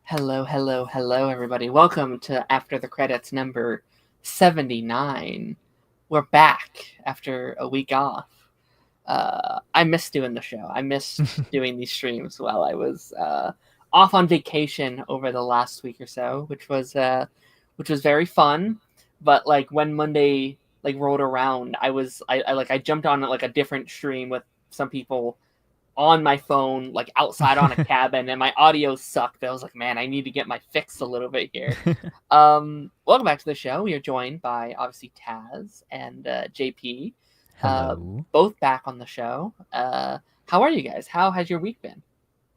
Hello, hello, hello, everybody. Welcome to After the Credits number 79. We're back after a week off. I missed doing the show. I missed doing these streams while I was off on vacation over the last week or so, which was very fun. But like when Monday rolled around, I jumped on like a different stream with some people on my phone, like outside on a cabin, and my audio sucked. I was like, man, I need to get my fix a little bit here. Welcome back to the show. We are joined by obviously Taz and JP, Hello. both back on the show. How are you guys? How has your week been?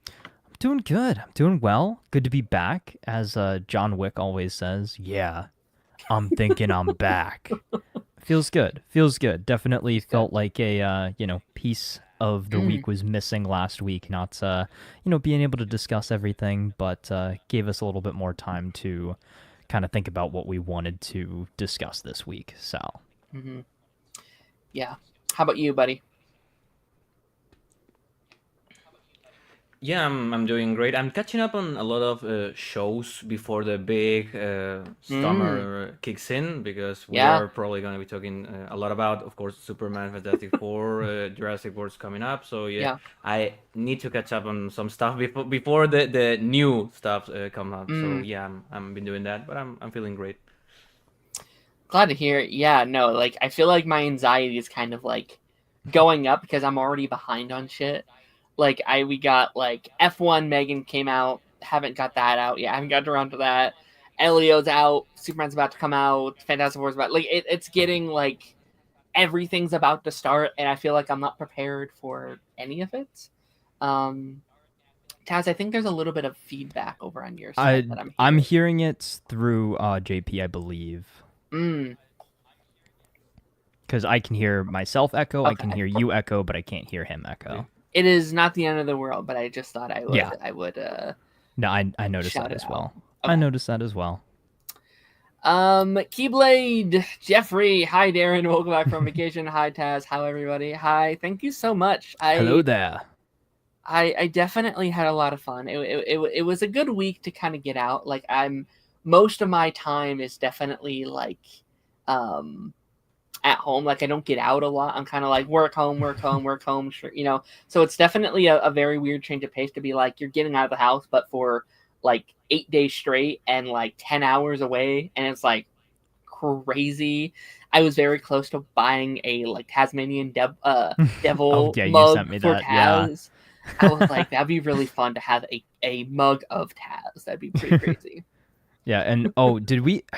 I'm doing good. I'm doing well. Good to be back. As John Wick always says, yeah, I'm thinking I'm back. Feels good. Feels good. Definitely felt like a, piece of the week was missing last week. Not, being able to discuss everything, but gave us a little bit more time to kind of think about what we wanted to discuss this week. So. Yeah. How about you, buddy? Yeah, I'm doing great. I'm catching up on a lot of shows before the big summer kicks in because we are probably going to be talking a lot about, of course, Superman, Fantastic Four, Jurassic World's coming up. So yeah, I need to catch up on some stuff before the new stuff come up. So yeah, I'm been doing that, but I'm feeling great. Glad to hear. Yeah, no, like I feel like my anxiety is kind of like going up because I'm already behind on shit. Like we got like F1 Megan came out, haven't got that out yet. I haven't got around to that. Elio's out, Superman's about to come out, Fantastic Four's about it's getting like everything's about to start, and I feel like I'm not prepared for any of it. Taz, I think there's a little bit of feedback over on your side that I'm hearing it through JP, I believe. Because I can hear myself echo, okay. I can hear you echo, but I can't hear him echo. It is not the end of the world, but I just thought I would. Yeah. I would. No, I noticed that as well. Okay. I noticed that as well. Keyblade, Jeffrey, hi Darren, welcome back from vacation. Hi Taz, how everybody? Hi, thank you so much. Hello there. I definitely had a lot of fun. It was a good week to kind of get out. Like most of my time is definitely like at home. Like I don't get out a lot. I'm kind of like work home. So it's definitely a very weird change of pace to be like you're getting out of the house, but for like 8 days straight and like 10 hours away, and it's like crazy. I was very close to buying a like Tasmanian devil oh, yeah, mug you sent me for that. Taz. Yeah. I was like, that'd be really fun to have a mug of Taz. That'd be pretty crazy. Yeah, and I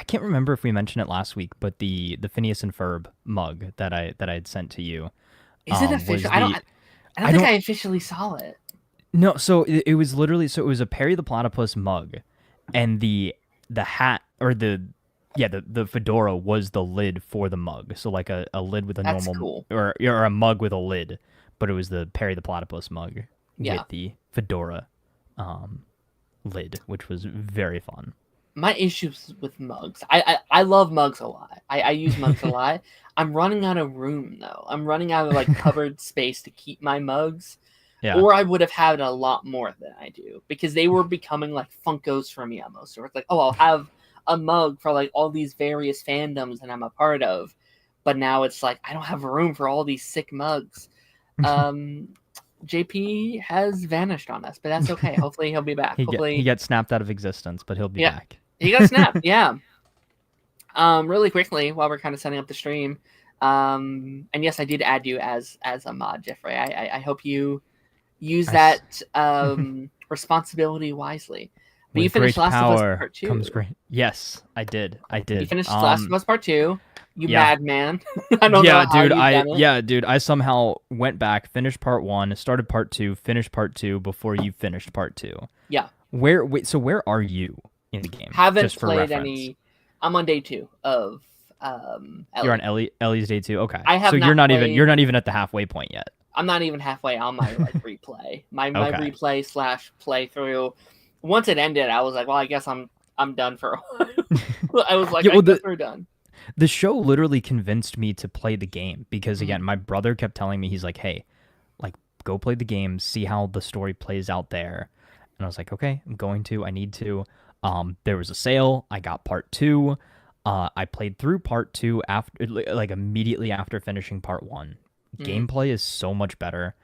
can't remember if we mentioned it last week, but the Phineas and Ferb mug that I had sent to you. Is it official? I don't think I officially saw it. No, so it was literally it was a Perry the Platypus mug, and the hat or the fedora was the lid for the mug. So like a lid with a That's normal cool. or a mug with a lid, but it was the Perry the Platypus mug with the fedora lid, which was very fun. My issues with mugs. I love mugs a lot. I use mugs a lot. I'm running out of room though. I'm running out of like covered space to keep my mugs. Yeah. Or I would have had a lot more than I do because they were becoming like Funkos for me almost. Or it's like, oh, I'll have a mug for like all these various fandoms that I'm a part of. But now it's like I don't have room for all these sick mugs. JP has vanished on us, but that's okay. Hopefully he'll be back. He got snapped out of existence, but he'll be back. He got snapped, yeah. Really quickly, while we're kind of setting up the stream, and yes, I did add you as a mod, Jeffrey. I hope you use that responsibility wisely. But you finished Last of Us Part 2. Comes great. Yes, I did. You finished Last of Us Part 2. You madman. I don't know dude. I somehow went back, finished Part 1, started Part 2, finished Part 2 before you finished Part 2. Yeah. So where are you in the game? Haven't played any. I'm on day 2 of Ellie. You're on Ellie's day 2. Okay. You're not even at the halfway point yet. I'm not even halfway on my like replay. My replay / playthrough. Once it ended, I was like, well, I guess I'm done for a while. I was like, I guess we're done. The show literally convinced me to play the game because again, my brother kept telling me, he's like, hey, like go play the game, see how the story plays out there. And I was like, okay, I need to. There was a sale. I got part 2. I played through part 2 after, like, immediately after finishing part 1. Gameplay is so much better.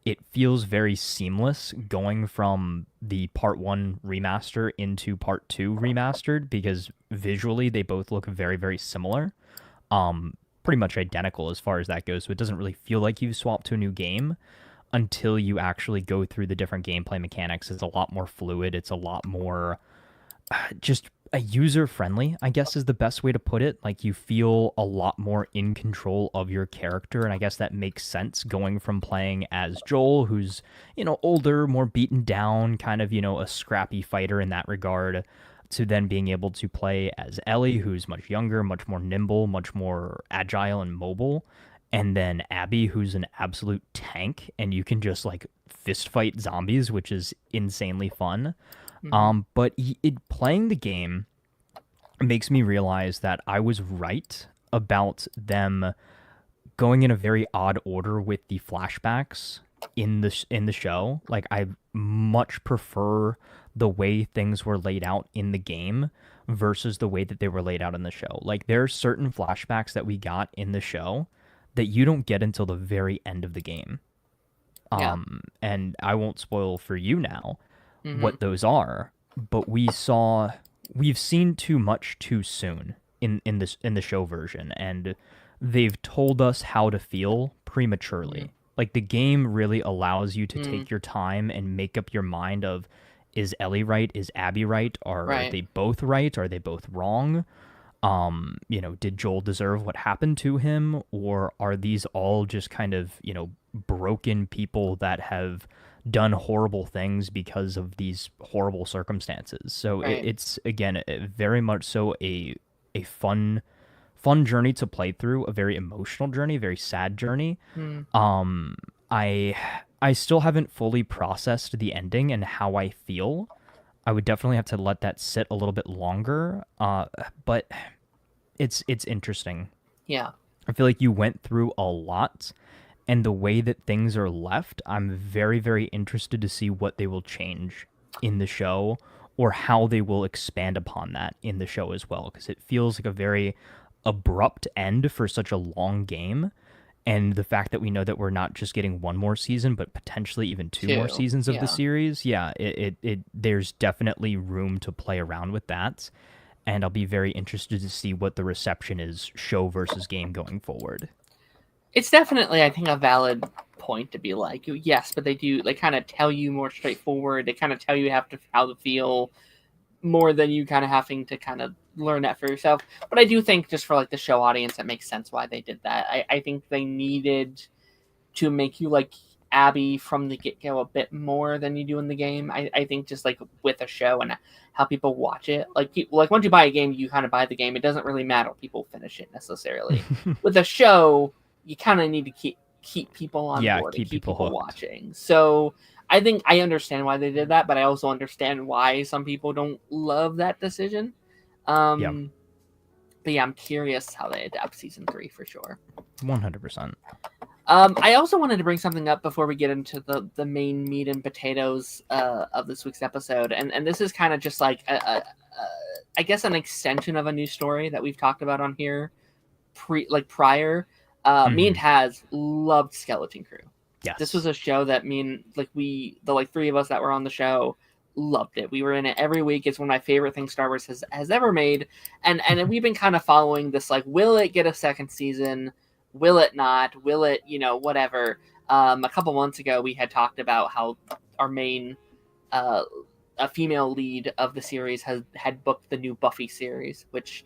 It feels very seamless going from the part 1 remaster into part 2 remastered, because visually they both look very, very similar. Pretty much identical as far as that goes. So it doesn't really feel like you've swapped to a new game until you actually go through the different gameplay mechanics. It's a lot more fluid. It's a lot more just a user friendly, I guess is the best way to put it. Like, you feel a lot more in control of your character, and I guess that makes sense going from playing as Joel, who's, older, more beaten down, kind of, a scrappy fighter in that regard, to then being able to play as Ellie, who's much younger, much more nimble, much more agile and mobile. And then Abby, who's an absolute tank, and you can just like fist fight zombies, which is insanely fun. But playing the game makes me realize that I was right about them going in a very odd order with the flashbacks in the show. Like, I much prefer the way things were laid out in the game versus the way that they were laid out in the show. Like, there are certain flashbacks that we got in the show that you don't get until the very end of the game. And I won't spoil for you now what those are, but we've seen too much too soon in the show version, and they've told us how to feel prematurely. Like, the game really allows you to take your time and make up your mind of, is Ellie right? Is Abby right? Are they both right? Are they both wrong? Did Joel deserve what happened to him? Or are these all just kind of, broken people that have done horrible things because of these horrible circumstances? So it's, again, very much so a fun journey to play through, a very emotional journey, a very sad journey. I still haven't fully processed the ending and how I feel. I would definitely have to let that sit a little bit longer. But it's interesting. Yeah. I feel like you went through a lot, and the way that things are left, I'm very, very interested to see what they will change in the show, or how they will expand upon that in the show as well, because it feels like a very abrupt end for such a long game. And the fact that we know that we're not just getting one more season, but potentially even two more seasons of the series, there's definitely room to play around with that. And I'll be very interested to see what the reception is, show versus game, going forward. It's definitely, I think, a valid point to be like, yes, but they kind of tell you more straightforward. They kind of tell you how to feel more than you kind of having to kind of learn that for yourself. But I do think, just for like the show audience, it makes sense why they did that. I think they needed to make you like Abby from the get-go a bit more than you do in the game. I think just like with a show and how people watch it, like once you buy a game, you kind of buy the game. It doesn't really matter if people finish it necessarily. With a show, you kind of need to keep people on board, keep people watching. So I think I understand why they did that, but I also understand why some people don't love that decision. But yeah, I'm curious how they adapt season 3 for sure. 100%. I also wanted to bring something up before we get into the main meat and potatoes of this week's episode, and this is kind of just like I guess an extension of a new story that we've talked about on here prior. Me and Taz loved Skeleton Crew. Yes. This was a show that the three of us that were on the show loved it. We were in it every week. It's one of my favorite things Star Wars has ever made. And we've been kind of following this, like, will it get a second season? Will it not? Will it, whatever. A couple months ago, we had talked about how our main a female lead of the series had booked the new Buffy series, which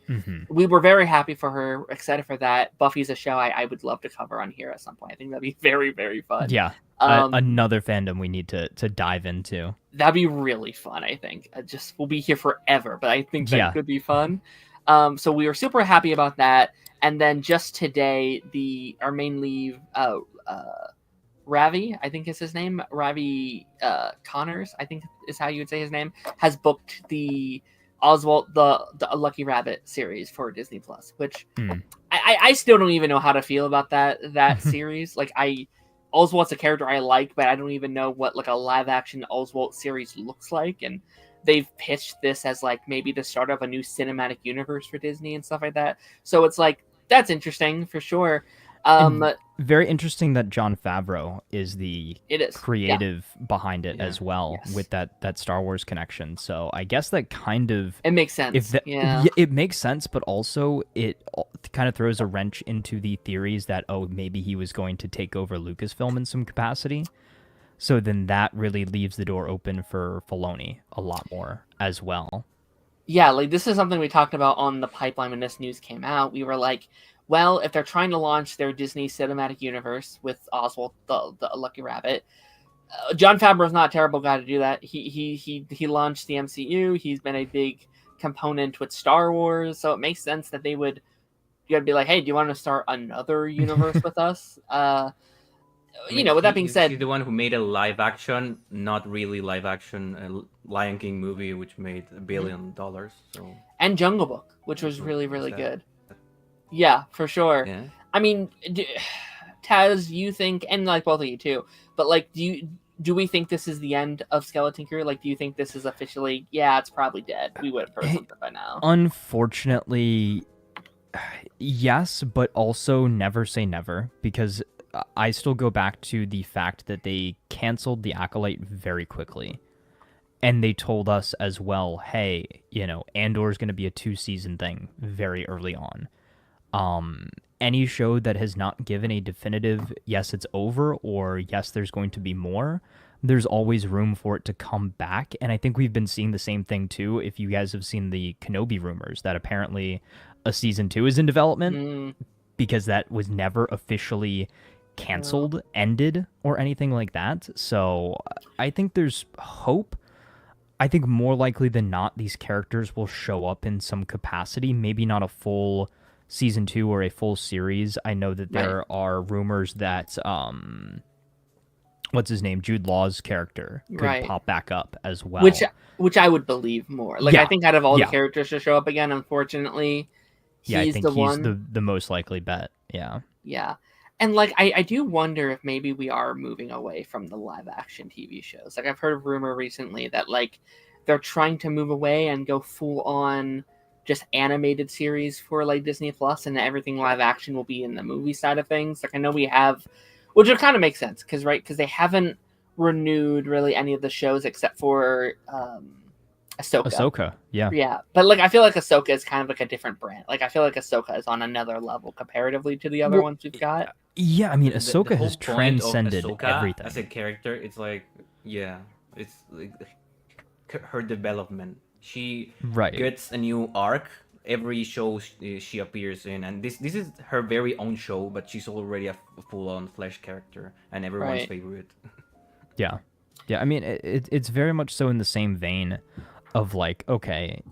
we were very happy for her, excited for that. Buffy's a show I would love to cover on here at some point. I think that'd be very, very fun. Yeah. Another fandom we need to dive into. That'd be really fun, I think. We'll be here forever, but I think that could be fun. So we were super happy about that. And then just today, our main lead, Ravi, I think is his name. Ravi Connors, I think is how you would say his name, has booked the Oswald the Lucky Rabbit series for Disney Plus, which I still don't even know how to feel about that series. Like, Oswald's a character I like, but I don't even know what like a live action Oswald series looks like. And they've pitched this as like maybe the start of a new cinematic universe for Disney and stuff like that. So it's like that's interesting for sure. Very interesting that Jon Favreau is the creative behind it as well, with that Star Wars connection. So I guess that kind of it makes sense. It makes sense, but also it kind of throws a wrench into the theories that maybe he was going to take over Lucasfilm in some capacity. So then that really leaves the door open for Filoni a lot more as well. Yeah, like this is something we talked about on the pipeline when this news came out. We were like, well, if they're trying to launch their Disney cinematic universe with Oswald the Lucky Rabbit, Jon Favreau's not a terrible guy to do that. He launched the MCU. He's been a big component with Star Wars, so it makes sense that they would be like, hey, do you want to start another universe with us? With that being said, he's the one who made a live action, not really live action, Lion King movie, which made $1 billion. So and Jungle Book, which was really, really good. Yeah, for sure. Yeah. I mean, Taz, you think, and like both of you too, but like, do we think this is the end of Skeleton Crew? Like, do you think this is officially, it's probably dead? We would have heard something by now. Unfortunately, yes, but also never say never, because I still go back to the fact that they canceled The Acolyte very quickly. And they told us as well, hey, Andor's going to be a 2-season thing very early on. Any show that has not given a definitive yes, it's over, or yes, there's going to be more, there's always room for it to come back. And I think we've been seeing the same thing too. If you guys have seen the Kenobi rumors that apparently a season 2 is in development, because that was never officially canceled, ended, or anything like that. So I think there's hope. I think more likely than not, these characters will show up in some capacity, maybe not a full season 2 or a full series. I know that there are rumors that what's his name, Jude Law's character could pop back up as well, which I would believe more. Like I think out of all the characters to show up again, unfortunately, he's the most likely bet. Yeah. And like I do wonder if maybe we are moving away from the live action TV shows. Like I've heard a rumor recently that like they're trying to move away and go full on just animated series for like Disney Plus, and everything live action will be in the movie side of things. Like I know we have, which would kind of make sense because they haven't renewed really any of the shows except for Ahsoka, yeah. But like I feel like Ahsoka is kind of like a different brand. Like I feel like Ahsoka is on another level comparatively to the other ones we've got. Yeah, I mean Ahsoka has transcended everything as a character. It's like it's like her development. She gets a new arc every show she appears in, and this is her very own show, but she's already a full-on flesh character and everyone's favorite. Yeah, I mean it's very much so in the same vein of like, okay,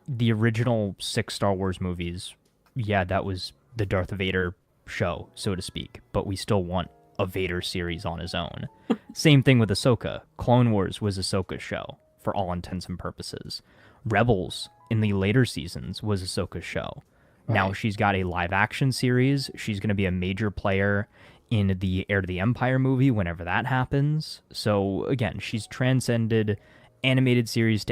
the original 6 Star Wars movies, that was the Darth Vader show, so to speak, but we still want a Vader series on his own. Same thing with Ahsoka. Clone Wars was Ahsoka's show for all intents and purposes. Rebels in the later seasons was Ahsoka's show. Now she's got a live action series. She's going to be a major player in the Heir to the Empire movie whenever that happens. So again, she's transcended animated series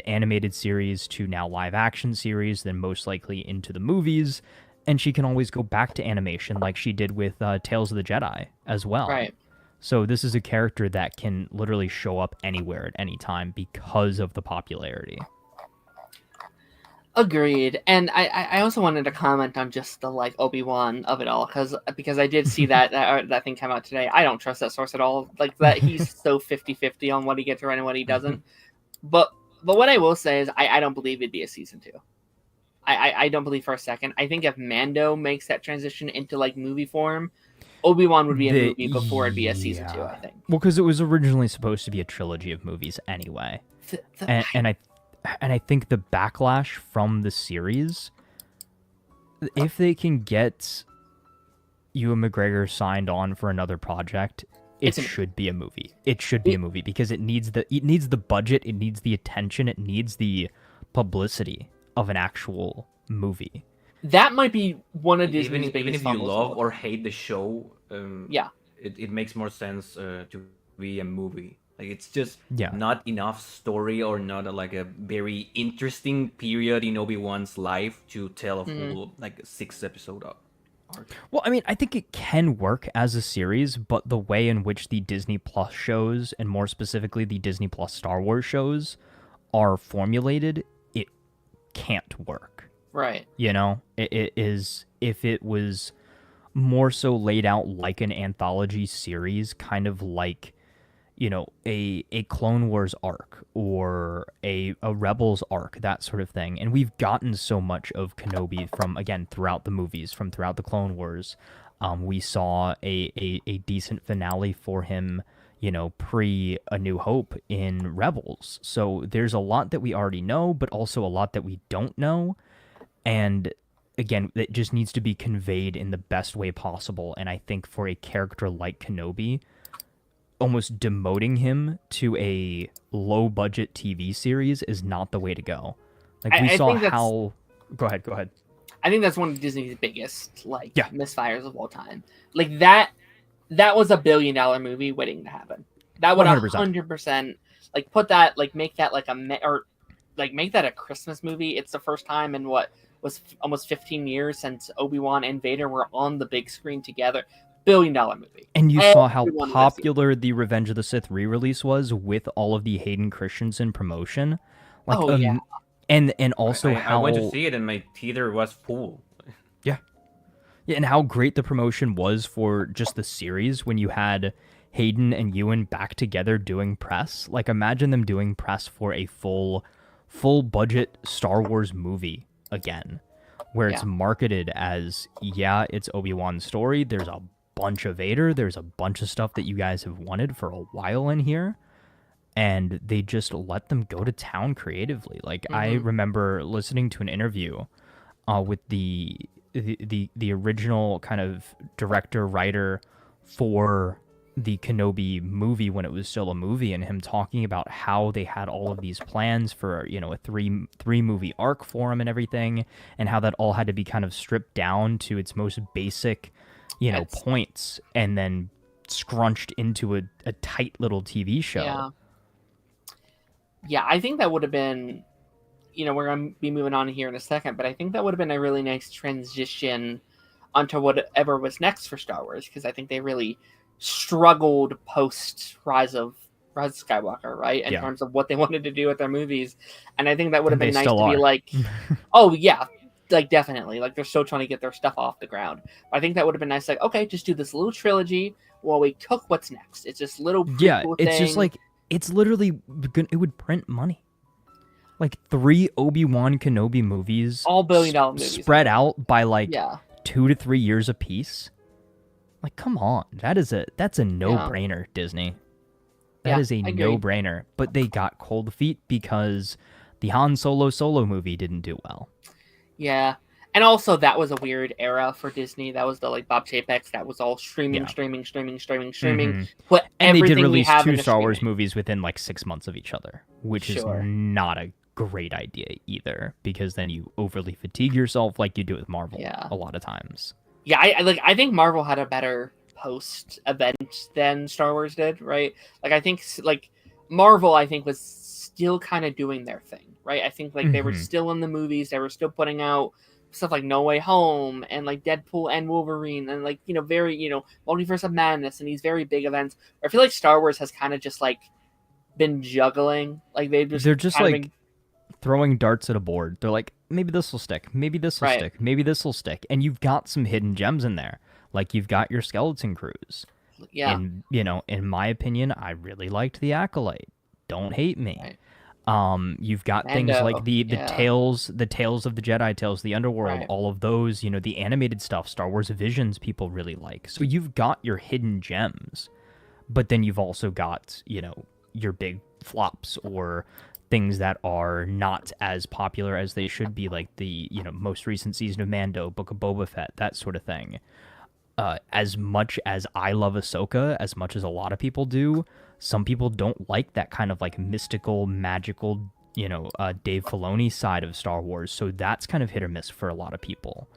to now live action series, then most likely into the movies. And she can always go back to animation like she did with Tales of the Jedi as well. Right. So this is a character that can literally show up anywhere at any time because of the popularity. Agreed. And I also wanted to comment on just the like Obi-Wan of it all, because I did see that thing come out today. I don't trust that source at all. Like that he's so 50-50 on what he gets right and what he doesn't. But what I will say is I don't believe it'd be a season 2. I don't believe for a second. I think if Mando makes that transition into like movie form, Obi-Wan would be a movie before it'd be a season 2, I think. Well, because it was originally supposed to be a trilogy of movies anyway. And I think the backlash from the series, if they can get Ewan McGregor signed on for another project, it should be a movie. It should be a movie because it needs the budget, it needs the attention, it needs the publicity of an actual movie. That might be one of Disney's biggest even if you love or hate the show. it makes more sense to be a movie. Like it's just Yeah. not enough story or not like a very interesting period in Obi-Wan's life to tell a full like 6 episode arc. Well, I mean, I think it can work as a series, but the way in which the Disney Plus shows, and more specifically the Disney Plus Star Wars shows, are formulated, it can't work. Right. You know, it is, if it was more so laid out like an anthology series, kind of like, you know, a Clone Wars arc or a Rebels arc, that sort of thing. And we've gotten so much of Kenobi from, again, throughout the movies, from throughout the Clone Wars. We saw a decent finale for him, you know, pre A New Hope in Rebels. So there's a lot that we already know, but also a lot that we don't know. And again, it just needs to be conveyed in the best way possible. And I think for a character like Kenobi, almost demoting him to a low budget TV series is not the way to go. Like we saw how. Go ahead. I think that's one of Disney's biggest misfires of all time. Like that was a $1 billion movie waiting to happen. That would 100% like put that, like make that like make that a Christmas movie. It's the first time in what was almost 15 years since Obi-Wan and Vader were on the big screen together. $1 billion movie. And you saw how popular the Revenge of the Sith re-release was with all of the Hayden Christensen promotion. Like, yeah. And also how I went to see it and my theater was full. Yeah, and how great the promotion was for just the series when you had Hayden and Ewan back together doing press. Like, imagine them doing press for a full budget Star Wars movie again, where it's marketed as, it's Obi-Wan's story. There's a bunch of Vader. There's a bunch of stuff that you guys have wanted for a while in here. And they just let them go to town creatively. Like, I remember listening to an interview with the original kind of director, writer for the Kenobi movie when it was still a movie, and him talking about how they had all of these plans for, you know, a three movie arc for him and everything, and how that all had to be kind of stripped down to its most basic, you know, points, and then scrunched into a tight little TV show. Yeah, I think that would have been, you know, we're going to be moving on here in a second, but I think that would have been a really nice transition onto whatever was next for Star Wars, because I think they really struggled post Rise of Skywalker, right? In terms of what they wanted to do with their movies. And I think that would have been nice to be like, oh, yeah, like definitely. Like they're still trying to get their stuff off the ground. But I think that would have been nice, like, okay, just do this little trilogy while we cook what's next. It's just little it's just like, it's literally, it would print money. Like 3 Obi-Wan Kenobi movies. All $1 billion movies. Spread out by like 2 to 3 years apiece. Like, come on. That's a no-brainer, Disney. That is a no-brainer. But they got cold feet because the Han Solo movie didn't do well. Yeah. And also, that was a weird era for Disney. That was the like Bob Chapek's. That was all streaming. Put and they did release 2 Star Wars movies within like 6 months of each other, which is not a great idea either, because then you overly fatigue yourself like you do with Marvel a lot of times. Yeah, I think Marvel had a better post event than Star Wars did, right? Like I think like Marvel was still kind of doing their thing, right? I think like they were still in the movies, they were still putting out stuff like No Way Home and like Deadpool and Wolverine and like, you know, very, you know, Multiverse of Madness and these very big events. I feel like Star Wars has kind of just like been juggling. Like they're just like throwing darts at a board. They're like, maybe this will stick, maybe this will stick, maybe this will stick. And you've got some hidden gems in there. Like you've got your Skeleton Crews. Yeah. And, you know, in my opinion, I really liked The Acolyte. Don't hate me. Right. You've got things like the tales of the Jedi, Tales of the Underworld, all of those, you know, the animated stuff, Star Wars Visions people really like. So you've got your hidden gems, but then you've also got, you know, your big flops or things that are not as popular as they should be, like the, you know, most recent season of Mando, Book of Boba Fett, that sort of thing. As much as I love Ahsoka, as much as a lot of people do, some people don't like that kind of like mystical, magical, you know, Dave Filoni side of Star Wars. So that's kind of hit or miss for a lot of people.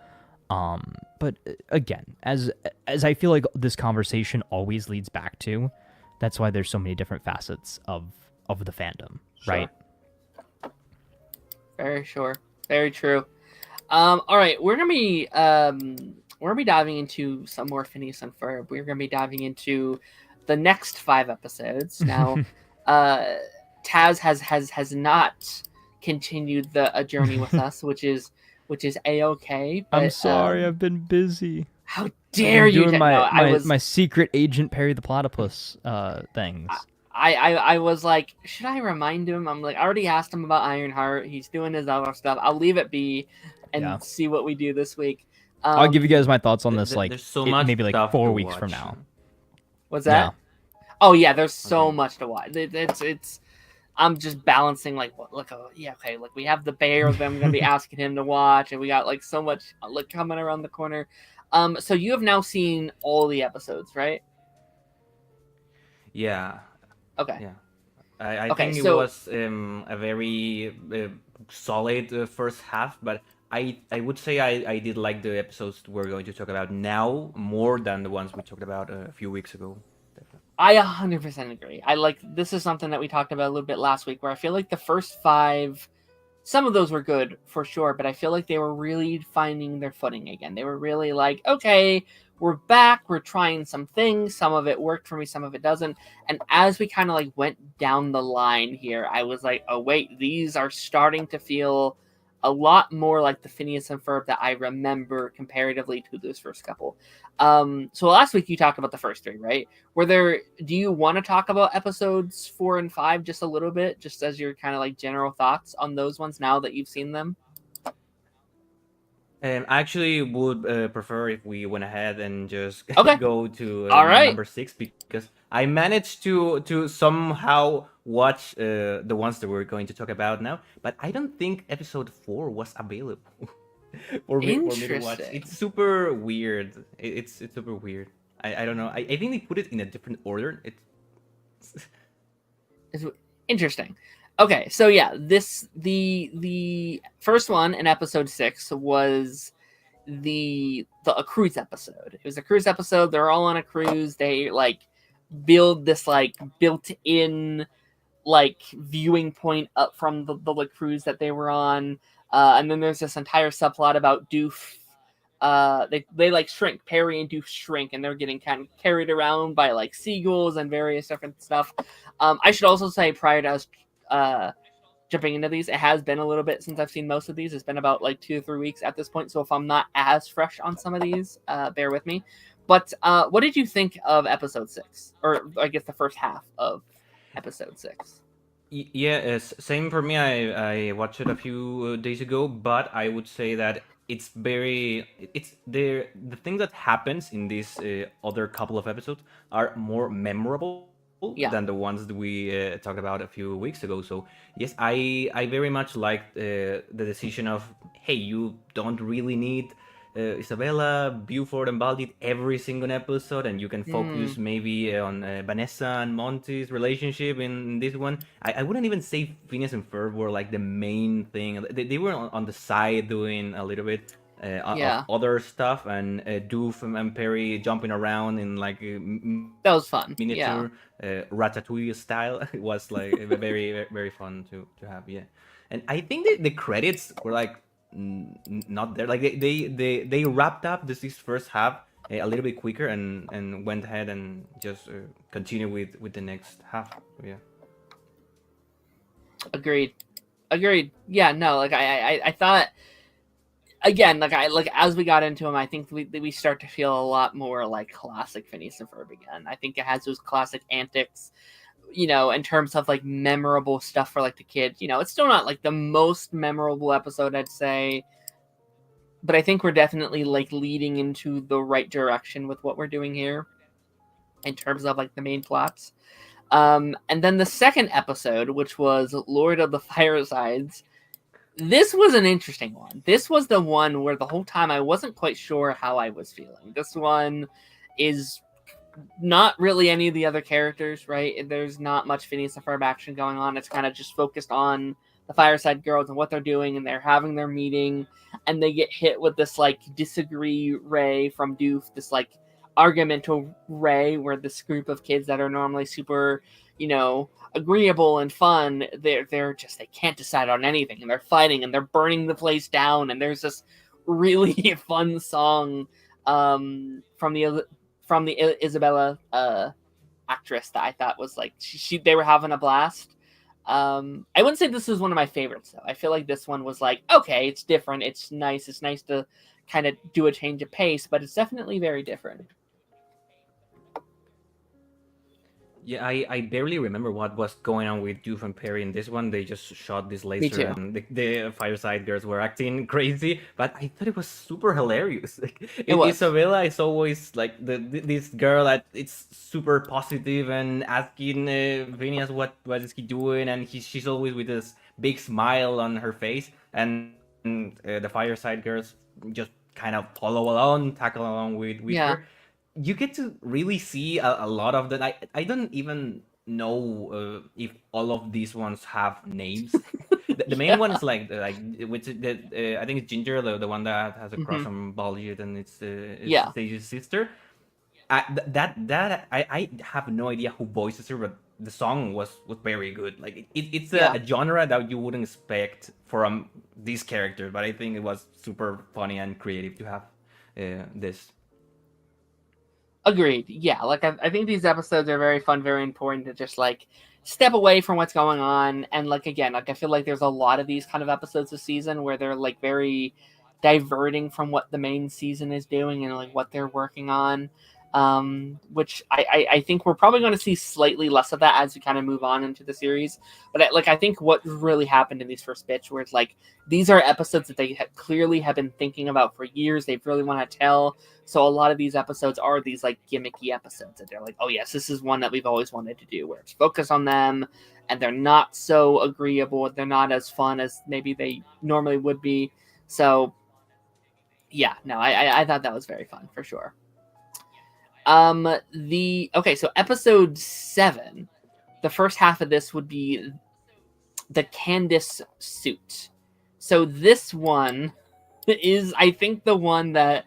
But again, as I feel like this conversation always leads back to, that's why there's so many different facets of the fandom, right? Very sure. Very true. All right, we're gonna be diving into some more Phineas and Ferb. We're gonna be diving into the next 5 episodes. Now, Taz has not continued a journey with us, which is a-okay. But, I'm sorry, I've been busy. How dare you? Doing my secret agent Perry the Platypus things. I was like, should I remind him? I'm like, I already asked him about Ironheart. He's doing his other stuff. I'll leave it be and see what we do this week. I'll give you guys my thoughts on this maybe like 4 weeks from now. What's that? Yeah. Oh yeah, there's so much to watch. It's I'm just balancing like we have the bear that I'm gonna be asking him to watch, and we got like so much coming around the corner. So you have now seen all the episodes, right? Yeah. Okay. Yeah. I think it was a very solid first half, but I would say I did like the episodes we're going to talk about now more than the ones we talked about a few weeks ago. Definitely. I 100% agree. This is something that we talked about a little bit last week, where I feel like the first 5, some of those were good for sure, but I feel like they were really finding their footing again. They were really like, okay, we're back, we're trying some things. Some of it worked for me, some of it doesn't. And as we kind of like went down the line here, I was like, oh wait, these are starting to feel a lot more like the Phineas and Ferb that I remember comparatively to those first couple. So last week you talked about the first 3, right? Do you want to talk about episodes 4 and 5 just a little bit, just as your kind of like general thoughts on those ones now that you've seen them? I actually would prefer if we went ahead and just go to number 6, because I managed to somehow watch the ones that we're going to talk about now, but I don't think episode 4 was available for me to watch. It's super weird. It's super weird. I don't know. I think they put it in a different order. It's interesting. Okay, so yeah, the first one in episode 6 was a cruise episode. It was a cruise episode. They're all on a cruise. They like build this like built-in like viewing point up from the cruise that they were on, and then there's this entire subplot about Doof. They like shrink. Perry and Doof shrink, and they're getting kind of carried around by like seagulls and various different stuff. I should also say, prior to us jumping into these, it has been a little bit since I've seen most of these. It's been about like 2 or 3 weeks at this point, so if I'm not as fresh on some of these, bear with me. But what did you think of episode 6, or I guess the first half of episode 6? Yeah, same for me. I watched it a few days ago, but I would say that it's the thing that happens in these other couple of episodes are more memorable than the ones that we talked about a few weeks ago. So yes, I very much liked the decision of, hey, you don't really need Isabella, Buford, and Baldi every single episode, and you can focus maybe on Vanessa and Monty's relationship in this one. I wouldn't even say Phineas and Ferb were like the main thing. They were on the side doing a little bit of other stuff, and Doof and Perry jumping around in like that was fun, miniature Ratatouille style. It was like very very fun to have. Yeah, and I think the credits were like not there. Like they wrapped up this first half a little bit quicker and went ahead and just continue with the next half. Yeah. Agreed. Yeah, no, like I thought, again, like as we got into them, I think we start to feel a lot more like classic Phineas and Ferb again. I think it has those classic antics, in terms of like memorable stuff for like the kids. It's still not like the most memorable episode, I'd say, but I think we're definitely like leading into the right direction with what we're doing here in terms of like the main plots. And then the second episode, which was Lord of the Firesides, this was an interesting one. This was the one where the whole time I wasn't quite sure how I was feeling. This one is not really any of the other characters, right? There's not much Phineas and Ferb action going on. It's kind of just focused on the Fireside Girls and what they're doing, and they're having their meeting. and they get hit with this like disagree ray from Doof, this like argumental ray where this group of kids that are normally super, agreeable and fun, they're just, they can't decide on anything, and they're fighting and they're burning the place down, and there's this really fun song from the Isabella actress that I thought was like they were having a blast. I wouldn't say this is one of my favorites though. I feel like this one was like, okay, it's different, it's nice to kind of do a change of pace, but it's definitely very different. Yeah, I barely remember what was going on with Doof and Perry in this one. They just shot this laser, and the Fireside Girls were acting crazy. But I thought it was super hilarious. Like, Isabella is always like this girl that it's super positive and asking Phineas what is he doing, and she's always with this big smile on her face. And the Fireside Girls just kind of follow along, tackle along with her. You get to really see a lot of that. I don't even know if all of these ones have names. The main one is like which I think it's Ginger, the one that has a crush on Baljeet, and it's Stage's sister. I have no idea who voices her, but the song was very good. Like it's a genre that you wouldn't expect from this character, but I think it was super funny and creative to have this. Agreed. Yeah, like I think these episodes are very fun, very important to just like step away from what's going on, and like again, like I feel like there's a lot of these kind of episodes this season where they're like very diverting from what the main season is doing and like what they're working on. Which I think we're probably going to see slightly less of that as we kind of move on into the series. But I think what really happened in these first bits, where it's like these are episodes that they clearly have been thinking about for years. They really want to tell. So a lot of these episodes are these like gimmicky episodes that they're like, oh yes, this is one that we've always wanted to do, where it's focused on them, and they're not so agreeable. They're not as fun as maybe they normally would be. So yeah, no, I thought that was very fun for sure. So episode 7, the first half of this would be the Candace suit. So this one is, I think, the one that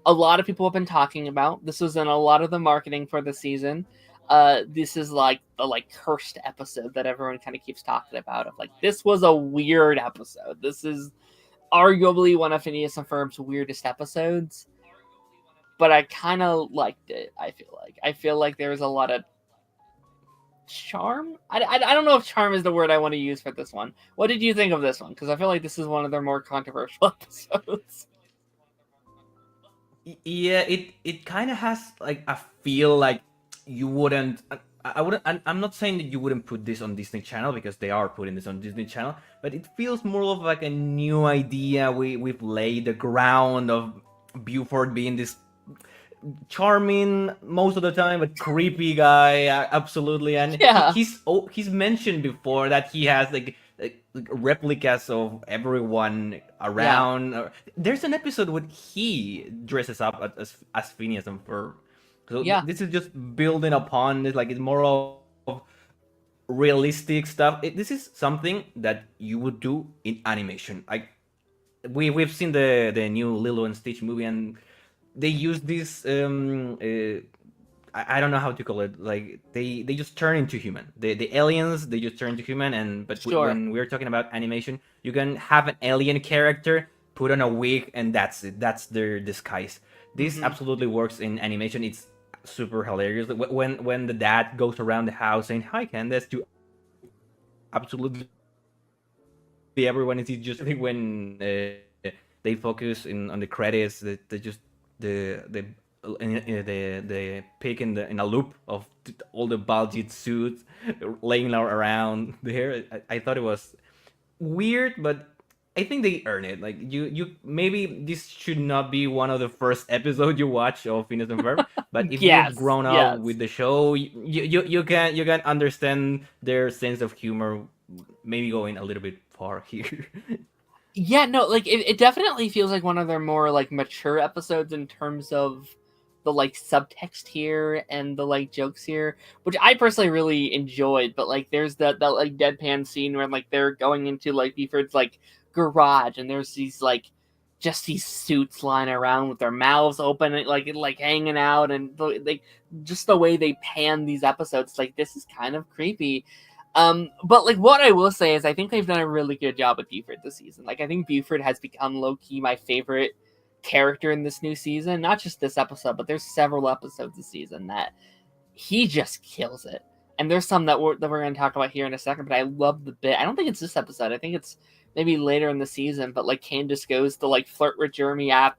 a lot of people have been talking about. This was in a lot of the marketing for the season. This is like the cursed episode that everyone kind of keeps talking about. Of like, this was a weird episode. This is arguably one of Phineas and Ferb's weirdest episodes. But I kind of liked it, I feel like there was a lot of charm. I don't know if charm is the word I want to use for this one. What did you think of this one? Because I feel like this is one of their more controversial episodes. Yeah, it kind of has like a feel like you wouldn't... I'm not saying that you wouldn't put this on Disney Channel, because they are putting this on Disney Channel, but it feels more of like a new idea. We've laid the ground of Buford being this charming most of the time, but creepy guy, absolutely. And he's mentioned before that he has like replicas of everyone around. There's an episode where he dresses up as Phineas and Ferb. So this is just building upon this. Like, it's more of realistic stuff. This is something that you would do in animation. Like, we've seen the new Lilo and Stitch movie, and they use this I don't know how to call it, like they just turn into human. The aliens, they just turn into human. When we're talking about animation, you can have an alien character put on a wig, and that's it. That's their disguise. This absolutely works in animation. It's super hilarious. When the dad goes around the house saying, "Hi, Candace," to absolutely everyone, is just when they focus on the credits, they just the pic in a loop of all the Baljeet suits laying around there. I thought it was weird, but I think they earn it. Like, you maybe this should not be one of the first episodes you watch of Phineas and Ferb, but if you've grown up with the show, you can understand their sense of humor, maybe going a little bit far here. Yeah, no, like it definitely feels like one of their more like mature episodes in terms of the like subtext here and the like jokes here, which I personally really enjoyed. But like there's that like deadpan scene where like they're going into like Buford's like garage, and there's these like just these suits lying around with their mouths open, like hanging out, and just the way they pan these episodes, like this is kind of creepy. But like what I will say is I think they've done a really good job with Buford this season. Like I think Buford has become low-key my favorite character in this new season. Not just this episode, but there's several episodes this season that he just kills it. And there's some that we're going to talk about here in a second, but I love the bit. I don't think it's this episode. I think it's maybe later in the season, but like Candace goes to like flirt with Jeremy at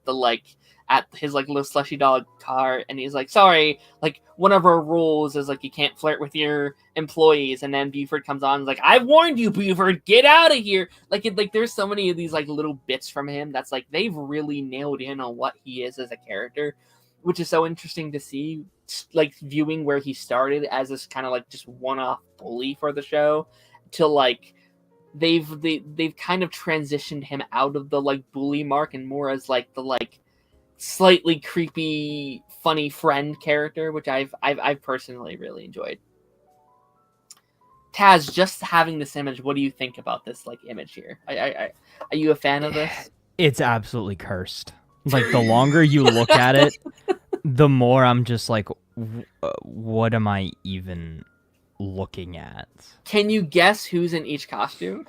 his like little slushy dog car, and he's like, sorry, like one of our rules is like you can't flirt with your employees, and then Buford comes on and is like, I warned you, Buford, get out of here. Like there's so many of these like little bits from him that's like they've really nailed in on what he is as a character, which is so interesting to see, like viewing where he started as this kind of like just one-off bully for the show to like they've kind of transitioned him out of the like bully mark and more as like the like slightly creepy, funny friend character, which I've personally really enjoyed. Taz, just having this image, what do you think about this like image here? Are you a fan of this? It's absolutely cursed. Like the longer you look at it, the more I'm just like, what am I even looking at? Can you guess who's in each costume?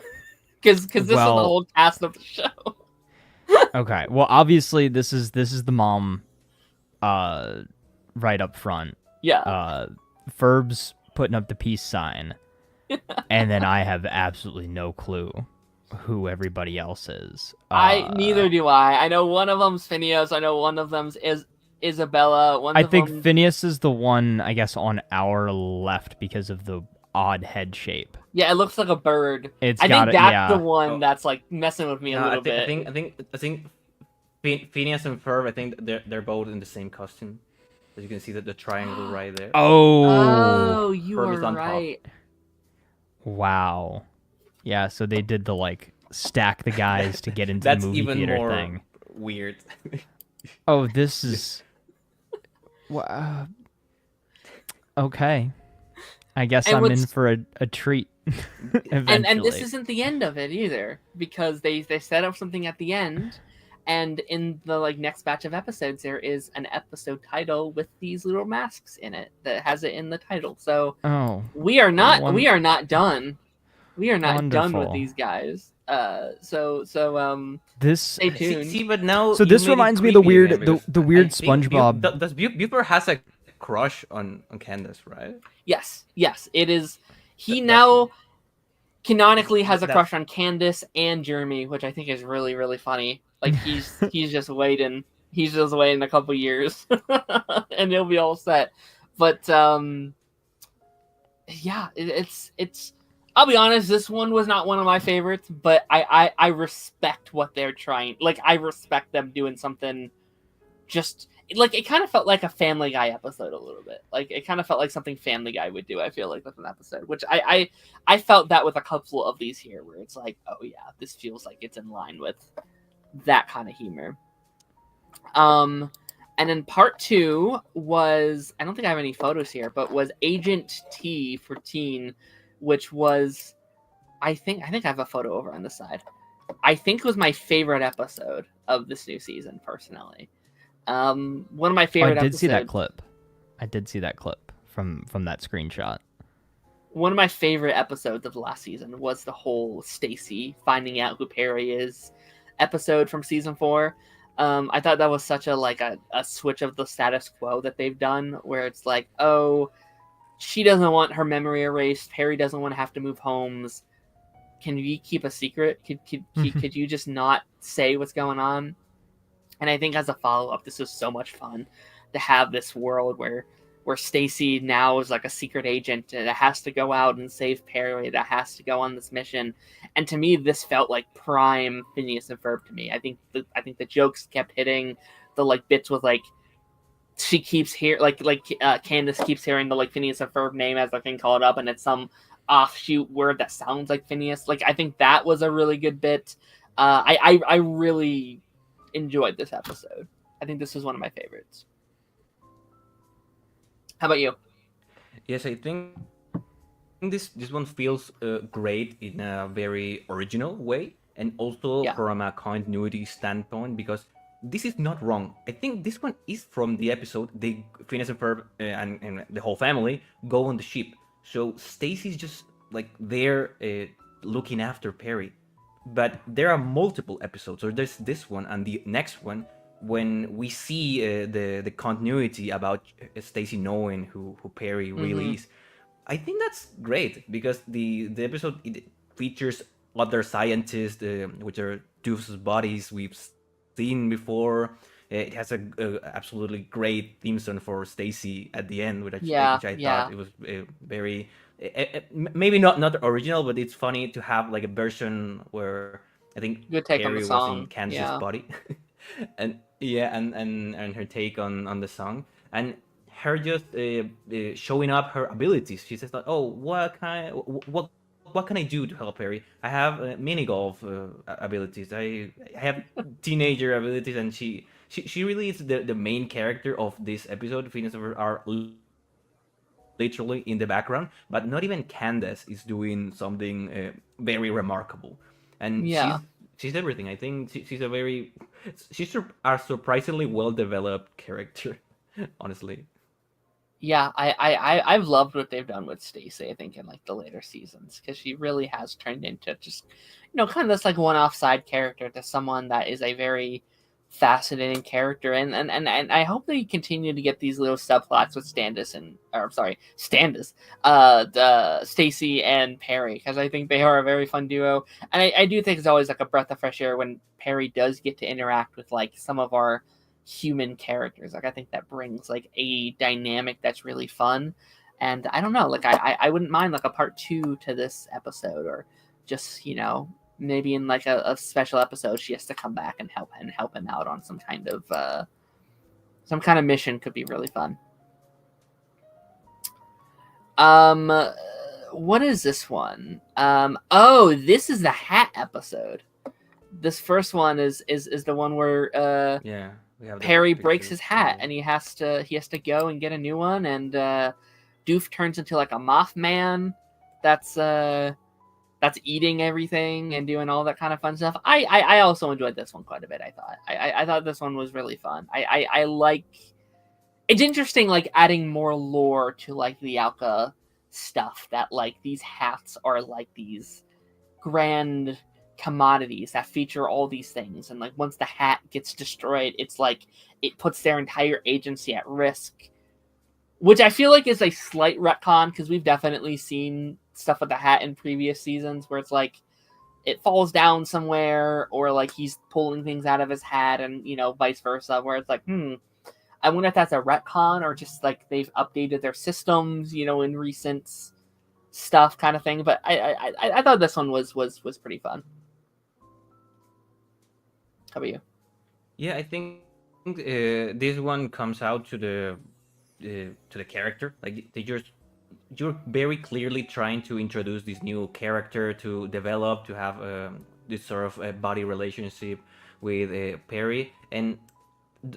Because this is the whole cast of the show. Okay, well, obviously this is the mom, right up front. Yeah. Ferb's putting up the peace sign, and then I have absolutely no clue who everybody else is. Neither do I. I know one of them's Phineas. I know one of them's Isabella. I think Phineas is the one, I guess, on our left because of the odd head shape. Yeah, it looks like a bird. I think that's the one that's like messing with me a little bit. I think Phineas and Ferb, I think they're both in the same costume. As you can see that the triangle right there. Oh, you Ferb are right. Top. Wow. Yeah, so they did the like stack the guys to get into the movie even theater more thing. Weird. Oh, this is okay. I guess I'm in for a treat. And this isn't the end of it either, because they set up something at the end, and in the like next batch of episodes there is an episode title with these little masks in it that has it in the title. So we are not done. We are not done with these guys. This stay tuned. See, but now so this reminds me of the weird SpongeBob. Does Buford has a crush on Candace, right? Yes, it is. He now canonically has a crush on Candace and Jeremy, which I think is really, really funny. Like he's just waiting. He's just waiting a couple years, and he'll be all set. But yeah, it's. I'll be honest. This one was not one of my favorites, but I respect what they're trying. Like I respect them doing something. Just like it kind of felt like a Family Guy episode a little bit. Like it kind of felt like something Family Guy would do. I feel like with an episode, which I felt that with a couple of these here, where it's like, oh yeah, this feels like it's in line with that kind of humor. And then part 2 was, I don't think I have any photos here, but was Agent T for Teen, which was, I think I have a photo over on the side. I think it was my favorite episode of this new season, personally. One of my favorite episodes. See that clip. I did see that clip from that screenshot. One of my favorite episodes of the last season was the whole Stacy finding out who Perry is episode from season 4. I thought that was such a switch of the status quo that they've done, where it's like, oh, she doesn't want her memory erased. Perry doesn't want to have to move homes. Can we keep a secret? Could you just not say what's going on? And I think as a follow-up, this was so much fun to have this world where Stacy now is like a secret agent and it has to go out and save Perry, that has to go on this mission. And to me, this felt like prime Phineas and Ferb to me. I think the jokes kept hitting, the like bits with like she keeps Candace keeps hearing the like Phineas and Ferb name as the thing called up, and it's some offshoot word that sounds like Phineas. Like I think that was a really good bit. I really enjoyed this episode. I think this was one of my favorites. How about you? Yes, I think this one feels great in a very original way. and also Yeah. from a continuity standpoint, because this is not wrong. I think this one is from the episode they Phineas and Ferb and the whole family go on the ship. So Stacy's just like there looking after Perry. But there are multiple episodes, or there's this one and the next one when we see the continuity about Stacy knowing who Perry really is. I think that's great because the episode it features other scientists, which are Doof's bodies we've seen before. It has a absolutely great theme song for Stacy at the end, Yeah. which I Yeah. thought it was very maybe not original, but it's funny to have like a version where I think Good take on Perry the was in song. Kansas Yeah. body, and yeah, and her take on the song and her just showing up her abilities. She says like, "Oh, what can I do to help Harry? I have mini golf abilities. I have teenager abilities." And she really is the main character of this episode. Phineas and Ferb are literally in the background, but not even Candace is doing something very remarkable, and Yeah. she's everything. I think she's a very a surprisingly well developed character, honestly. Yeah, I've loved what they've done with Stacey, I think, in like the later seasons, because she really has turned into just, kind of this like one-off side character to someone that is a very fascinating character, and I hope they continue to get these little subplots with the Stacy and Perry, because I think they are a very fun duo, and I do think it's always like a breath of fresh air when Perry does get to interact with like some of our human characters. Like I think that brings like a dynamic that's really fun. And I don't know, like I wouldn't mind like a part 2 to this episode, or just, maybe in like a special episode she has to come back and help him out on some kind of mission. Could be really fun. What is this one? Oh, this is the hat episode. This first one is the one where Yeah, we have Perry breaks his hat and he has to go and get a new one, and Doof turns into like a Mothman that's eating everything and doing all that kind of fun stuff. I also enjoyed this one quite a bit. I thought this one was really fun. I like, it's interesting, like adding more lore to like the Alka stuff, that like these hats are like these grand commodities that feature all these things, and like once the hat gets destroyed, it's like it puts their entire agency at risk, which I feel like is a slight retcon, because we've definitely seen stuff with the hat in previous seasons where it's like it falls down somewhere, or like he's pulling things out of his hat, and vice versa, where it's like I wonder if that's a retcon or just like they've updated their systems in recent stuff kind of thing. But I thought this one was pretty fun. How about you? Yeah, I think this one comes out to the character. Like you're very clearly trying to introduce this new character to develop, to have this sort of body relationship with Perry. And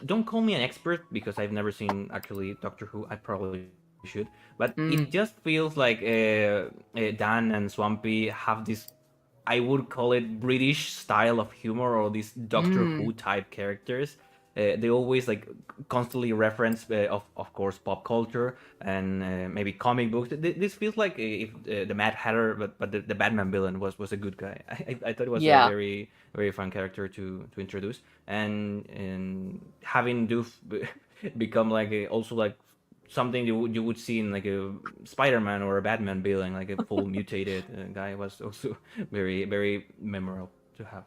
don't call me an expert because I've never seen actually Doctor Who. I probably should, but it just feels like Dan and Swampy have this, I would call it, British style of humor, or these Doctor Who type characters. They always like constantly reference, of course, pop culture and maybe comic books. This feels like if the Mad Hatter, but the Batman villain was a good guy. I thought it was a very very fun character to introduce, and having Doof become like also like something you would see in like a Spider-Man or a Batman villain, like a full mutated guy, was also very very memorable to have.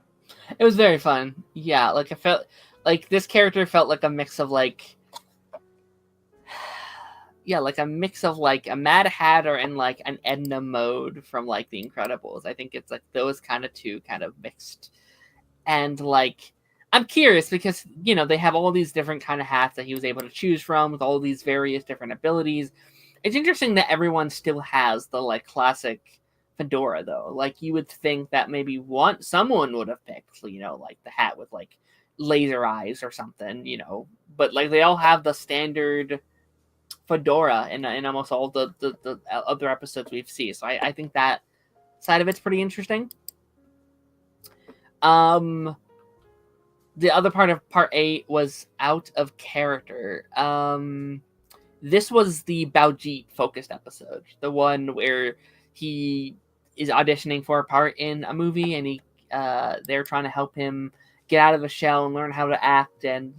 It was very fun. Yeah, like I felt like this character felt like a mix of like like a mix of like a Mad Hatter and like an Edna Mode from like The Incredibles. I think it's like those kind of two kind of mixed. And like I'm curious because they have all these different kind of hats that he was able to choose from with all these various different abilities. It's interesting that everyone still has the like classic fedora though. Like you would think that maybe someone would have picked, like the hat with like laser eyes or something, but like they all have the standard fedora in almost all the other episodes we've seen. So I think that side of it's pretty interesting. The other part of part 8 was out of character. This was the Baljeet focused episode, the one where he is auditioning for a part in a movie, and they're trying to help him get out of a shell and learn how to act, and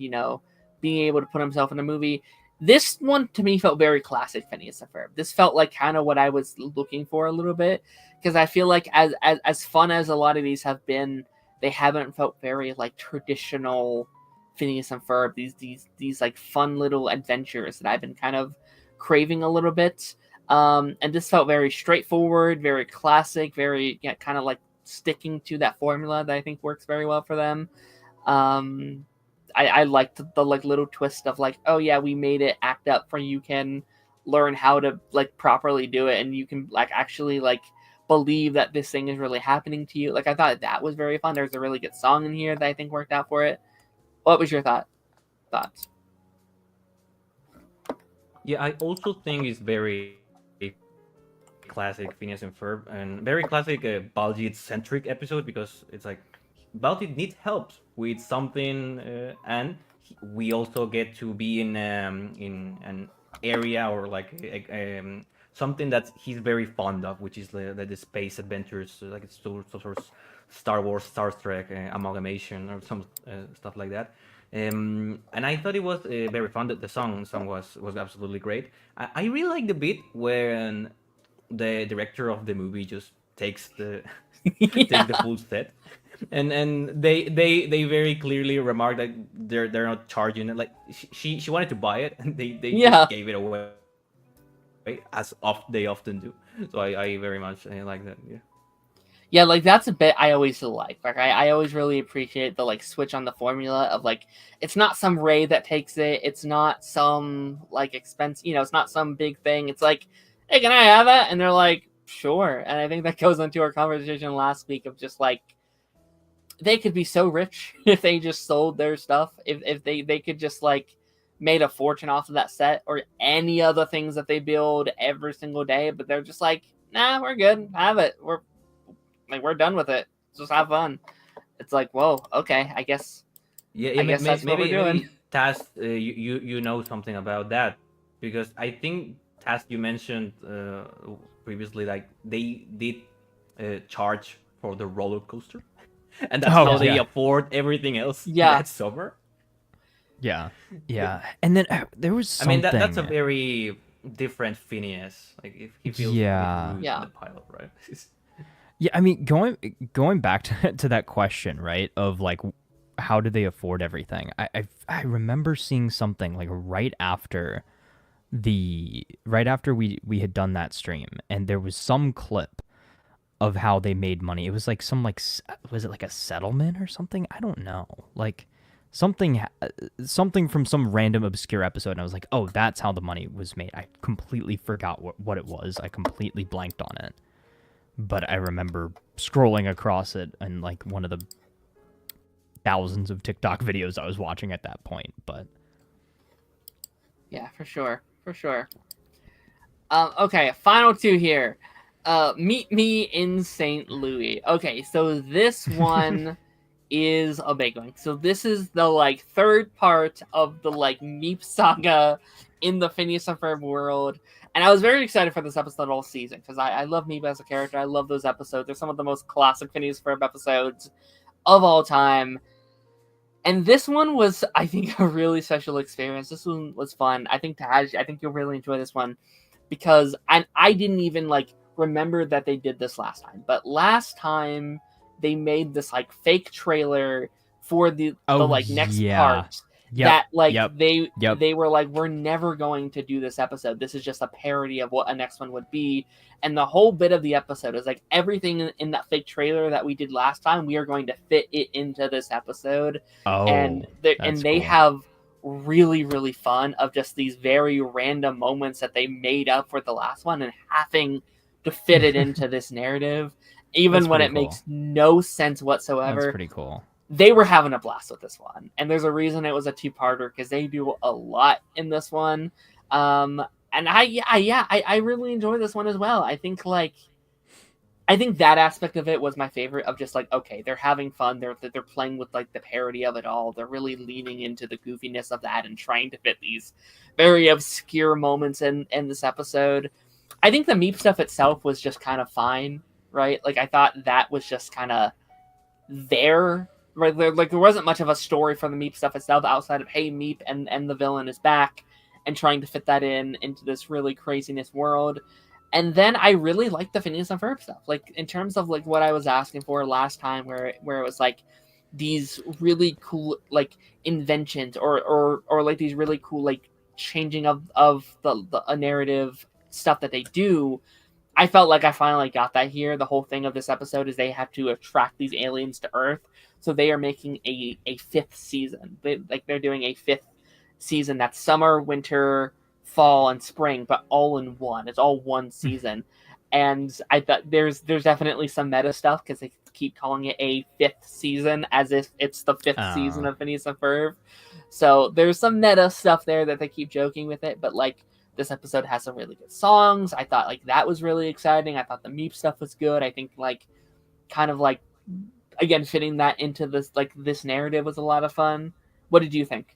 being able to put himself in a movie. This one to me felt very classic Phineas and Ferb. This felt like kind of what I was looking for a little bit, because I feel like as fun as a lot of these have been, they haven't felt very like traditional Phineas and Ferb. These like fun little adventures that I've been kind of craving a little bit. And this felt very straightforward, very classic, very kind of like sticking to that formula that I think works very well for them. I liked the like little twist of like, oh yeah, we made it act up for you can learn how to like properly do it, and you can like actually like believe that this thing is really happening to you. Like, I thought that was very fun. There's a really good song in here that I think worked out for it. What was your thoughts? Yeah, I also think it's very classic Phineas and Ferb, and very classic Baljeet centric episode, because it's like Baljeet needs help with something, and we also get to be in an area or like something that he's very fond of, which is the space adventures, like it's sort of Star Wars, Star Trek amalgamation or some stuff like that. And I thought it was very fun. That the song was absolutely great. I really like the bit when the director of the movie just takes the takes the full set, and they very clearly remark that they're not charging it. Like she wanted to buy it, and they just gave it away, as they often do. So I very much like that. Yeah, like that's a bit I always like. Like I always really appreciate the like switch on the formula of like, it's not some Ray that takes it, it's not some like expense, it's not some big thing. It's like, hey, can I have that? And they're like, sure. And I think that goes into our conversation last week of just like, they could be so rich if they just sold their stuff. If they could just like made a fortune off of that set or any other things that they build every single day, but they're just like, nah, we're good. Have it. We're done with it. Just have fun. It's like, whoa, okay, I guess. Yeah, I guess that's what we're doing. Maybe Taz, you know something about that, because I think Taz, you mentioned previously, like they did charge for the roller coaster, and that's how they afford everything else that summer. Yeah, and then there was something. I mean, that's a very different Phineas. Like if he feels in the pilot, right? Yeah, I mean, going back to that question, right? Of like, how do they afford everything? I remember seeing something like right after we had done that stream, and there was some clip of how they made money. It was like was it like a settlement or something? I don't know. Like something from some random obscure episode, and I was like, oh, that's how the money was made. I completely forgot what it was. I completely blanked on it. But I remember scrolling across it and like one of the thousands of TikTok videos I was watching at that point. But yeah, for sure. Okay, final two here. Meet Me in St. Louis. Okay, so this one is a big one. So this is the like third part of the like Meep saga in the Phineas and Ferb world. And I was very excited for this episode all season because I love Meep as a character. I love those episodes. They're some of the most classic Phineas and Ferb episodes of all time. And this one was, I think, a really special experience. This one was fun. I think you'll really enjoy this one because I didn't even like remember that they did this last time. But last time they made this like fake trailer for the like next part. That like they were like, we're never going to do this episode. This is just a parody of what a next one would be. And the whole bit of the episode is like everything in that fake trailer that we did last time, we are going to fit it into this episode. And they have really, really fun of just these very random moments that they made up for the last one and having to fit it into this narrative, even when it makes no sense whatsoever. That's pretty cool. They were having a blast with this one, and there's a reason it was a two-parter because they do a lot in this one. And I really enjoy this one as well. I think like I think that aspect of it was my favorite, of just like, okay, they're having fun, they're playing with like the parody of it all, they're really leaning into the goofiness of that and trying to fit these very obscure moments in this episode. I think the Meep stuff itself was just kind of fine, right? Like I thought that was just kind of there. Right, like there wasn't much of a story for the Meep stuff itself outside of, hey, Meep and the villain is back, and trying to fit that into this really craziness world. And then I really liked the Phineas and Ferb stuff, like in terms of like what I was asking for last time, where it was like these really cool like inventions or like these really cool like changing of the a narrative stuff that they do. I felt like I finally got that here. The whole thing of this episode is they have to attract these aliens to Earth, so they are making a fifth season. They're doing a fifth season that's summer, winter, fall, and spring, but all in one. It's all one season. And I thought there's definitely some meta stuff because they keep calling it a fifth season as if it's the fifth season of Phineas and Ferb. So there's some meta stuff there that they keep joking with it, but like this episode has some really good songs. I thought like that was really exciting. I thought the Meep stuff was good. I think like kind of like again fitting that into this like this narrative was a lot of fun. What did you think?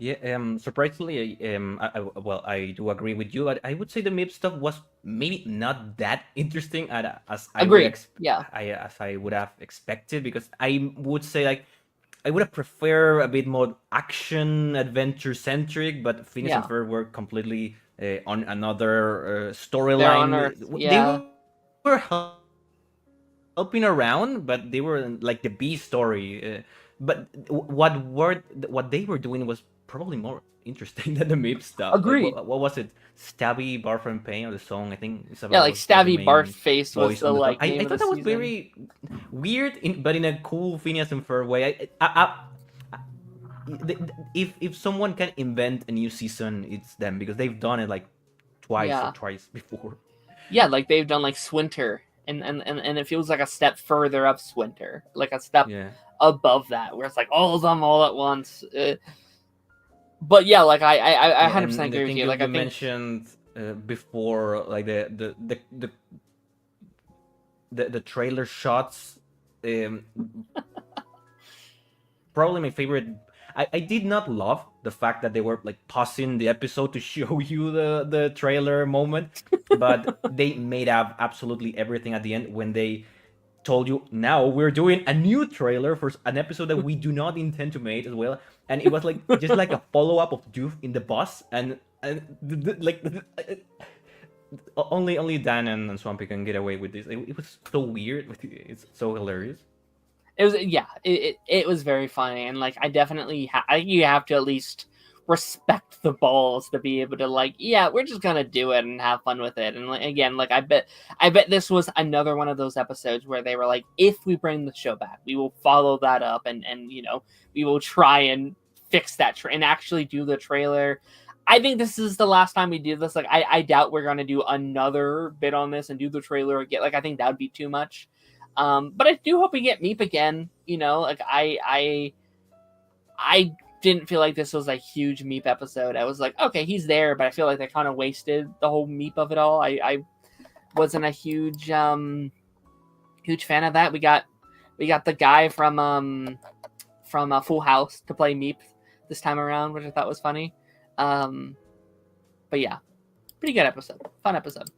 Yeah, surprisingly, I do agree with you. I would say the Meep stuff was maybe not that interesting as I Agreed. would as I would have expected, because I would say like I would have preferred a bit more action adventure centric, but Phineas and Ferb were completely on another storyline. They were helping around, but they were like the B story. But what they were doing was probably more interesting than the Meep stuff. Agreed. Like, what was it? Stabby Barf and Pain, or the song? I think Isabella like Stabby Barf Face was the like name I thought of the that was season. very weird, but in a cool Phineas and Ferb way. If someone can invent a new season, it's them, because they've done it like twice before. Yeah, like they've done like Swinter, and it feels like a step further up Swinter, like a step above that, where it's like all of them all at once. But yeah, like I 100% agree with you. Like I think mentioned before, like the trailer shots. Probably my favorite. I did not love the fact that they were like pausing the episode to show you the trailer moment, but they made up absolutely everything at the end when they told you, now we're doing a new trailer for an episode that we do not intend to make as well. And it was like just like a follow-up of Doof in the bus, and like only Dan and Swampy can get away with this. It was so weird. It's so hilarious. It was it was very funny, and like I definitely you have to at least respect the balls to be able to like, yeah, we're just gonna do it and have fun with it. And like, again, like I bet this was another one of those episodes where they were like, if we bring the show back, we will follow that up, and you know, we will try and fix that and actually do the trailer. I think this is the last time we do this. Like I doubt we're gonna do another bit on this and do the trailer again. Like I think that would be too much. But I do hope we get Meep again. You know, like I didn't feel like this was a huge Meep episode. I was like, okay, he's there, but I feel like they kind of wasted the whole Meep of it all. I wasn't a huge fan of that. We got the guy from Full House to play Meep this time around, which I thought was funny. But yeah, pretty good episode, fun episode.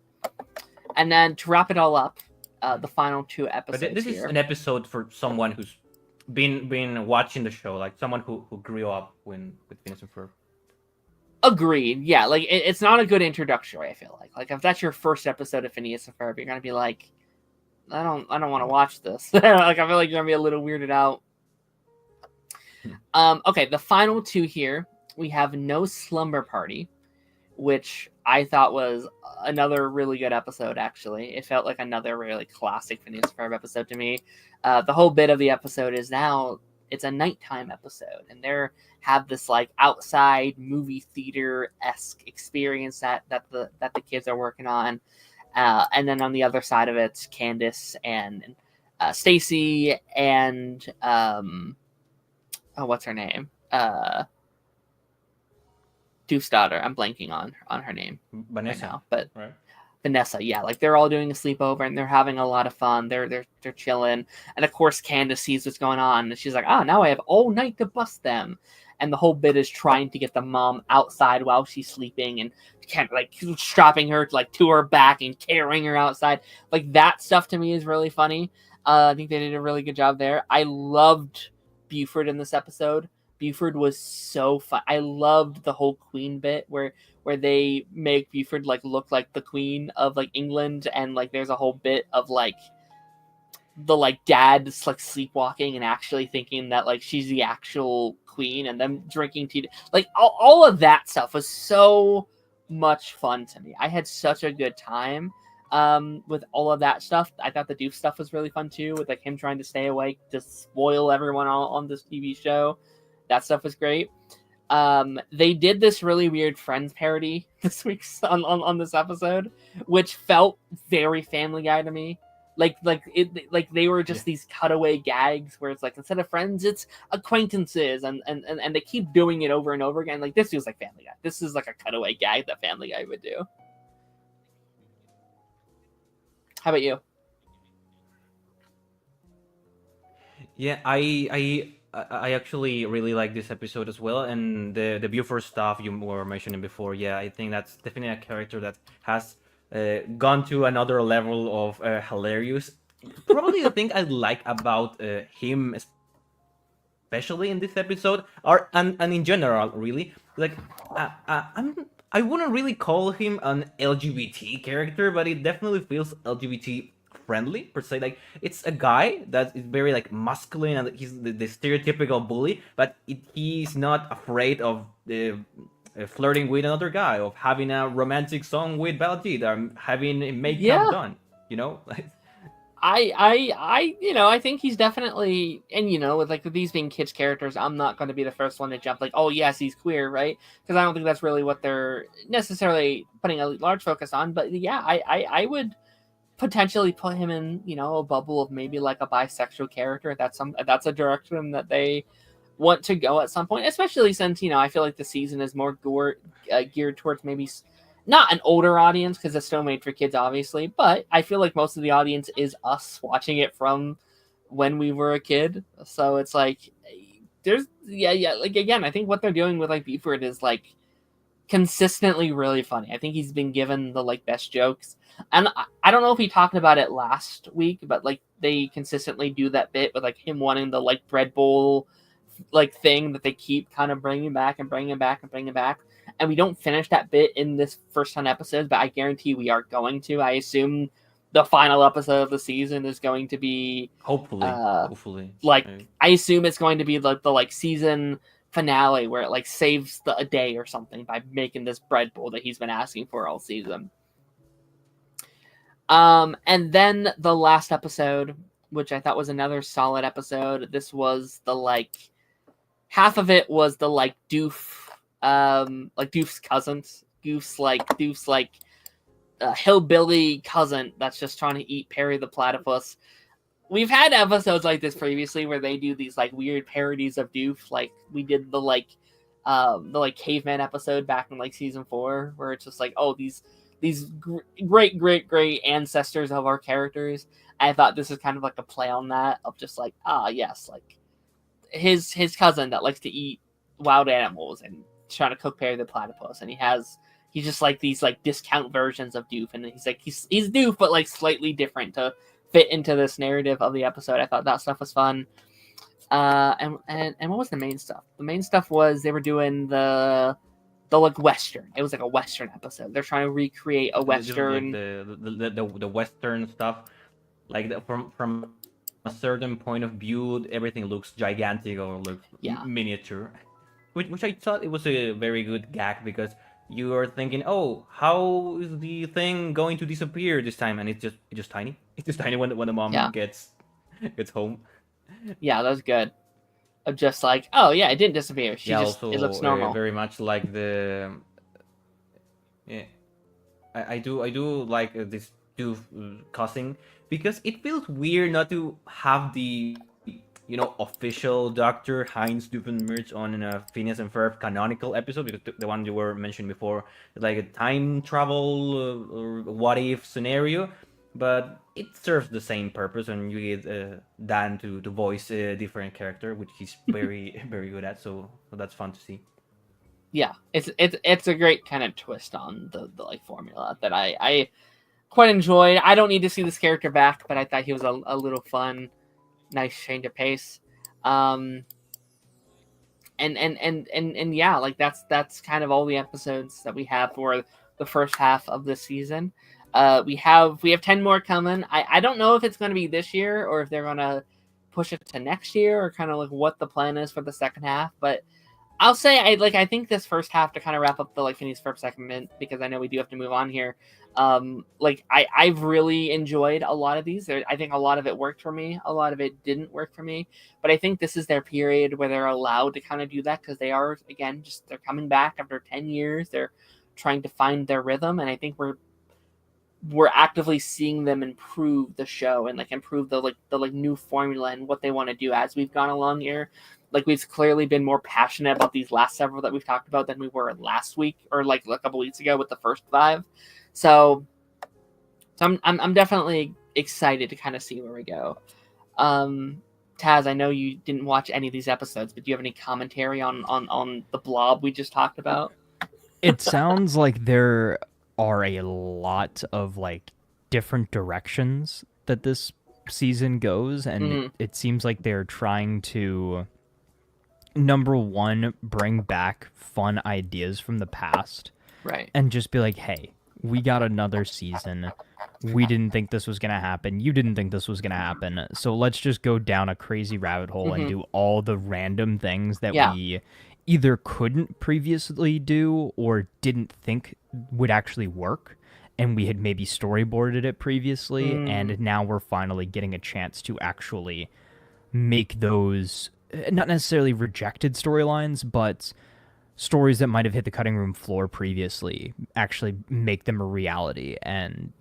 And then to wrap it all up, the final two episodes. But this is an episode for someone who's been watching the show, like someone who grew up with Phineas and Ferb. Agreed. Yeah, like it's not a good introductory. I feel like if that's your first episode of Phineas and Ferb, you're gonna be like, I don't want to watch this. Like I feel like you're gonna be a little weirded out. Okay, the final two here, we have No Slumber Party, which I thought was another really good episode, actually. It felt like another really classic Phineas and Ferb episode to me. The whole bit of the episode is now it's a nighttime episode, and they have this like outside movie theater-esque experience that the kids are working on. And then on the other side of it, Candace and Stacy and what's her name? Doof's daughter. I'm blanking on her name Vanessa, right now, but right? Vanessa, yeah, like they're all doing a sleepover and they're having a lot of fun. They're chilling, and of course Candace sees what's going on, and she's like, "Oh, now I have all night to bust them." And the whole bit is trying to get the mom outside while she's sleeping, and can't like strapping her like to her back and carrying her outside. Like that stuff to me is really funny. I think they did a really good job there. I loved Buford in this episode. Buford was so fun. I loved the whole Queen bit where they make Buford like look like the Queen of like England, and like there's a whole bit of like the like dad's like sleepwalking and actually thinking that like she's the actual queen, and them drinking tea. Like all of that stuff was so much fun to me. I had such a good time with all of that stuff. I thought the Doof stuff was really fun too, with like him trying to stay awake to spoil everyone on this TV show. That stuff was great. They did this really weird Friends parody this week on this episode, which felt very Family Guy to me. Like they were just these cutaway gags where it's like, instead of friends, it's acquaintances, and they keep doing it over and over again. Like, this feels like Family Guy. This is like a cutaway gag that Family Guy would do. How about you? Yeah, I actually really like this episode as well, and the Buford stuff you were mentioning before. Yeah, I think that's definitely a character that has gone to another level of hilarious. Probably the thing I like about him, especially in this episode, and in general, really, like I wouldn't really call him an LGBT character, but it definitely feels LGBT friendly per se. Like, it's a guy that is very like masculine, and he's the stereotypical bully, but he's not afraid of flirting with another guy, of having a romantic song with Baljeet, or having makeup done. You know. I think he's definitely, and with these being kids characters, I'm not going to be the first one to jump like, oh yes, he's queer, right? Because I don't think that's really what they're necessarily putting a large focus on. But yeah, I would potentially put him in, a bubble of maybe like a bisexual character. That's a direction that they want to go at some point, especially since I feel like the season is more geared towards maybe not an older audience, because it's still made for kids, obviously, but I feel like most of the audience is us watching it from when we were a kid. So it's like, there's like, again, I think what they're doing with like Buford is like consistently really funny. I think he's been given the like best jokes, and I don't know if he talked about it last week, but like they consistently do that bit with like him wanting the like bread bowl like thing that they keep kind of bringing back and bringing back and bringing back. And we don't finish that bit in this first 10 episodes, but I guarantee we are going to. I assume the final episode of the season is going to be hopefully like, I assume it's going to be like the like season finale where it like saves a day or something by making this bread bowl that he's been asking for all season. And then the last episode, which I thought was another solid episode. This was the like, half of it was the like Doof's cousins. Doof's like hillbilly cousin that's just trying to eat Perry the Platypus. We've had episodes like this previously where they do these like weird parodies of Doof. Like we did the caveman episode back in like season 4, where it's just like, oh, these great ancestors of our characters. I thought this is kind of like a play on that, of just like, yes, like his cousin that likes to eat wild animals and trying to cook Perry the Platypus, and he's just like these like discount versions of Doof, and he's like he's Doof but like slightly different to fit into this narrative of the episode. I thought that stuff was fun. And what was the main stuff? The main stuff was they were doing the like Western. It was like a Western episode. They're trying to recreate a Western. Like the Western stuff, like from a certain point of view, everything looks gigantic or looks miniature. Which I thought it was a very good gag, because you are thinking, oh, how is the thing going to disappear this time? And it's just tiny. It's just tiny when the mom gets home. Yeah, that was good. Just like, oh yeah, it didn't disappear. It looks normal. Very much like the. Yeah, I do like this cussing, because it feels weird not to have the official Doctor Heinz Doofenshmirtz on a Phineas and Ferb canonical episode, because the one you were mentioning before, like a time travel or what if scenario, but it serves the same purpose, and you get Dan to voice a different character, which he's very very good at. So that's fun to see. Yeah, it's a great kind of twist on the like formula that I quite enjoyed. I don't need to see this character back, but I thought he was a little fun, nice change of pace. And yeah, like that's kind of all the episodes that we have for the first half of the season. We have 10 more coming. I don't know if it's going to be this year or if they're going to push it to next year, or kind of like what the plan is for the second half, but I'll say I think this first half, to kind of wrap up the like Phineas Ferb segment, because I know we do have to move on here. I've really enjoyed a lot of these. I think a lot of it worked for me, a lot of it didn't work for me, but I think this is their period where they're allowed to kind of do that, because they are, again, they're coming back after 10 years. They're trying to find their rhythm, and I think we're actively seeing them improve the show and like improve the new formula and what they want to do as we've gone along here. Like, we've clearly been more passionate about these last several that we've talked about than we were last week, or like a couple weeks ago with the first 5. So I'm definitely excited to kind of see where we go. Taz, I know you didn't watch any of these episodes, but do you have any commentary on the blob we just talked about? It sounds like there are a lot of like different directions that this season goes, and it seems like they're trying to, number one, bring back fun ideas from the past, right? And just be like, hey, we got another season. We didn't think this was going to happen. You didn't think this was going to happen. So let's just go down a crazy rabbit hole and do all the random things that we either couldn't previously do or didn't think would actually work. And we had maybe storyboarded it previously. And now we're finally getting a chance to actually make those, not necessarily rejected storylines, but stories that might have hit the cutting room floor previously, actually make them a reality and,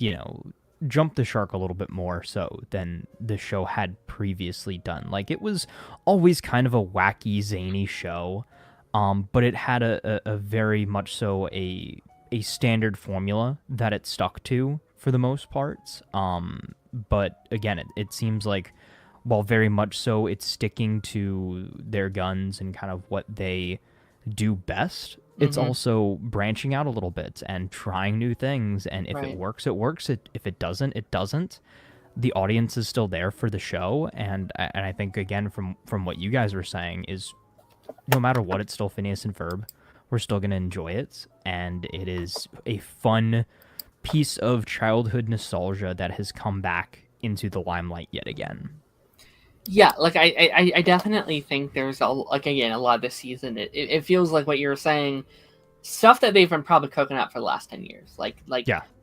jump the shark a little bit more so than the show had previously done. Like, it was always kind of a wacky, zany show, but it had a very much so a standard formula that it stuck to for the most parts. But again, it seems like, while very much so it's sticking to their guns and kind of what they do best, it's also branching out a little bit and trying new things, and if it works, it works. If it doesn't, it doesn't. The audience is still there for the show, and I think, again, from what you guys were saying, is no matter what, it's still Phineas and Ferb. We're still going to enjoy it, and it is a fun piece of childhood nostalgia that has come back into the limelight yet again. Yeah, like I definitely think there's a lot of this season. It feels like what you were saying, stuff that they've been probably cooking up for the last 10 years.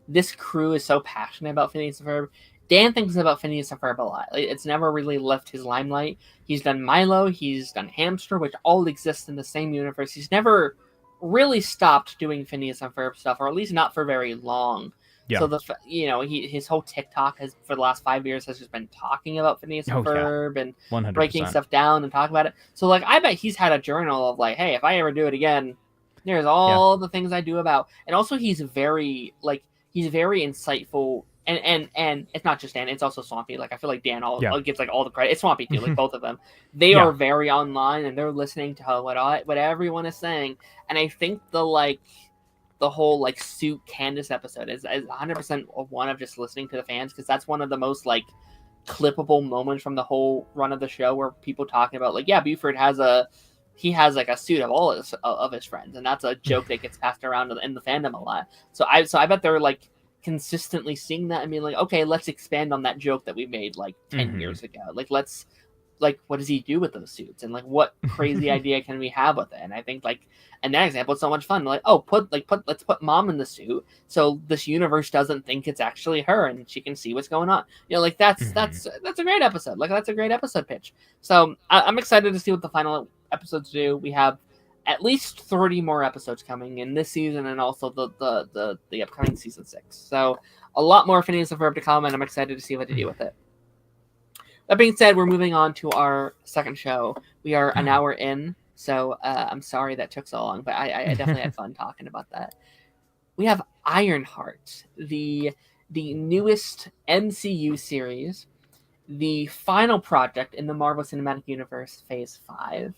This crew is so passionate about Phineas and Ferb. Dan thinks about Phineas and Ferb a lot. It's never really left his limelight. He's done Milo, he's done Hamster, which all exist in the same universe. He's never really stopped doing Phineas and Ferb stuff, or at least not for very long. Yeah. So his whole TikTok has, for the last 5 years, has just been talking about Phineas and Ferb and 100%. Breaking stuff down and talking about it. So I bet he's had a journal of hey, if I ever do it again, there's all the things I do about. And also he's very insightful, and it's not just Dan, it's also Swampy. I feel like Dan gives all the credit. It's Swampy too, both of them. They are very online and they're listening to what everyone is saying. And I think the whole Suit Candace episode is 100% one of just listening to the fans, because that's one of the most clippable moments from the whole run of the show, where people talking about Buford has a suit of all of his friends, and that's a joke that gets passed around in the fandom a lot. So I bet they're consistently seeing that and being okay, let's expand on that joke that we made 10 years ago. Let's what does he do with those suits, and what crazy idea can we have with it? And I think in that example, it's so much fun. Let's put Mom in the suit so this universe doesn't think it's actually her, and she can see what's going on. That's a great episode. That's a great episode pitch. So I'm excited to see what the final episodes do. We have at least 30 more episodes coming in this season, and also the upcoming season 6. So a lot more Phineas and Ferb to come, and I'm excited to see what they do with it. That being said, we're moving on to our second show. We are an hour in, so I'm sorry that took so long, but I definitely had fun talking about that. We have Ironheart, the newest MCU series, the final project in the Marvel Cinematic Universe Phase 5.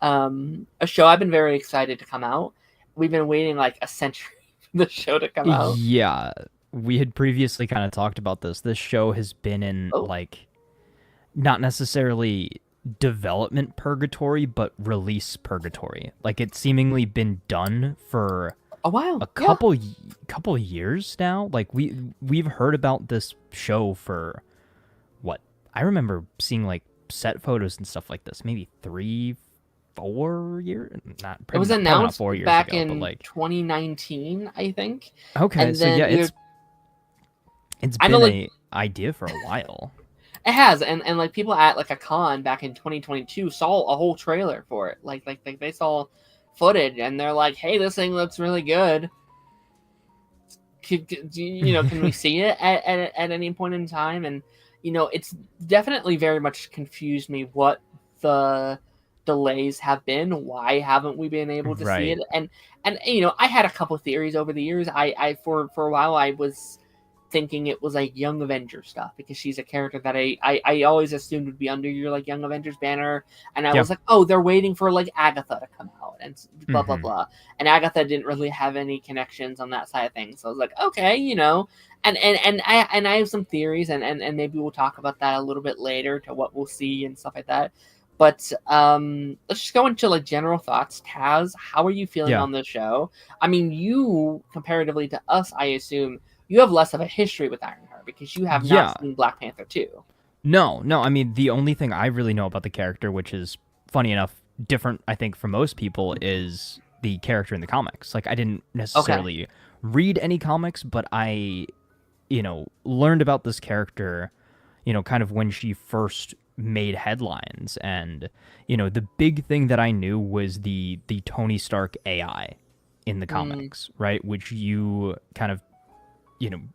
A show I've been very excited to come out. We've been waiting like a century for the show to come out. Yeah, we had previously kind of talked about this. This show has been in not necessarily development purgatory, but release purgatory. Like, it's seemingly been done for a while, a couple years now. Like, we've heard about this show for what? I remember seeing like set photos and stuff like this maybe 3-4 years. It was announced 4 years back ago, in but like 2019, I think. Okay, and so yeah, it's been an idea for a while. It has, and like people at like a con back in 2022 saw a whole trailer for it. Like they saw footage, and they're like, "Hey, this thing looks really good. Can we see it at any point in time?" And it's definitely very much confused me what the delays have been. Why haven't we been able to see it? And I had a couple theories over the years. I for a while I was thinking it was like Young Avengers stuff, because she's a character that I always assumed would be under your like Young Avengers banner, and I was like, oh, they're waiting for like Agatha to come out and blah blah blah, and Agatha didn't really have any connections on that side of things, so I was like, okay, and I have some theories, and maybe we'll talk about that a little bit later to what we'll see and stuff like that. But let's just go into like general thoughts. Taz, how are you feeling on this show? I mean, you comparatively to us, I assume you have less of a history with Ironheart because you have not seen Black Panther 2. No. I mean, the only thing I really know about the character, which is funny enough, different, I think, for most people, is the character in the comics. Like, I didn't necessarily read any comics, but I, learned about this character, kind of when she first made headlines. And, the big thing that I knew was the Tony Stark AI in the comics, right? Which you kind of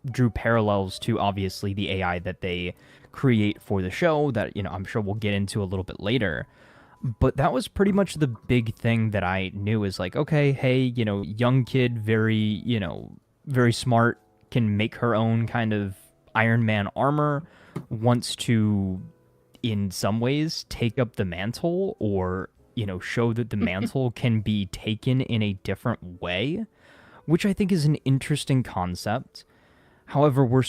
drew parallels to, obviously, the AI that they create for the show that, I'm sure we'll get into a little bit later. But that was pretty much the big thing that I knew, is like, okay, hey, young kid, very, very smart, can make her own kind of Iron Man armor, wants to, in some ways, take up the mantle, or, show that the mantle can be taken in a different way, which I think is an interesting concept. However, we're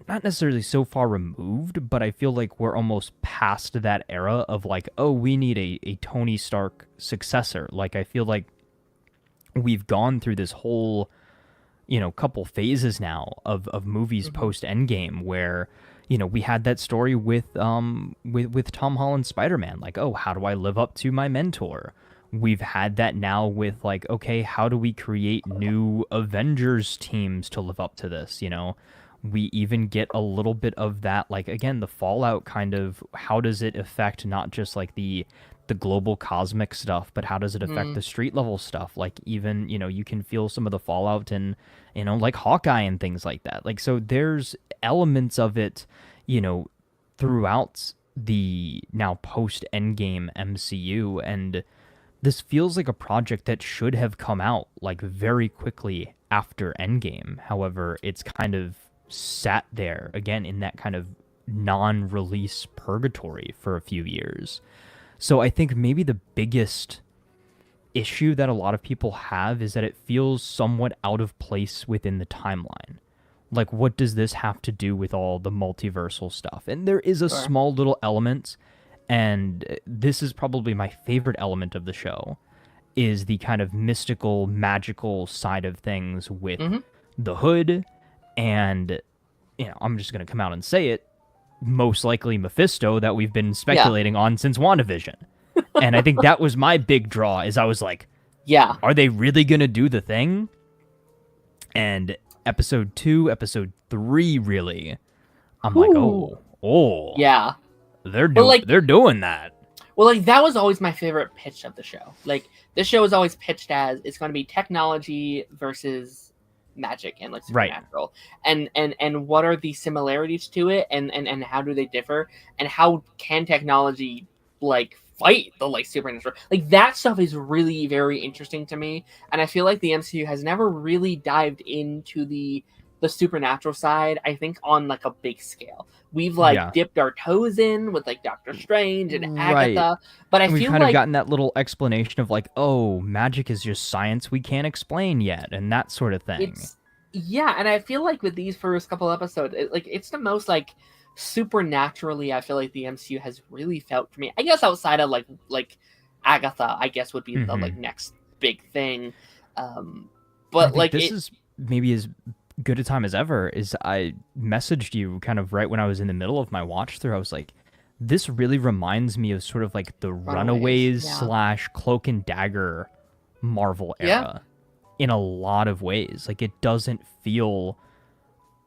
not necessarily so far removed, but I feel like we're almost past that era of like, oh, we need a Tony Stark successor. Like, I feel like we've gone through this whole, couple phases now of movies post Endgame where, we had that story with Tom Holland's Spider-Man. Like, oh, how do I live up to my mentor? We've had that now with like, okay, how do we create new Avengers teams to live up to this? We even get a little bit of that, like, again, the Fallout kind of, how does it affect not just like the global cosmic stuff, but how does it affect the street level stuff? Like, even, you can feel some of the fallout in, like Hawkeye and things like that. Like, so there's elements of it, throughout the now post Endgame MCU, and this feels like a project that should have come out like very quickly after Endgame. However, it's kind of sat there again in that kind of non-release purgatory for a few years. So I think maybe the biggest issue that a lot of people have is that it feels somewhat out of place within the timeline. Like, what does this have to do with all the multiversal stuff? And there is a small little element, and this is probably my favorite element of the show, is the kind of mystical, magical side of things with the Hood, and, I'm just going to come out and say it, most likely Mephisto, that we've been speculating on since WandaVision. And I think that was my big draw, is I was like, are they really going to do the thing? And episode 2, episode 3, really, I'm like, yeah. They're doing that. Well, like, that was always my favorite pitch of the show. Like, this show is always pitched as it's going to be technology versus magic and like Right. supernatural, and what are the similarities to it, and how do they differ, and how can technology like fight the like supernatural? Like that stuff is really very interesting to me, and I feel like the MCU has never really dived into the supernatural side, I think, on like a big scale. We've like dipped our toes in with like Doctor Strange and Agatha, but I we've feel kind of like gotten that little explanation of like, oh, magic is just science we can't explain yet, and that sort of thing. And I feel like with these first couple episodes, it's the most like supernaturally I feel like the MCU has really felt for me. I guess outside of like Agatha, I guess would be the like next big thing. But like this is maybe as good a time as ever. Is I messaged you kind of right when I was in the middle of my watch through. I was like, this really reminds me of sort of like the Runaways / Cloak and Dagger Marvel era in a lot of ways. Like it doesn't feel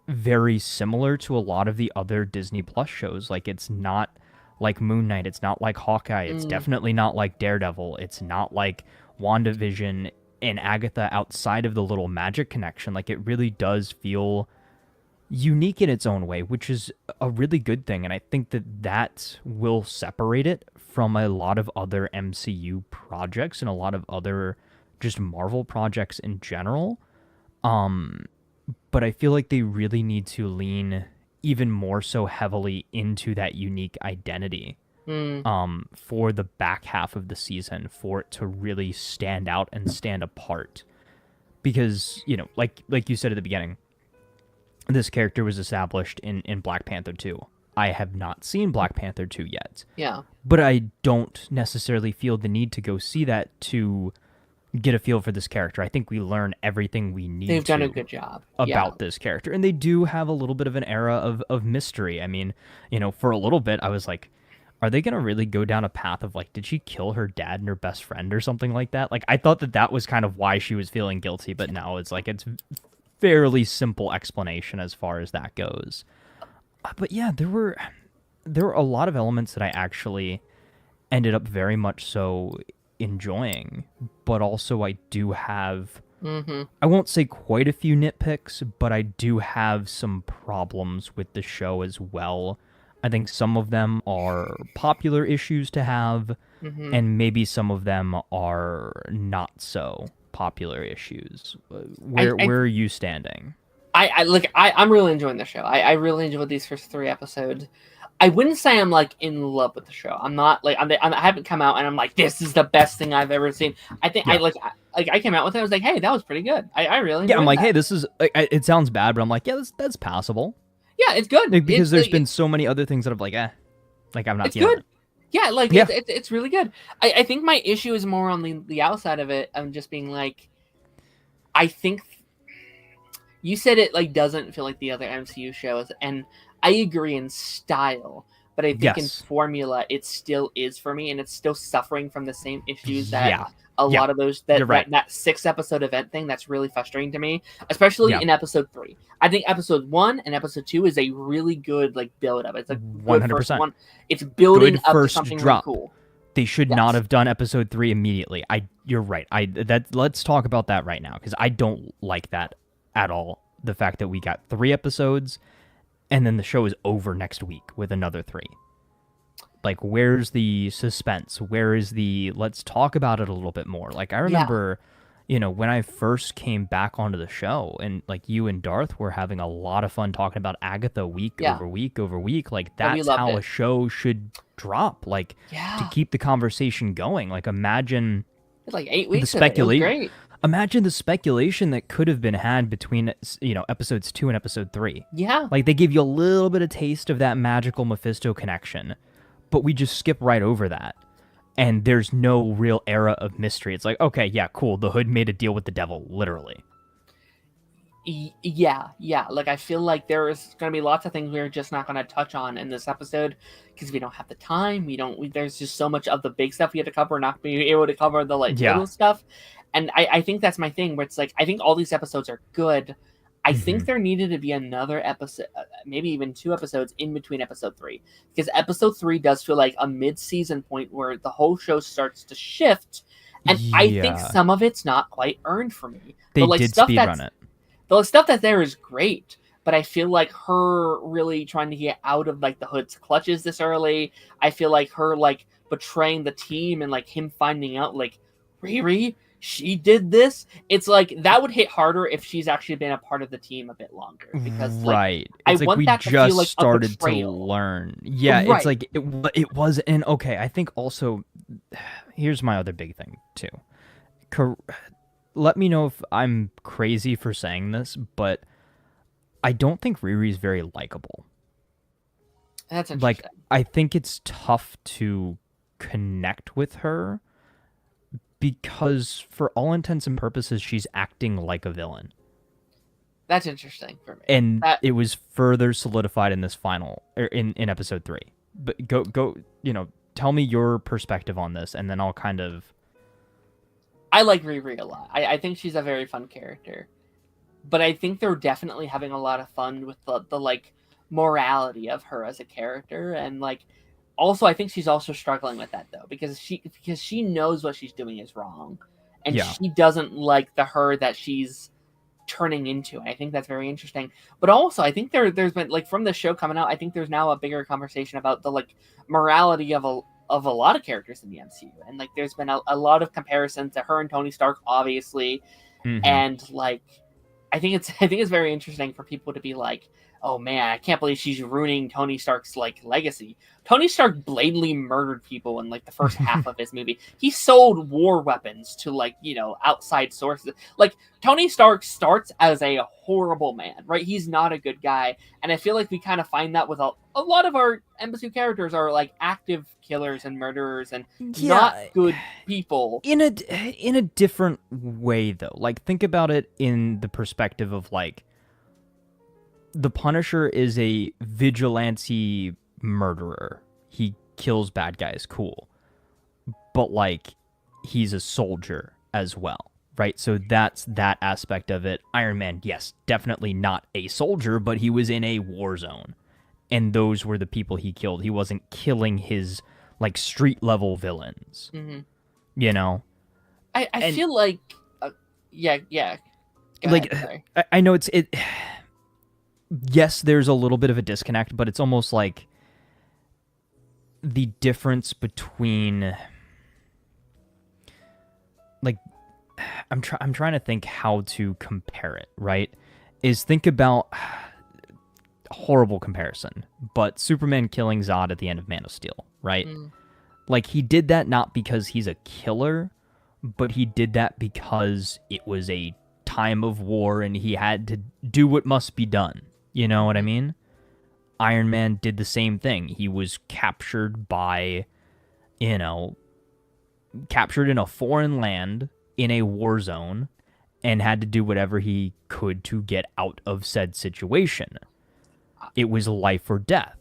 very similar to a lot of the other Disney Plus shows. Like it's not like Moon Knight, it's not like Hawkeye, it's definitely not like Daredevil, it's not like WandaVision and Agatha outside of the little magic connection. Like it really does feel unique in its own way, which is a really good thing, and I think that will separate it from a lot of other MCU projects and a lot of other just Marvel projects in general. But I feel like they really need to lean even more so heavily into that unique identity for the back half of the season, for it to really stand out and stand apart. Because, you know, like you said at the beginning, this character was established in Black Panther 2. I have not seen Black Panther 2 yet. Yeah. But I don't necessarily feel the need to go see that to get a feel for this character. I think we learn everything we need. They've done a good job about this character, and they do have a little bit of an era of mystery. I mean, you know, for a little bit I was like, are they gonna really go down a path of like, did she kill her dad and her best friend or something like that? Like I thought that was kind of why she was feeling guilty, but now it's like it's fairly simple explanation as far as that goes. But yeah, there were a lot of elements that I actually ended up very much so enjoying, but also I do have I won't say quite a few nitpicks, but I do have some problems with the show as well. I think some of them are popular issues to have, and maybe some of them are not so popular issues. Where are you standing? I'm really enjoying the show. I really enjoyed these first 3 episodes. I wouldn't say I'm like in love with the show. I'm not like I haven't come out and I'm like, this is the best thing I've ever seen. I think I came out with it. I was like, hey, that was pretty good. I really enjoyed I'm like, that. hey, this is it sounds bad, but I'm like, yeah, that's passable. Yeah, it's good because there's been so many other things that I'm like, like I'm not. It's good. Yeah, like it's really good. I think my issue is more on the outside of it. I'm just being like, I think you said it like doesn't feel like the other MCU shows, and I agree in style, but I think in formula it still is for me, and it's still suffering from the same issues that a lot of those that 6-episode event thing that's really frustrating to me, especially in episode 3. I think episode 1 and episode 2 is a really good like build up. It's like 100%. It's building good up to something really cool. They should not have done episode 3 immediately. You're right. Let's talk about that right now, because I don't like that at all. The fact that we got 3 episodes and then the show is over next week with another 3. Like, where's the suspense? Where is the let's talk about it a little bit more? Like, I remember, you know, when I first came back onto the show, and like you and Darth were having a lot of fun talking about Agatha week over week over week. Like, that's how a show should drop. Like, to keep the conversation going. Like, imagine it's like 8 weeks. The speculation. Imagine the speculation that could have been had between, you know, episodes 2 and episode 3. Yeah. Like, they give you a little bit of taste of that magical Mephisto connection, but we just skip right over that. And there's no real era of mystery. It's like, okay, yeah, cool. The Hood made a deal with the devil, literally. Yeah. Like, I feel like there is going to be lots of things we're just not going to touch on in this episode because we don't have the time. There's just so much of the big stuff we have to cover, not being able to cover the like little stuff. And I think that's my thing, where it's like, I think all these episodes are good. I think there needed to be another episode, maybe even 2 episodes in between episode 3. Because episode 3 does feel like a mid-season point where the whole show starts to shift. And I think some of it's not quite earned for me. They did speedrun it. The stuff that's there is great, but I feel like her really trying to get out of like the Hood's clutches this early. I feel like her like betraying the team and like him finding out like Riri, she did this. It's like that would hit harder if she's actually been a part of the team a bit longer, because right. I It's like want we that to just feel like started a to betrayal. learn. Yeah, Right. it's like it was, and okay. I think also, here's my other big thing too. Let me know if I'm crazy for saying this, but I don't think Riri's very likable. That's interesting. Like, I think it's tough to connect with her because, for all intents and purposes, she's acting like a villain. That's interesting for me. And it was further solidified in this final, in episode 3. But go, tell me your perspective on this, and then I'll kind of. I like Riri a lot. I think she's a very fun character, but I think they're definitely having a lot of fun with the like morality of her as a character, and like also I think she's also struggling with that though, because she knows what she's doing is wrong, and she doesn't like the her that she's turning into. I think that's very interesting. But also I think there's been like from the show coming out, I think there's now a bigger conversation about the like morality of a lot of characters in the MCU, and like there's been a lot of comparisons to her and Tony Stark, obviously, and like I think it's very interesting for people to be like, oh man, I can't believe she's ruining Tony Stark's like legacy. Tony Stark blatantly murdered people in like the first half of his movie. He sold war weapons to like, outside sources. Like Tony Stark starts as a horrible man, right? He's not a good guy. And I feel like we kind of find that with a lot of our MCU characters are like active killers and murderers and not good people. In a different way though. Like think about it in the perspective of like the Punisher is a vigilante murderer. He kills bad guys, cool. But like he's a soldier as well, right? So that's that aspect of it. Iron Man, yes, definitely not a soldier, but he was in a war zone. And those were the people he killed. He wasn't killing his like street level villains. I feel like yeah. Go like ahead, I know it yes, there's a little bit of a disconnect, but it's almost like the difference between like I'm trying to think how to compare it, right? Is think about horrible comparison, but Superman killing Zod at the end of Man of Steel, right? Like he did that not because he's a killer, but he did that because it was a time of war and he had to do what must be done. You know what I mean? Iron Man did the same thing. He was captured by, captured in a foreign land in a war zone and had to do whatever he could to get out of said situation. It was life or death.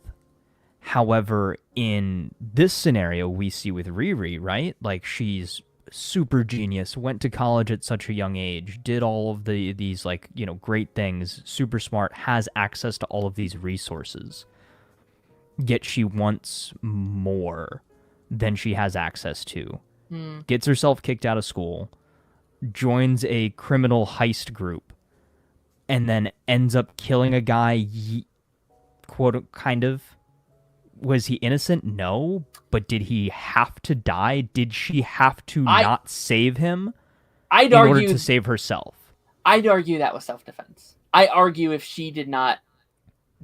However, in this scenario we see with Riri, right? Like she's super genius, went to college at such a young age, did all of these like, great things, super smart, has access to all of these resources. Yet she wants more than she has access to. Gets herself kicked out of school, joins a criminal heist group, and then ends up killing a guy, quote, kind of. Was he innocent? No. But did he have to die? Did she have to not save him in order to save herself? I'd argue that was self-defense. I argue if she did not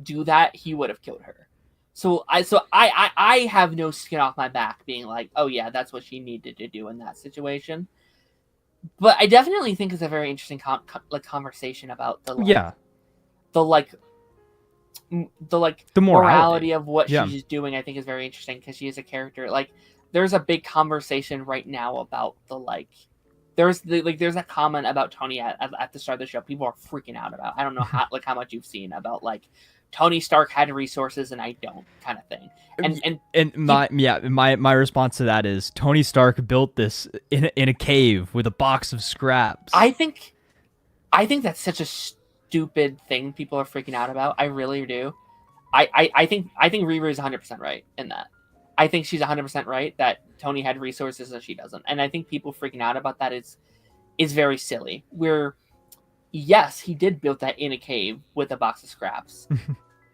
do that, he would have killed her. So I have no skin off my back being like, oh yeah, that's what she needed to do in that situation. But I definitely think it's a very interesting conversation about the morality of what she's doing. I think is very interesting because she is a character. Like there's a big conversation right now about there's a comment about Tony at the start of the show. People are freaking out about. I don't know how how much you've seen about like Tony Stark had resources and I don't, kind of thing. And my response to that is Tony Stark built this in a cave with a box of scraps. I think that's such a stupid thing people are freaking out about. I really do. I think Riri is 100% right in that. I think she's 100% right that Tony had resources and she doesn't. And I think people freaking out about that is very silly. yes, he did build that in a cave with a box of scraps.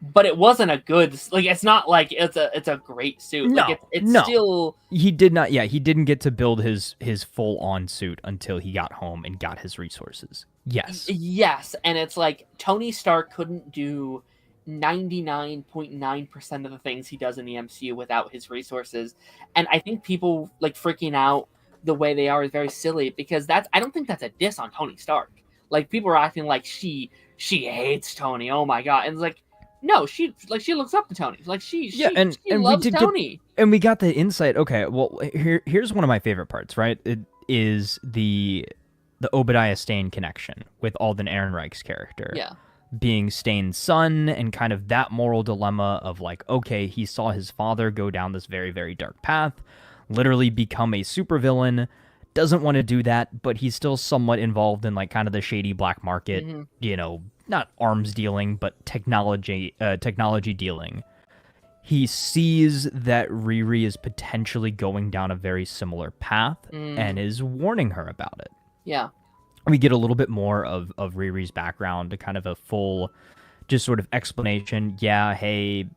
But it wasn't a good, like, it's not like it's a great suit. No, like it's no. still, he did not. Yeah, he didn't get to build his full on suit until he got home and got his resources. Yes, and it's like Tony Stark couldn't do 99.9% of the things he does in the MCU without his resources, and I think people like freaking out the way they are is very silly, because I don't think that's a diss on Tony Stark. Like, people are acting like she hates Tony. Oh my god. And it's like, no, she looks up to Tony. Like, she loves Tony. And we got the insight. Okay, well, here's one of my favorite parts, right? It is the Obadiah Stane connection with Alden Ehrenreich's character. Yeah. Being Stane's son, and kind of that moral dilemma of like, okay, he saw his father go down this very, very dark path, literally become a supervillain, doesn't want to do that, but he's still somewhat involved in like kind of the shady black market, not arms dealing, but technology dealing. He sees that Riri is potentially going down a very similar path and is warning her about it. Yeah. We get a little bit more of Riri's background, to kind of a full just sort of explanation. Yeah, hey,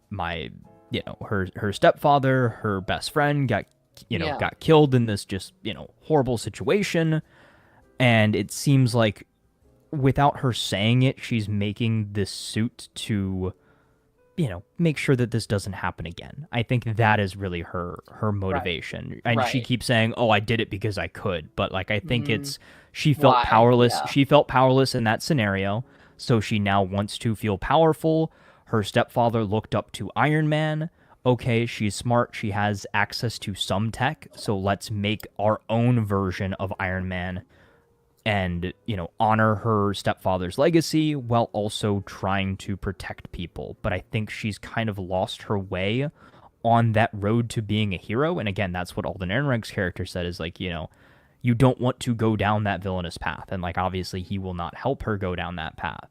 her stepfather, her best friend got killed in this just, horrible situation. And it seems like without her saying it, she's making this suit to, make sure that this doesn't happen again. I think that is really her motivation. Right. And she keeps saying, oh, I did it because I could. But like, I think she felt powerless. Yeah. She felt powerless in that scenario. So she now wants to feel powerful. Her stepfather looked up to Iron Man. Okay, she's smart. She has access to some tech. So let's make our own version of Iron Man and, honor her stepfather's legacy while also trying to protect people. But I think she's kind of lost her way on that road to being a hero. And again, that's what Alden Ehrenreich's character said, is like, you don't want to go down that villainous path. And like, obviously he will not help her go down that path.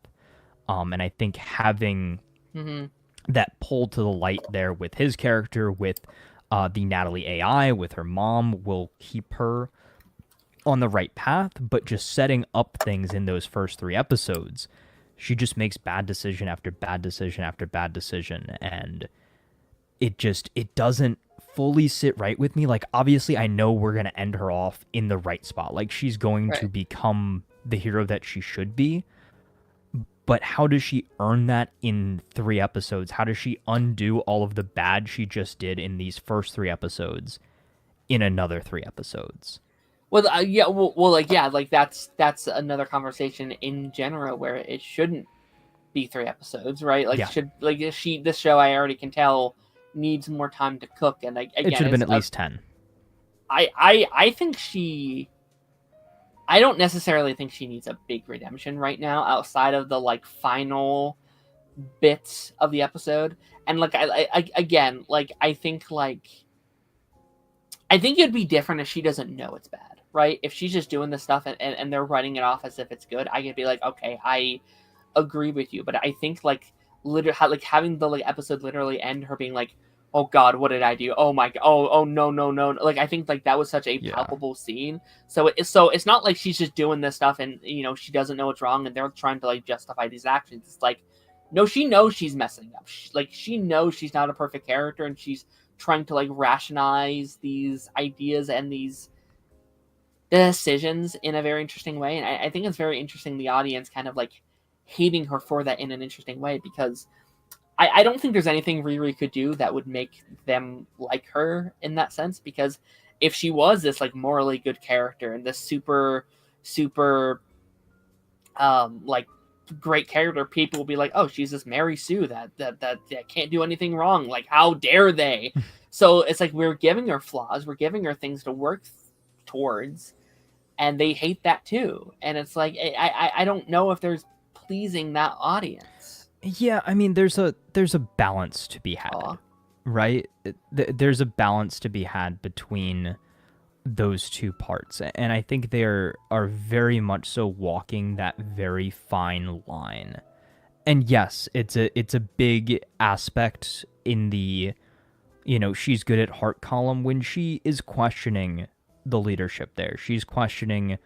And I think having that pull to the light there with his character, with the Natalie AI, with her mom, will keep her on the right path. But just setting up things in those first 3 episodes, she just makes bad decision after bad decision after bad decision, and it doesn't fully sit right with me. Like, obviously I know we're going to end her off in the right spot. Like, she's going to become the hero that she should be. But how does she earn that in 3 episodes? How does she undo all of the bad she just did in these first 3 episodes in another 3 episodes? Well, that's another conversation in general, where it shouldn't be 3 episodes, right? Like, this show, I already can tell, needs more time to cook, and again, it should have been at least 10. I think I don't necessarily think she needs a big redemption right now, outside of the like final bits of the episode. And like, I think it'd be different if she doesn't know it's bad, right? If she's just doing this stuff and they're writing it off as if it's good, I could be like, okay, I agree with you. But I think like literally, like having the like episode literally end her being like, oh god, what did I do? Oh my god, oh no. Like, I think like that was such a palpable scene. So it's not like she's just doing this stuff and she doesn't know what's wrong and they're trying to like justify these actions. It's like, no, she knows she's messing up. She knows she's not a perfect character, and she's trying to like rationalize these ideas and these decisions in a very interesting way. And I think it's very interesting, the audience kind of like hating her for that in an interesting way, because I don't think there's anything Riri could do that would make them like her in that sense, because if she was this like morally good character and this super like great character, people will be like, oh, she's this Mary Sue that can't do anything wrong, like how dare they. So it's like, we're giving her flaws, we're giving her things to work towards, and they hate that too. And it's like, I don't know if there's pleasing that audience. Yeah, I mean, there's a balance to be had, right? There's a balance to be had between those two parts, and I think they are very much so walking that very fine line. And yes, it's a big aspect in the, she's good at heart column when she is questioning the leadership there. She's questioning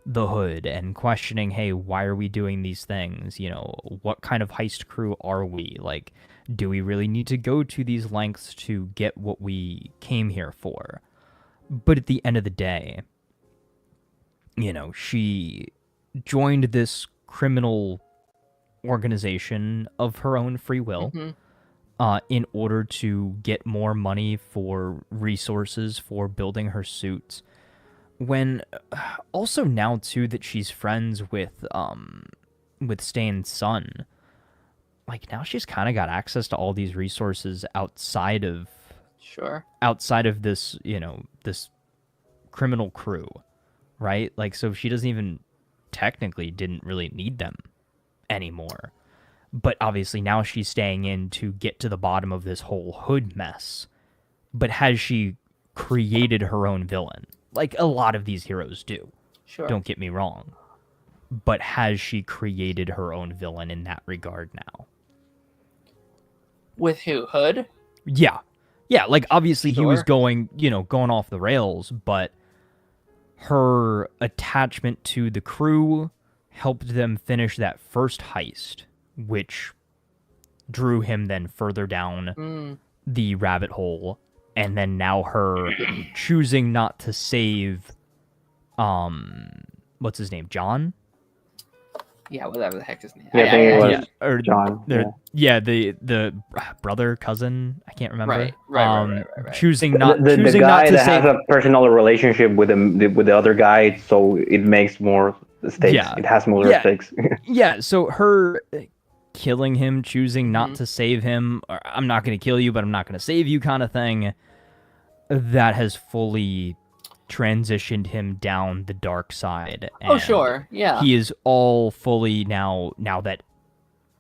the hood and questioning, hey, why are we doing these things? You know, what kind of heist crew are we? Like, do we really need to go to these lengths to get what we came here for? But at the end of the day, you know, she joined this criminal organization of her own free will in order to get more money for resources for building her suits. When also now too that she's friends with Stain's son, like now she's kind of got access to all these resources outside of this, you know, this criminal crew, right? Like, so she doesn't even technically didn't really need them anymore. But obviously now she's staying in to get to the bottom of this whole hood mess. But has she created her own villain? Like a lot of these heroes do. Sure. Don't get me wrong. But has she created her own villain in that regard now? With who? Hood? Yeah. Yeah, like obviously he was going off the rails, but her attachment to the crew helped them finish that first heist, which drew him then further down the rabbit hole, and then now her choosing not to save what's his name, John? Yeah, whatever the heck his name. Yeah, I think it was or John. The brother, cousin, I can't remember. Right. Choosing not the choosing guy not to that save... has a personal relationship with the other guy, so it makes more stakes. Yeah. It has more stakes. Yeah, so her killing him, choosing not to save him, or I'm not going to kill you, but I'm not going to save you kind of thing, that has fully transitioned him down the dark side. Oh, sure, yeah. He is all fully now that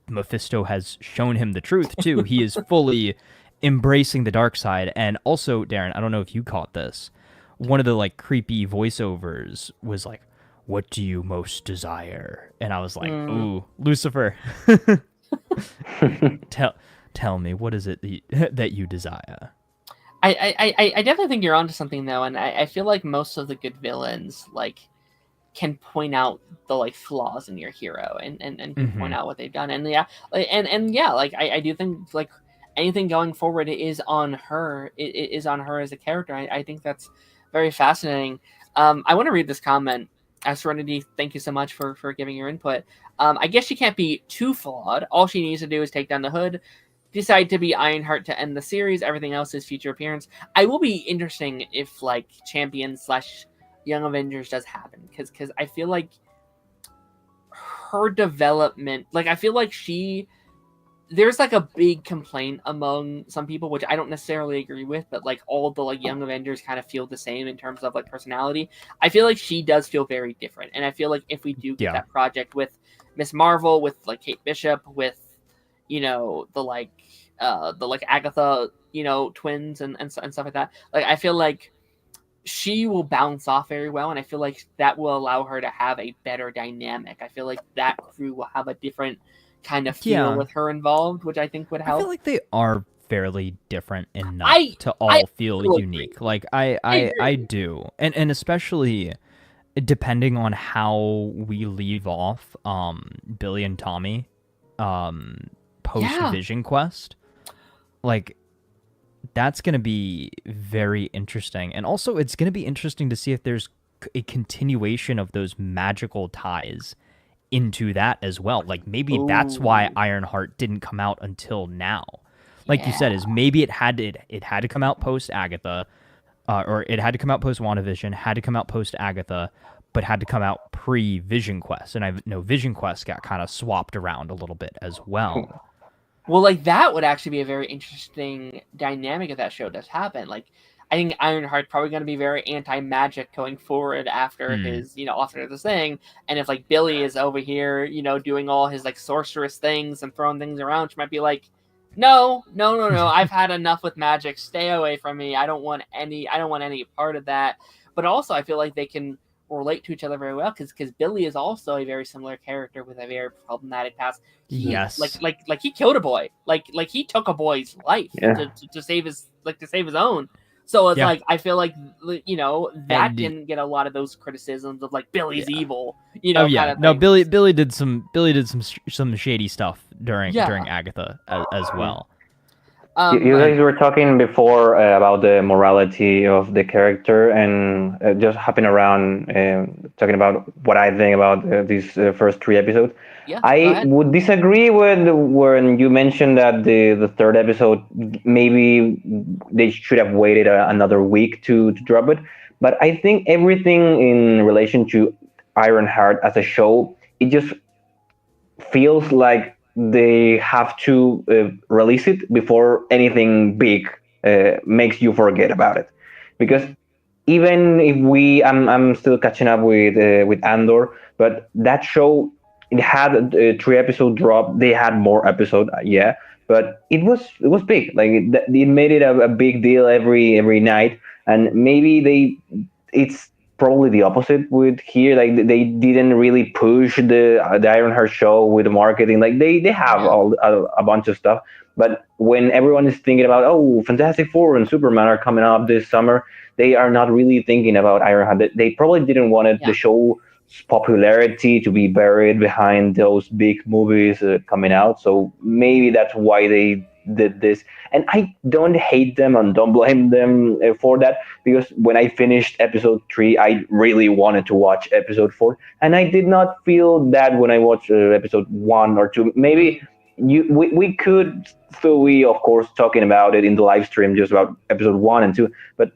Mephisto has shown him the truth, too. He is fully embracing the dark side. And also, Darren, I don't know if you caught this. One of the, like, creepy voiceovers was like, "What do you most desire?" And I was like, ooh, Lucifer. Tell me, what is it that you desire? I definitely think you're onto something, though, and I feel like most of the good villains, like, can point out the, like, flaws in your hero and can point out what they've done. And yeah, I do think, like, anything going forward is on her. It is on her as a character. I think that's very fascinating. I want to read this comment. Serenity, thank you so much for giving your input. I guess she can't be too flawed. All she needs to do is take down the hood, decide to be Ironheart to end the series. Everything else is future appearance. I will be interesting if, like, Champions / Young Avengers does happen, because I feel like her development, like, I feel like there's, like, a big complaint among some people, which I don't necessarily agree with, but, like, all the, like, Young Avengers kind of feel the same in terms of, like, personality. I feel like she does feel very different, and I feel like if we do get that project with Miss Marvel, with, like, Kate Bishop, with, you know, the Agatha, you know, twins and stuff like that, like, I feel like she will bounce off very well, and I feel like that will allow her to have a better dynamic. I feel like that crew will have a different kind of feel with her involved, which I think would help. I feel like they are fairly different enough to all feel unique. Like I do, and especially depending on how we leave off Billy and Tommy post Vision Quest, like that's gonna be very interesting. And also it's gonna be interesting to see if there's a continuation of those magical ties into that as well. Like maybe that's why Ironheart didn't come out until now. Like you said, is maybe it had to come out post Agatha, or it had to come out post WandaVision, had to come out post Agatha, but had to come out pre Vision Quest. And I know Vision Quest got kind of swapped around a little bit as well. Well, like that would actually be a very interesting dynamic if that show does happen. Like, I think Ironheart's probably going to be very anti-magic going forward after his, you know, after this thing. And if, like, Billy is over here, you know, doing all his, like, sorceress things and throwing things around, she might be like, no, I've had enough with magic. Stay away from me. I don't want any part of that. But also, I feel like they can relate to each other very well because Billy is also a very similar character with a very problematic past. Like he killed a boy. Like he took a boy's life to save his own. So it's Yeah. like I feel like that didn't get a lot of those criticisms of like Billy's evil, Oh yeah, kind of no, things. Billy did some shady stuff during Agatha as well. You guys were talking before about the morality of the character, and just hopping around talking about what I think about these first 3 episodes. Yeah, go I ahead. would disagree with when you mentioned that the third episode maybe they should have waited another week to drop it. But I think everything in relation to Ironheart as a show, it just feels like they have to release it before anything big makes you forget about it, because even if I'm still catching up with Andor, but that show, it had a 3 episode drop. They had more episode, yeah, but it was big. Like it made it a big deal every night, and maybe it's probably the opposite with here. Like they didn't really push the Ironheart show with the marketing. Like they have all a bunch of stuff, but when everyone is thinking about, oh, Fantastic Four and Superman are coming up this summer, they are not really thinking about Ironheart. They probably didn't want the show's popularity to be buried behind those big movies coming out. So maybe that's why they did this. And I don't hate them and don't blame them for that, because when I finished episode 3, I really wanted to watch episode 4, and I did not feel that when I watched episode 1 or 2. Maybe we could still, we of course talking about it in the live stream just about episode 1 and 2, but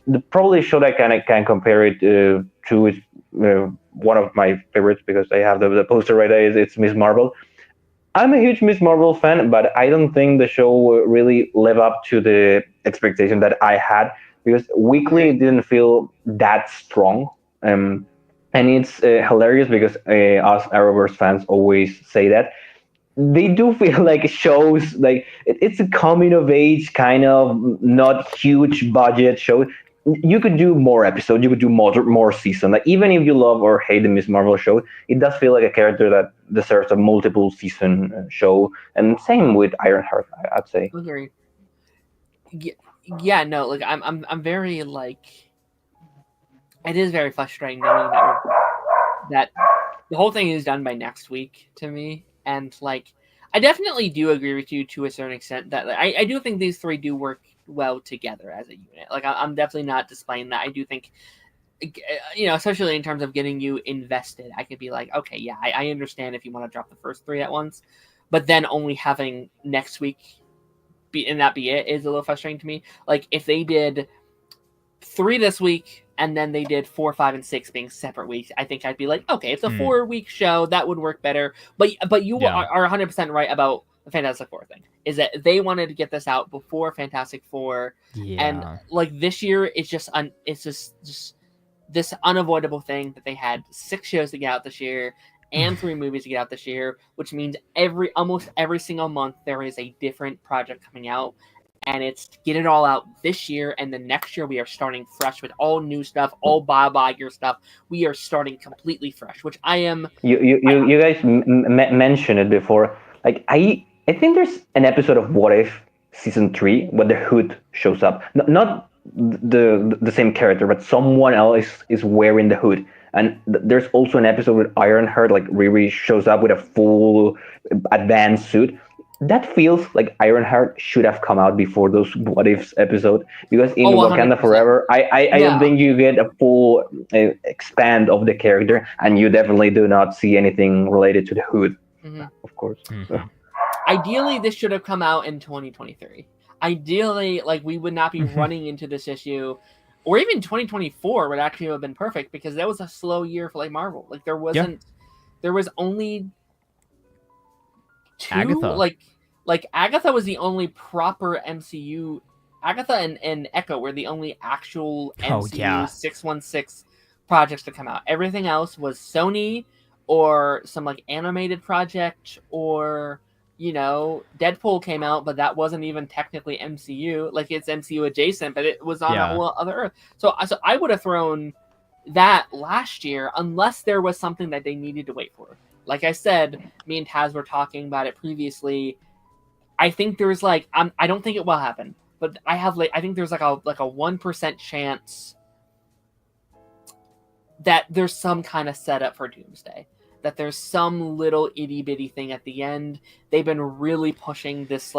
the probably show that can compare it to is one of my favorites, because I have the poster right there. It's Miss Marvel. I'm a huge Miss Marvel fan, but I don't think the show really live up to the expectation that I had, because weekly it didn't feel that strong. And it's hilarious because us Arrowverse fans always say that they do feel like shows like it's a coming of age kind of not huge budget show. You could do more episodes, you could do more season. Like even if you love or hate the Miss Marvel show, it does feel like a character that deserves a multiple season show. And same with Ironheart, I'd say. Agree. Yeah, no, like I'm very like, it is very frustrating knowing that the whole thing is done by next week to me, and like I definitely do agree with you to a certain extent that like, I do think these three do work well together as a unit. Like I'm definitely not displaying that. I do think, especially in terms of getting you invested, I could be like, okay, yeah, I understand if you want to drop the first 3 at once, but then only having next week be it is a little frustrating to me. Like if they did 3 this week and then they did 4, 5, and 6 being separate weeks, I think I'd be like, okay, it's a 4-week show, that would work better. But you are 100% right about the Fantastic Four thing. Is that they wanted to get this out before Fantastic Four, and like this year, it's just this unavoidable thing that they had 6 shows to get out this year and 3 movies to get out this year, which means almost every single month there is a different project coming out. And it's get it all out this year, and then next year we are starting fresh with all new stuff, all Bob Iger stuff. We are starting completely fresh, which I am. You guys mentioned it before. Like I think there's an episode of What If season 3 where the Hood shows up. Not the same character, but someone else is wearing the hood. And there's also an episode with Ironheart, like Riri shows up with a full advanced suit. That feels like Ironheart should have come out before those What Ifs episode, because in Wakanda 100%. Forever, I don't think you get a full expand of the character, and you definitely do not see anything related to the hood, of course. So. Ideally, this should have come out in 2023. Ideally, like we would not be running into this issue, or even 2024 would actually have been perfect, because that was a slow year for like Marvel. Like there was only 2 Agatha. like Agatha was the only proper MCU. Agatha and Echo were the only actual MCU 616 projects to come out. Everything else was Sony or some like animated project, or Deadpool came out, but that wasn't even technically MCU. Like it's MCU adjacent, but it was on a whole other earth. So I would have thrown that last year, unless there was something that they needed to wait for. Like I said, me and Taz were talking about it previously. I think there's I don't think it will happen, but I think there's like a 1% chance that there's some kind of setup for Doomsday. That there's some little itty bitty thing at the end. They've been really pushing this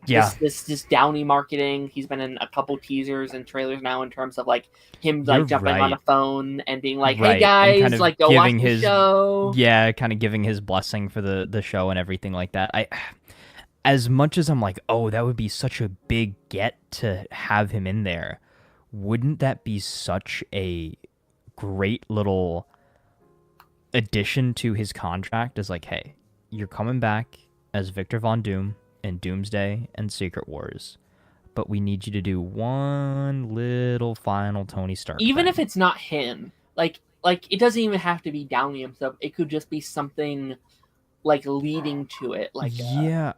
this Downey marketing. He's been in a couple teasers and trailers now in terms of like him like jumping on a phone and being like, "Hey guys, kind of like go watch the show." Yeah, kind of giving his blessing for the show and everything like that. As much as I'm like, oh, that would be such a big get to have him in there. Wouldn't that be such a great little addition to his contract? Is like, hey, you're coming back as Victor Von Doom in Doomsday and Secret Wars, but we need you to do one little final Tony Stark even thing. If it's not him, like it doesn't even have to be Downey himself. It could just be something like leading to it, like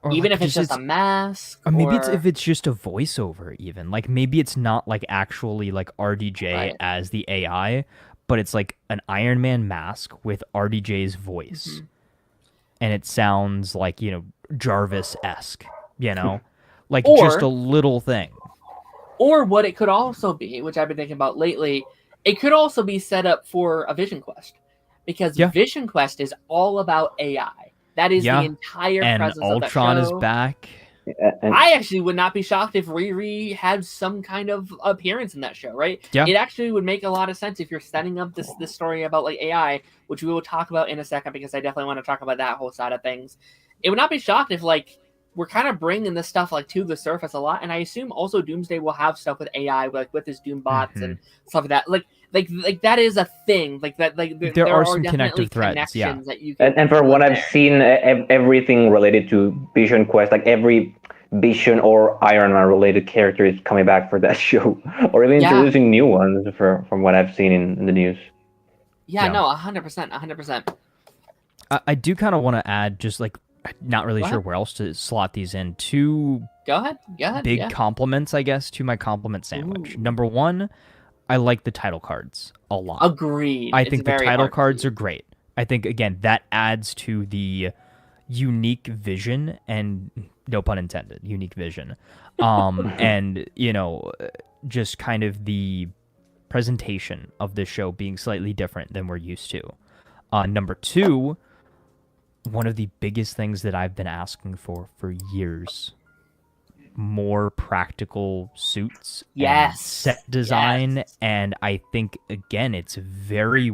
or even like if it's just a mask, or maybe if it's just a voiceover. Even like maybe it's not like actually like RDJ as the AI, but it's like an Iron Man mask with RDJ's voice. And it sounds like, Jarvis-esque, like just a little thing. Or what it could also be, which I've been thinking about lately, it could also be set up for a Vision Quest. Because Vision Quest is all about AI. That is the entire presence of that show. And Ultron is back. I actually would not be shocked if Riri had some kind of appearance in that show, right? Yeah. It actually would make a lot of sense if you're setting up this story about like AI, which we will talk about in a second because I definitely want to talk about that whole side of things. It would not be shocked if like we're kind of bringing this stuff like to the surface a lot, and I assume also Doomsday will have stuff with AI, like with his Doom bots and stuff like that. Like that is a thing. Like that. Like there are some connective threads. Yeah. That you can and for what I've seen, everything related to Vision Quest, like every Vision or Iron Man related character is coming back for that show, or even introducing new ones from what I've seen in the news. Yeah. No, 100%. I do kind of want to add, just like, not really sure where else to slot these in. Two big compliments, I guess, to my compliment sandwich. Ooh. Number one, I like the title cards a lot. Agreed. I think the title cards are great. I think, again, that adds to the unique vision, and no pun intended, unique vision. And, just kind of the presentation of the show being slightly different than we're used to. Number two, one of the biggest things that I've been asking for years, more practical suits, and set design, and I think, again, it's very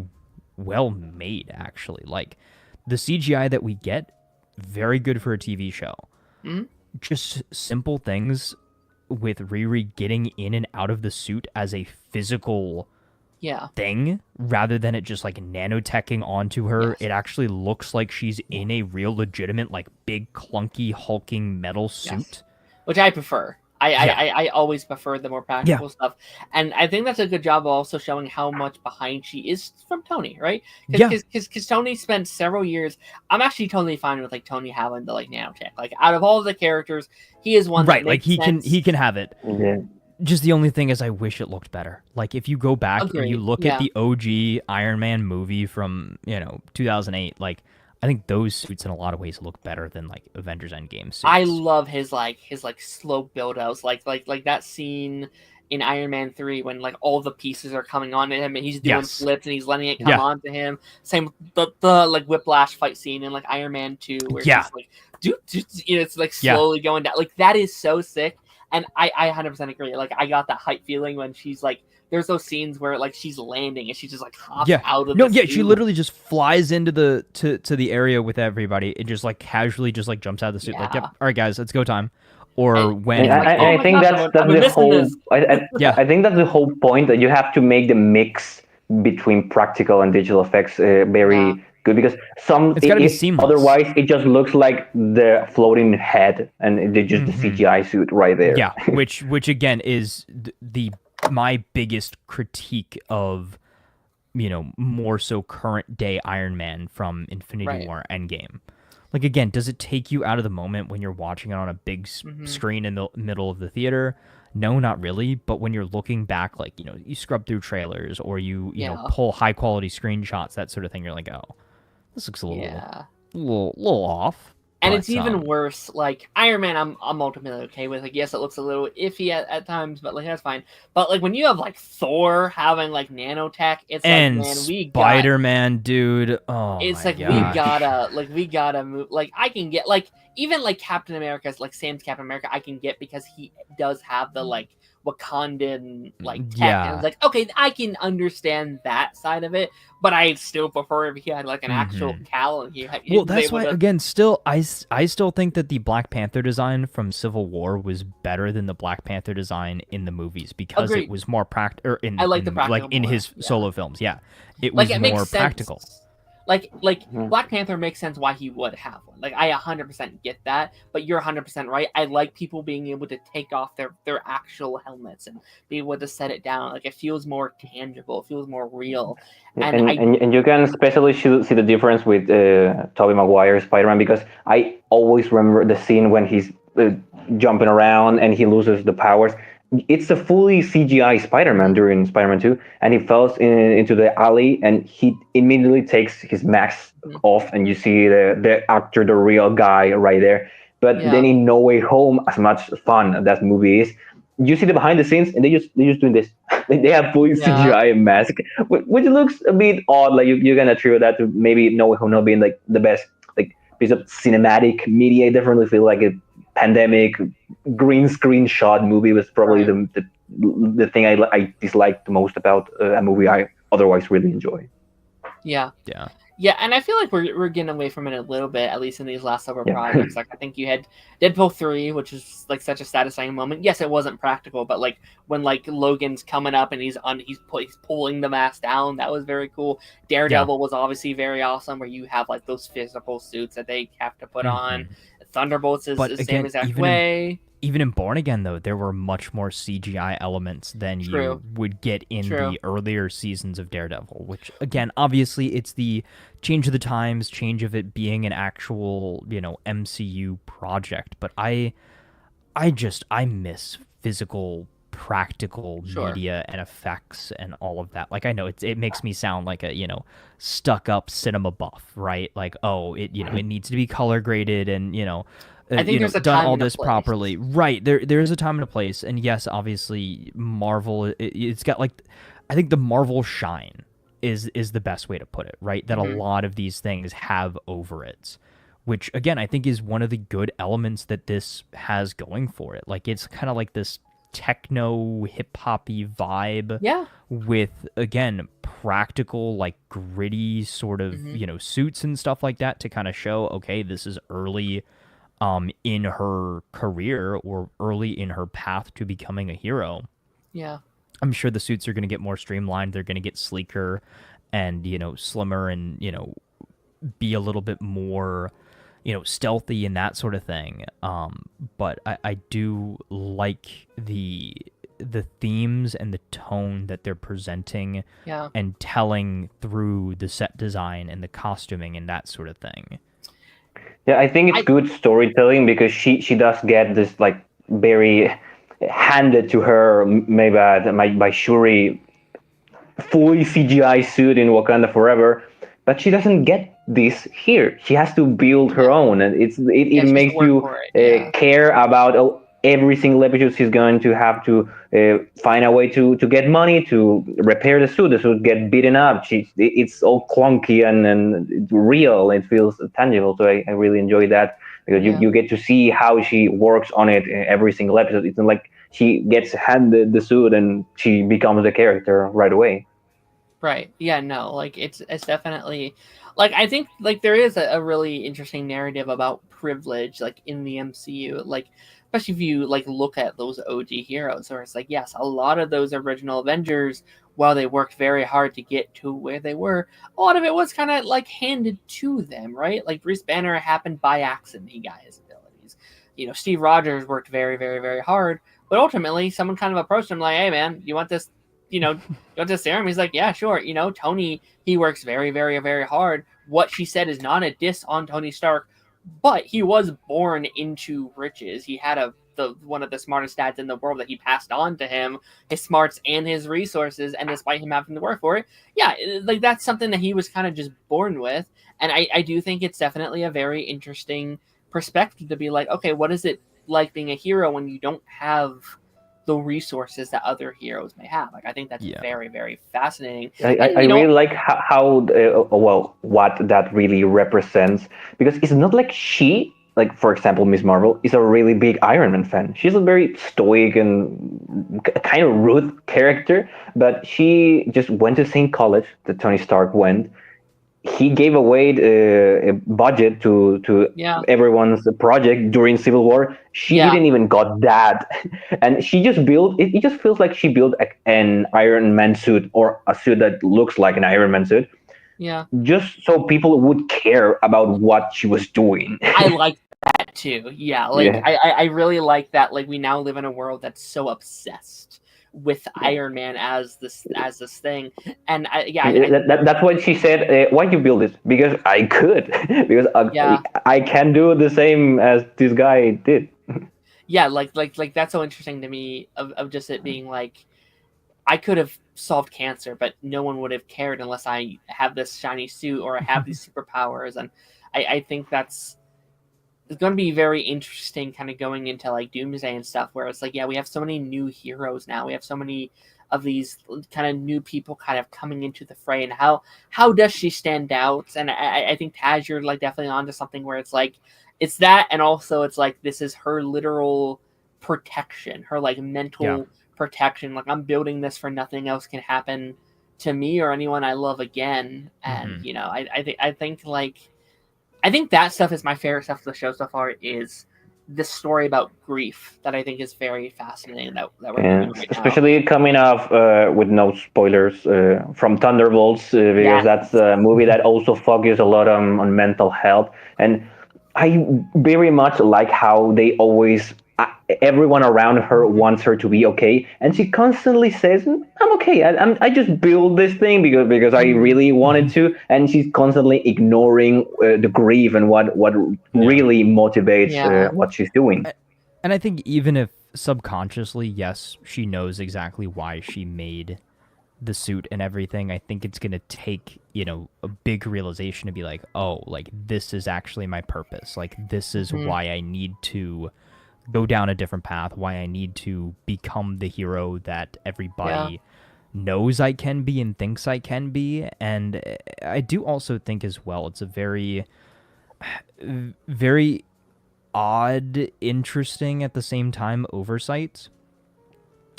well made, actually. Like, the CGI that we get, very good for a TV show. Mm-hmm. Just simple things with Riri getting in and out of the suit as a physical thing, rather than it just like nanoteching onto her. It actually looks like she's in a real legitimate, like, big clunky hulking metal suit, which I prefer. I always prefer the more practical stuff, and I think that's a good job of also showing how much behind she is from Tony, right? Because Tony spent several years. I'm actually totally fine with like Tony having the like nanotech. Like, out of all of the characters, he is one that makes sense. He can have it. Yeah. Just the only thing is, I wish it looked better. Like, if you go back and you look at the OG Iron Man movie from 2008, like, I think those suits in a lot of ways look better than like Avengers Endgame suits. I love his slow build-outs, like that scene in Iron Man 3 when like all the pieces are coming on him and he's doing flips and he's letting it come onto him. Same the like Whiplash fight scene in like Iron Man 2 where he's like it's like slowly going down. Like, that is so sick. And I 100% agree. Like, I got that hype feeling when she's like, there's those scenes where like she's landing and she just like hops out of the suit. She literally just flies into the area with everybody and just like casually just like jumps out of the suit. Like, yep, all right guys, it's go time. Or I think that's the whole. I think that's the whole point, that you have to make the mix between practical and digital effects very good, because it's gotta be seamless. Otherwise, it just looks like the floating head and just the CGI suit right there. Yeah, which again is my biggest critique of more so current day Iron Man from Infinity War Endgame. Like, again, does it take you out of the moment when you're watching it on a big screen in the middle of the theater? No, not really. But when you're looking back, like, you scrub through trailers or you pull high quality screenshots, that sort of thing, you're like, oh, this looks a little off. And it's even worse. Like Iron Man, I'm ultimately okay with. Like, yes, it looks a little iffy at times, but like that's fine. But like when you have like Thor having like nanotech, it's and like, man, Spider-Man, dude. Oh, it's my like gosh. we gotta move. Like I can get like even like Captain America's like Sam's Captain America, I can get because he does have the like Wakandan like tech, and it's like okay, I can understand that side of it, but I still prefer if he had like an actual cowl and he well, that's why again, still I still think that the Black Panther design from Civil War was better than the Black Panther design in the movies because it was more practical. I like the practical like in more, his solo films, yeah, it like was it more makes practical. Sense. Like Black Panther makes sense why he would have one. Like I 100% get that, but you're 100% right. I like people being able to take off their actual helmets and be able to set it down. Like it feels more tangible, it feels more real. And you can especially see the difference with Tobey Maguire's Spider-Man, because I always remember the scene when he's jumping around and he loses the powers. It's a fully CGI Spider-Man during Spider-Man 2, and he falls into the alley, and he immediately takes his mask off, and you see the actor, the real guy right there. But then in No Way Home, as much fun that movie is, you see the behind the scenes, and they just doing this. They have fully CGI mask, which looks a bit odd. Like you're gonna attribute that to maybe No Way Home not being like the best like piece of cinematic media. I definitely feel like a pandemic green screen shot movie was probably the thing I disliked the most about a movie I otherwise really enjoy. Yeah, and I feel like we're getting away from it a little bit, at least in these last several projects. Like I think you had Deadpool 3, which is like such a satisfying moment. Yes, it wasn't practical, but like when like Logan's coming up and he's pulling the mask down, that was very cool. Daredevil was obviously very awesome, where you have like those physical suits that they have to put on. Thunderbolts is the same exact way. Even in Born Again, though, there were much more CGI elements than you would get in the earlier seasons of Daredevil, which, again, obviously it's the change of the times, change of it being an actual, MCU project. But I miss physical, practical media and effects and all of that. Like, I know it makes me sound like a, stuck up cinema buff, right? Like, oh, it needs to be color graded and, I think there's a done time all and a this place. properly, right? There is a time and a place, and yes, obviously Marvel. It's got like, I think the Marvel shine is the best way to put it, right? That a lot of these things have over it, which again I think is one of the good elements that this has going for it. Like it's kind of like this techno hip hoppy vibe, with again practical like gritty sort of suits and stuff like that to kind of show okay, this is early in her career or early in her path to becoming a hero. I'm sure the suits are going to get more streamlined, they're going to get sleeker and slimmer and be a little bit more stealthy and that sort of thing. But I do like the themes and the tone that they're presenting and telling through the set design and the costuming and that sort of thing. Yeah, I think it's good storytelling because she does get this like very handed to her maybe by Shuri fully CGI suit in Wakanda Forever, but she doesn't get this here. She has to build her own, and it makes you care about every single episode. She's going to have to find a way to get money to repair the suit. The suit get beaten up. It's all clunky and it's real. It feels tangible. So I really enjoy that because you get to see how she works on it in every single episode. It's not like she gets handed the suit and she becomes the character right away. Right. Yeah, no, like it's definitely like I think like there is a really interesting narrative about privilege like in the MCU, like especially if you like look at those OG heroes where it's like yes, a lot of those original Avengers, while they worked very hard to get to where they were, a lot of it was kind of like handed to them, right? Like Bruce Banner happened by accident, he got his abilities. Steve Rogers worked very, very, very hard, but ultimately someone kind of approached him like, hey man, you want this go to serum? He's like, yeah, sure. Tony, he works very, very, very hard. What she said is not a diss on Tony Stark, but he was born into riches. He had one of the smartest dads in the world that he passed on to him, his smarts and his resources, and despite him having to work for it, like that's something that he was kind of just born with. And I do think it's definitely a very interesting perspective to be like, okay, what is it like being a hero when you don't have the resources that other heroes may have? Like, I think that's very, very fascinating. I really like how what that really represents, because it's not like she, like, for example, Miss Marvel is a really big Iron Man fan. She's a very stoic and kind of rude character, but she just went to the same college that Tony Stark went. He gave away a budget to everyone's project during Civil War. She didn't even got that, and she just built. It just feels like she built an Iron Man suit, or a suit that looks like an Iron Man suit. Yeah. Just so people would care about what she was doing. I like that too. Yeah, like I really like that. Like, we now live in a world that's so obsessed with Iron Man as this thing, and that's what she said. Why you build this? Because I could, because I can do the same as this guy did. Yeah, like that's so interesting to me of just it being like, I could have solved cancer, but no one would have cared unless I have this shiny suit or I have these superpowers, and I think it's going to be very interesting kind of going into like Doomsday and stuff, where it's like, we have so many new heroes now. We have so many of these kind of new people kind of coming into the fray, and how does she stand out? And I think Taz, you're like definitely onto something where it's like, it's that, and also it's like, this is her literal protection, her like mental protection. Like, I'm building this for nothing else can happen to me or anyone I love again. And I think that stuff is my favorite stuff of the show so far, is this story about grief that I think is very fascinating that we're doing right especially now. Coming off with no spoilers from Thunderbolts, because that's a movie that also focuses a lot on mental health. And I very much like how they always, everyone around her wants her to be okay, and she constantly says, "I'm okay. I just built this thing because I really wanted to," and she's constantly ignoring the grief and what really motivates what she's doing. And I think even if subconsciously, yes, she knows exactly why she made the suit and everything, I think it's gonna take, a big realization to be like, oh, like, this is actually my purpose. Like, this is why I need to go down a different path, why I need to become the hero that everybody knows I can be and thinks I can be. And I do also think as well, it's a very, very odd, interesting at the same time oversight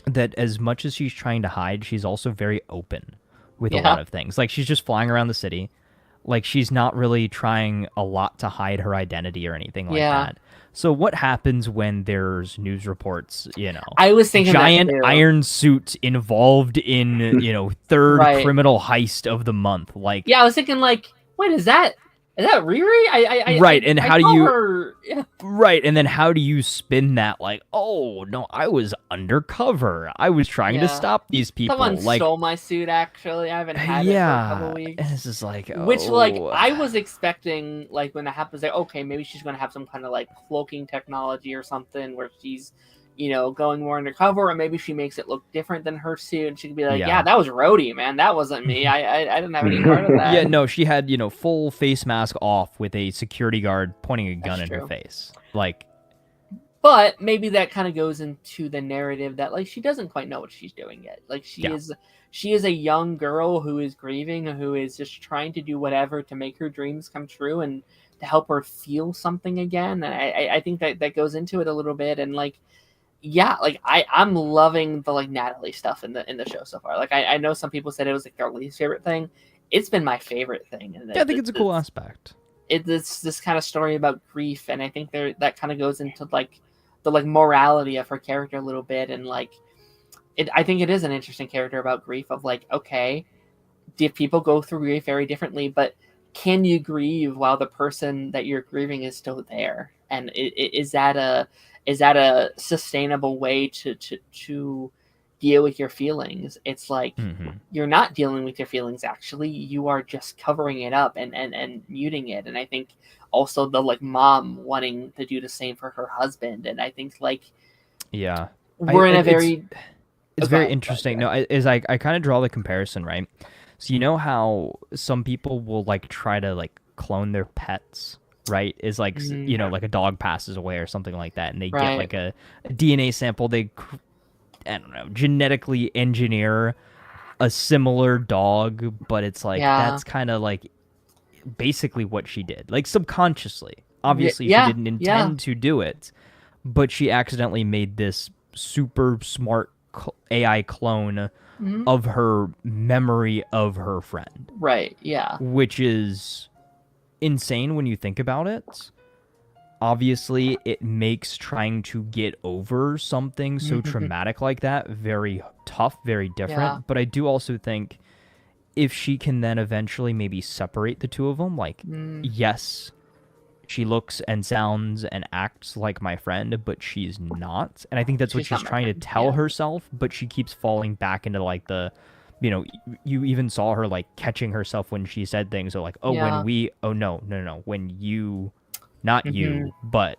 that as much as she's trying to hide, she's also very open with a lot of things. Like, she's just flying around the city. Like, she's not really trying a lot to hide her identity or anything like that. So what happens when there's news reports, I was thinking giant iron suit involved in, third criminal heist of the month? Like, I was thinking like, wait, is that Riri? Right, and how do you right, and then how do you spin that? Like, oh no, I was undercover. I was trying to stop these people. Someone stole my suit. Actually, I haven't had it for a couple weeks. And it's just like, which like I was expecting, like, when that happens, like, okay, maybe she's gonna have some kind of like cloaking technology or something where she's, going more undercover, or maybe she makes it look different than her suit, and she could be like, that was Rhodey, man, that wasn't me. I didn't have any part of that. Yeah, no, she had, full face mask off with a security guard pointing a gun in her face. Like, but maybe that kind of goes into the narrative that, like, she doesn't quite know what she's doing yet. Like, she is a young girl who is grieving, who is just trying to do whatever to make her dreams come true and to help her feel something again. And I think that goes into it a little bit. And like, like I'm loving the like Natalie stuff in the show so far. Like, I know some people said it was like their least favorite thing. It's been my favorite thing. And I think it's a cool aspect. It's this kind of story about grief, and I think that kind of goes into like the like morality of her character a little bit, and like I think it is an interesting character about grief of like, okay, people go through grief very differently, but can you grieve while the person that you're grieving is still there? And is that a sustainable way to deal with your feelings? It's like, you're not dealing with your feelings, actually. You are just covering it up and muting it. And I think also the like mom wanting to do the same for her husband. And I think like, we're in a very... It's very interesting. No, I kind of draw the comparison, right? So you know how some people will like try to like clone their pets, right? Is like, you know, like a dog passes away or something like that, and they Right. get like a DNA sample. They, I don't know, genetically engineer a similar dog, but it's like that's kind of like basically what she did, like subconsciously. Obviously, she didn't intend to do it, but she accidentally made this super smart AI clone of her memory of her friend. Right, yeah. Which is insane when you think about it. Obviously, it makes trying to get over something so traumatic like that very tough, very different. Yeah. But I do also think if she can then eventually maybe separate the two of them, like, yes, she looks and sounds and acts like my friend, but she's not. And I think that's what she's trying to tell herself, but she keeps falling back into like the, you know, you even saw her like catching herself when she said things. So like, oh, when we, oh, no, when you, not you, but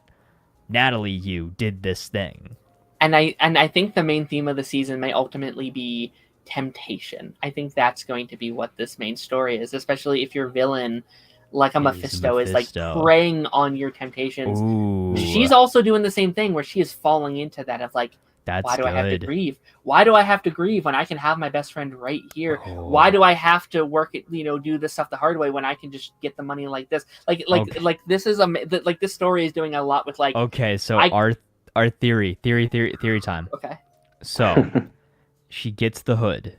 Natalie, you did this thing. And I think the main theme of the season may ultimately be temptation. I think that's going to be what this main story is, especially if your villain, like a Mephisto, is like preying on your temptations. Ooh. She's also doing the same thing where she is falling into that of like, why do I have to grieve? Why do I have to grieve when I can have my best friend right here? Why do I have to work it, you know, do this stuff the hard way when I can just get the money like this? Like this is like this story is doing a lot with like. Okay, so our theory time. Okay. So she gets the hood.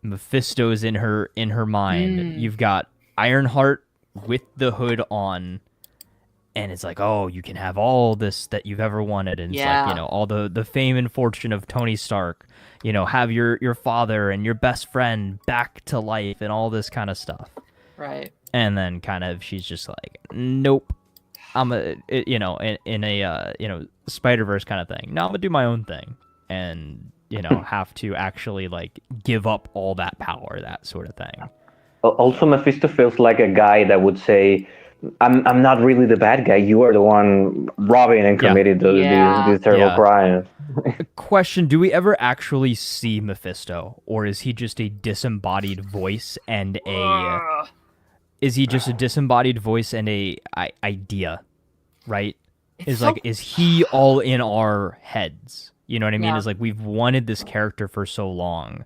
Mephisto's in her mind. You've got Ironheart with the hood on. And it's like, oh, you can have all this that you've ever wanted. And it's like, you know, all the fame and fortune of Tony Stark. You know, have your father and your best friend back to life and all this kind of stuff. Right. And then kind of she's just like, nope. I'm you know, in a, you know, Spider-Verse kind of thing. No, I'm going to do my own thing. And, you know, have to actually, like, give up all that power, that sort of thing. Also, Mephisto feels like a guy that would say, I'm not really the bad guy. You are the one robbing and committing these terrible crimes. Question, do we ever actually see Mephisto? Or is he just a disembodied voice and a... Is he just a disembodied voice and a idea, right? Is he all in our heads? You know what I mean? Is like, we've wanted this character for so long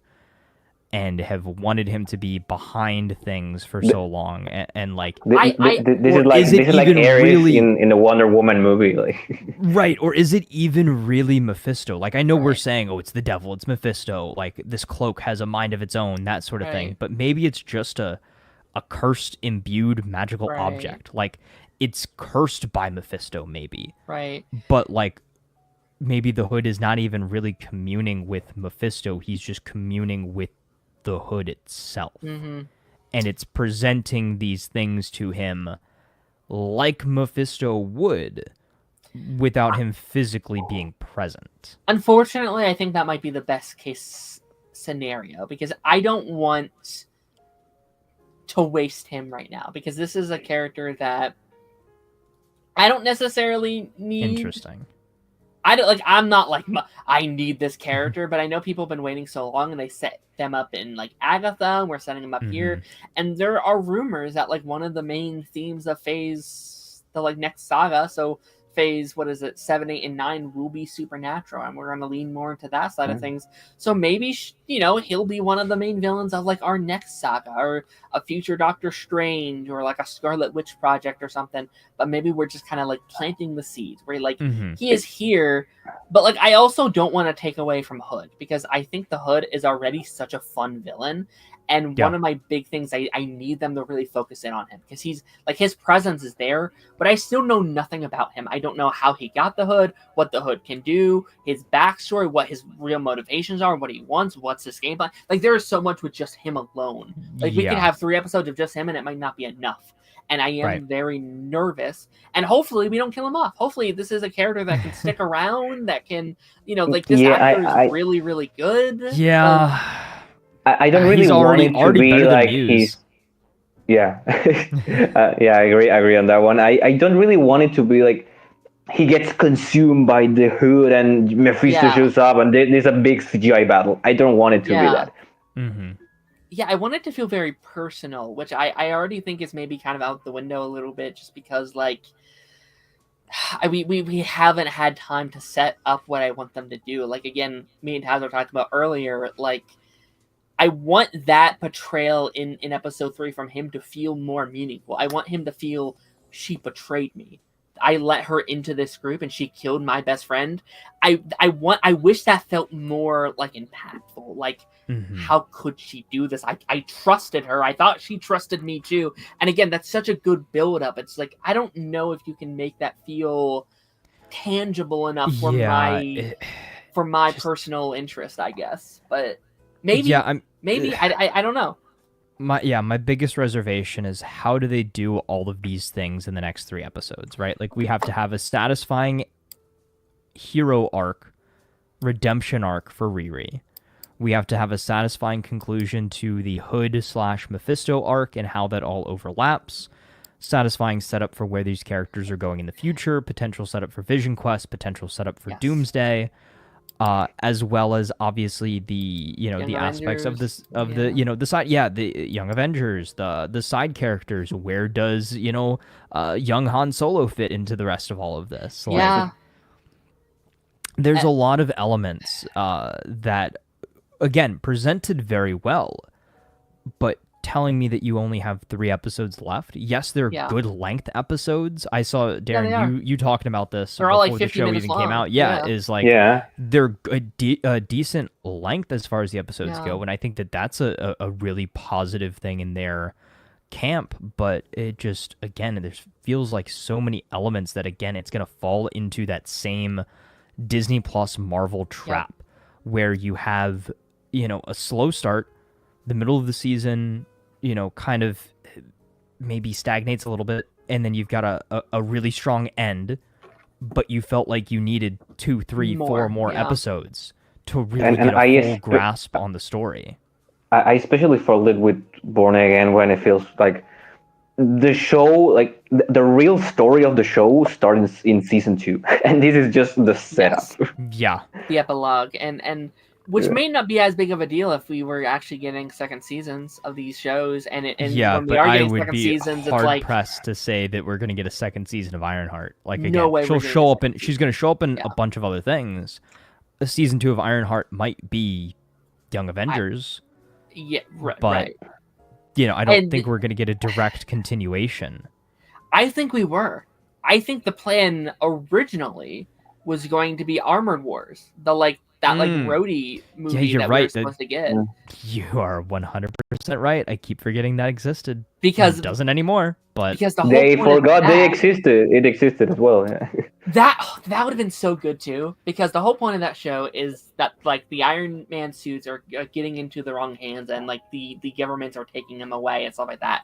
and have wanted him to be behind things for so long, and like this is like Ares really, in the Wonder Woman movie, like right? Or is it even really Mephisto? Like, I know we're saying, oh, it's the devil, it's Mephisto, like this cloak has a mind of its own, that sort of thing. But maybe it's just a cursed, imbued magical object. Like, it's cursed by Mephisto, maybe. Right. But like, maybe the hood is not even really communing with Mephisto. He's just communing with the hood itself. And it's presenting these things to him like Mephisto would without him physically being present. Unfortunately, I think that might be the best case scenario, because I don't want to waste him right now, because this is a character that I don't necessarily need. Interesting. I'm not like, I need this character, but I know people have been waiting so long, and they set them up in like Agatha, and we're setting them up here, and there are rumors that like one of the main themes of Phase, the like next saga, so Phase 7, 8, and 9 will be supernatural, and we're going to lean more into that side of things. So maybe, you know, he'll be one of the main villains of like our next saga, or a future Doctor Strange, or like a Scarlet Witch project or something. But maybe we're just kind of like planting the seeds where like he is here, but like I also don't want to take away from Hood, because I think the Hood is already such a fun villain. And one of my big things, I need them to really focus in on him, because he's like, his presence is there, but I still know nothing about him. I don't know how he got the Hood, what the Hood can do, his backstory, what his real motivations are, what he wants, what's his game plan. Like, there is so much with just him alone. Like, we could have 3 episodes of just him, and it might not be enough. And I am very nervous. And hopefully we don't kill him off. Hopefully this is a character that can stick around, that can, you know, like, this actor is really, really good. Yeah. I don't really want it to be like he's. Yeah, I agree on that one. I don't really want it to be like he gets consumed by the Hood and Mephisto shows up and there's a big CGI battle. I don't want it to be that. I want it to feel very personal, which I already think is maybe kind of out the window a little bit, just because like we haven't had time to set up what I want them to do. Like again, me and Tyler talked about earlier, like I want that portrayal in episode 3 from him to feel more meaningful. I want him to feel she betrayed me. I let her into this group and she killed my best friend. I wish that felt more like impactful. Like how could she do this? I trusted her. I thought she trusted me too. And again, that's such a good build up. It's like I don't know if you can make that feel tangible enough for my personal interest, I guess. But maybe I don't know. My biggest reservation is how do they do all of these things in the next 3 episodes, right? Like we have to have a satisfying hero arc, redemption arc for Riri. We have to have a satisfying conclusion to the Hood/Mephisto arc and how that all overlaps. Satisfying setup for where these characters are going in the future, potential setup for Vision Quest, potential setup for Doomsday. As well as obviously the Young the aspects of Avengers, the side the Young Avengers, the side characters. Where does young Han Solo fit into the rest of all of this? Like, there's a lot of elements that again presented very well, but telling me that you only have 3 episodes left. Yes, they're good length episodes. I saw Darren, you talking about this they're before all like the 50 show minutes even long. came out. Is like they're a decent length as far as the episodes go, and I think that that's a really positive thing in their camp. But it just again, there feels like so many elements that again, it's gonna fall into that same Disney Plus Marvel trap where you have a slow start, the middle of the season kind of maybe stagnates a little bit, and then you've got a really strong end, but you felt like you needed 2, 3, 4 more episodes to really get a full grasp on the story. I especially felt it with Born Again when it feels like the show, like the real story of the show starts in season 2, and this is just the setup. The epilogue, and which may not be as big of a deal if we were actually getting second seasons of these shows, and when we are getting second seasons, it's like pressed to say that we're going to get a second season of Ironheart. Like again, no way she's going to show up in a bunch of other things. A season 2 of Ironheart might be Young Avengers. Right. I don't think we're going to get a direct continuation. I think we were. I think the plan originally was going to be Armored Wars. That Rhodey movie that we were supposed to get. You are 100% right. I keep forgetting that existed. Because it doesn't anymore. But because the whole they point forgot of that, they existed. It existed as well. Yeah. That would have been so good too. Because the whole point of that show is that like the Iron Man suits are getting into the wrong hands, and like the governments are taking them away and stuff like that.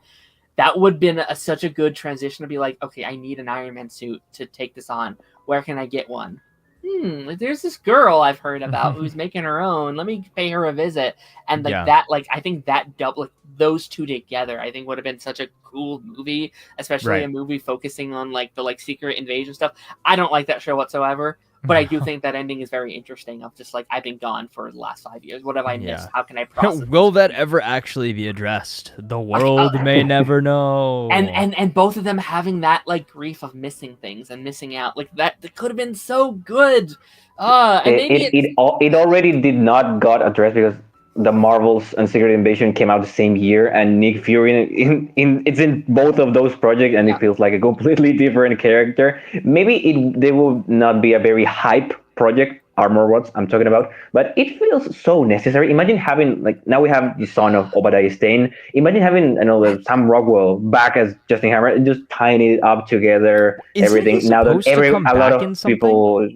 That would have been such a good transition to be like, okay, I need an Iron Man suit to take this on. Where can I get one? There's this girl I've heard about who's making her own. Let me pay her a visit. And that, I think that double, those two together, I think would have been such a cool movie, especially a movie focusing on the secret invasion stuff. I don't like that show whatsoever, but I do think that ending is very interesting. Of just I've been gone for the last 5 years. What have I missed? How can I process? Will that ever actually be addressed? The world may never know. And both of them having that grief of missing things and missing out, that could have been so good. It already did not got addressed because the Marvels and Secret Invasion came out the same year, and Nick Fury it's in both of those projects, and it feels like a completely different character. Maybe they will not be a very hype project, Armor Wars I'm talking about, but it feels so necessary. Imagine having now we have the son of Obadiah Stane. Imagine having Sam Rockwell back as Justin Hammer and just tying it up together. Everything now that a lot of people.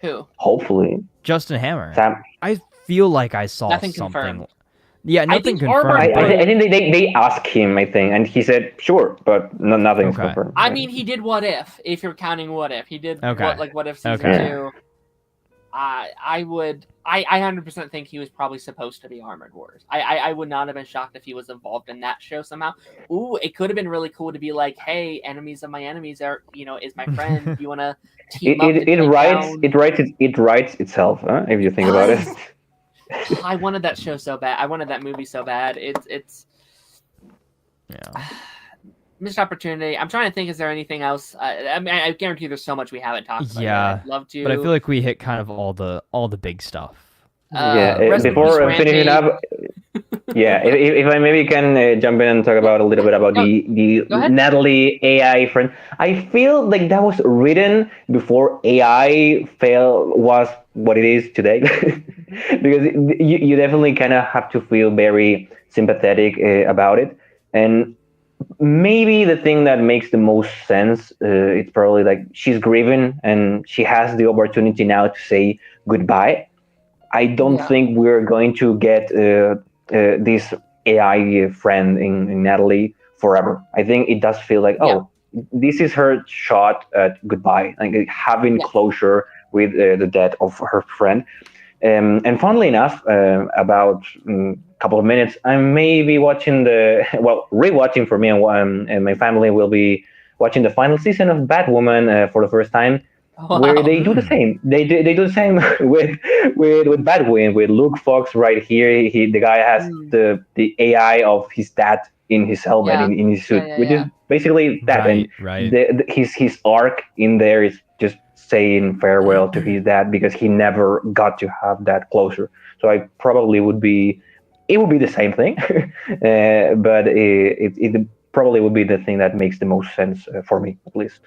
Who? Hopefully, Justin Hammer. Sam. I feel like I saw nothing something. Confirmed. Yeah, nothing confirmed. I think they asked him, I think, and he said sure, but nothing's confirmed. I mean, he did What If you're counting What If. He did What If season 2. I 100% think he was probably supposed to be Armored Wars. I would not have been shocked if he was involved in that show somehow. Ooh, it could have been really cool to be like, hey, enemies of my enemies are, is my friend. You want to team up? It writes itself, if you think about it. I wanted that show so bad. I wanted that movie so bad. It's Yeah. missed opportunity. I'm trying to think. Is there anything else? I mean, I guarantee there's so much we haven't talked about. Yeah, I'd love to. but I feel like we hit kind of all the big stuff. Rest in peace, Before finishing Rampage. up, if I maybe can jump in and talk about a little bit about the Go ahead. Natalie AI friend. I feel like that was written before AI was what it is today, because you definitely kind of have to feel very sympathetic about it. And maybe the thing that makes the most sense, it's probably like she's grieving and she has the opportunity now to say goodbye. I don't think we're going to get this AI friend in Natalie forever. I think it does feel like, this is her shot at goodbye, like having closure with the death of her friend. And funnily enough, about a couple of minutes, I may be watching rewatching for me, and my family will be watching the final season of Batwoman for the first time. Wow. Where they do the same. They do the same with Batwing, with Luke Fox right here. The guy has the AI of his dad in his helmet, in his suit, which is basically that. Right. His arc in there is just saying farewell to his dad because he never got to have that closure. So I probably would be the same thing, but it probably would be the thing that makes the most sense for me, at least.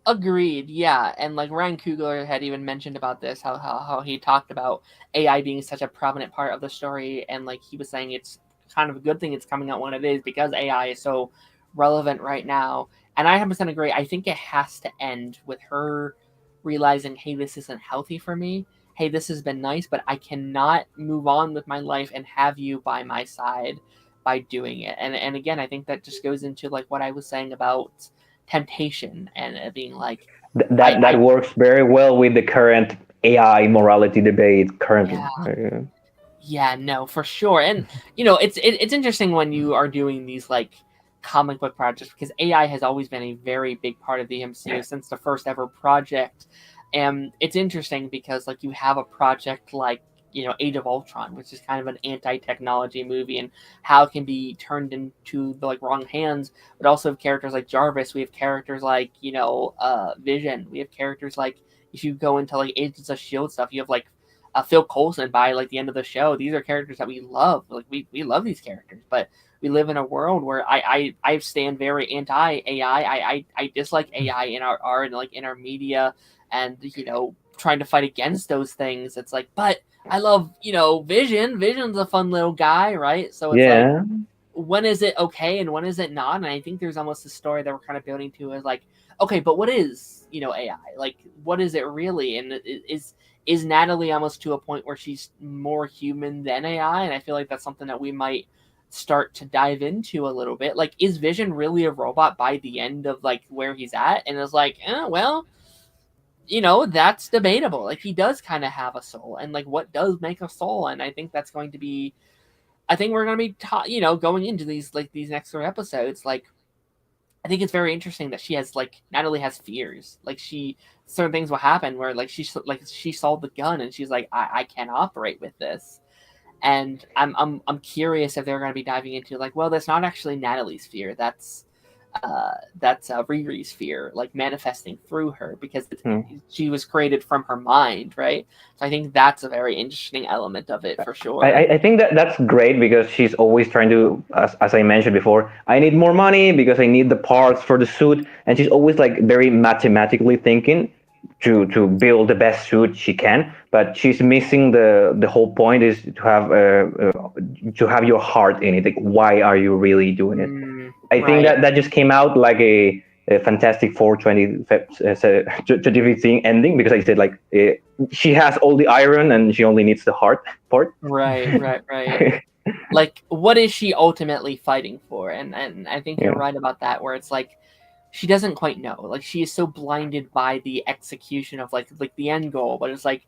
Agreed, yeah. And like Ryan Coogler had even mentioned about this, how he talked about AI being such a prominent part of the story, and like he was saying it's kind of a good thing it's coming out when it is because AI is so relevant right now. And I 100% agree. I think it has to end with her realizing, hey, this isn't healthy for me. Hey, this has been nice, but I cannot move on with my life and have you by my side by doing it. And again, I think that just goes into like what I was saying about temptation and being like that works very well with the current AI morality debate currently. Yeah, no, for sure. And it's interesting when you are doing these like comic book projects because AI has always been a very big part of the MCU since the first ever project. And it's interesting because like you have a project like Age of Ultron, which is kind of an anti-technology movie and how it can be turned into the like wrong hands, but also have characters like Jarvis. We have characters like Vision. We have characters like, if you go into like Agents of S.H.I.E.L.D. stuff, you have like Phil Coulson by like the end of the show. These are characters that we love. Like we love these characters, but we live in a world where I stand very anti AI. I dislike AI in our art and like in our media, and trying to fight against those things. It's like, but I love Vision. Vision's a fun little guy, right? So it's like, when is it okay and when is it not? And I think there's almost a story that we're kind of building to is like, okay, but what is AI? Like, what is it really? And is Natalie almost to a point where she's more human than AI? And I feel like that's something that we might start to dive into a little bit. Like, is Vision really a robot by the end of like where he's at? And it's like, well, that's debatable. Like, he does kind of have a soul, and like, what does make a soul? And I think that's going to be, I think we're going to be going into these next 3 episodes. Like, I think it's very interesting that Natalie has fears. Like, certain things will happen where like she saw the gun and she's like, I can't operate with this. And I'm curious if they're going to be diving into like, well, that's not actually Natalie's fear. That's Riri's fear, like manifesting through her because she was created from her mind, right? So I think that's a very interesting element of it for sure. I think that's great because she's always trying to, as I mentioned before, I need more money because I need the parts for the suit, and she's always like very mathematically thinking to build the best suit she can, but she's missing the whole point is to have your heart in it. Like, why are you really doing it? I think that just came out like a Fantastic Four 2015 ending because I said like she has all the iron and she only needs the heart part. Right. Like, what is she ultimately fighting for? And I think you're right about that, where it's like she doesn't quite know. Like, she is so blinded by the execution of like the end goal, but it's like,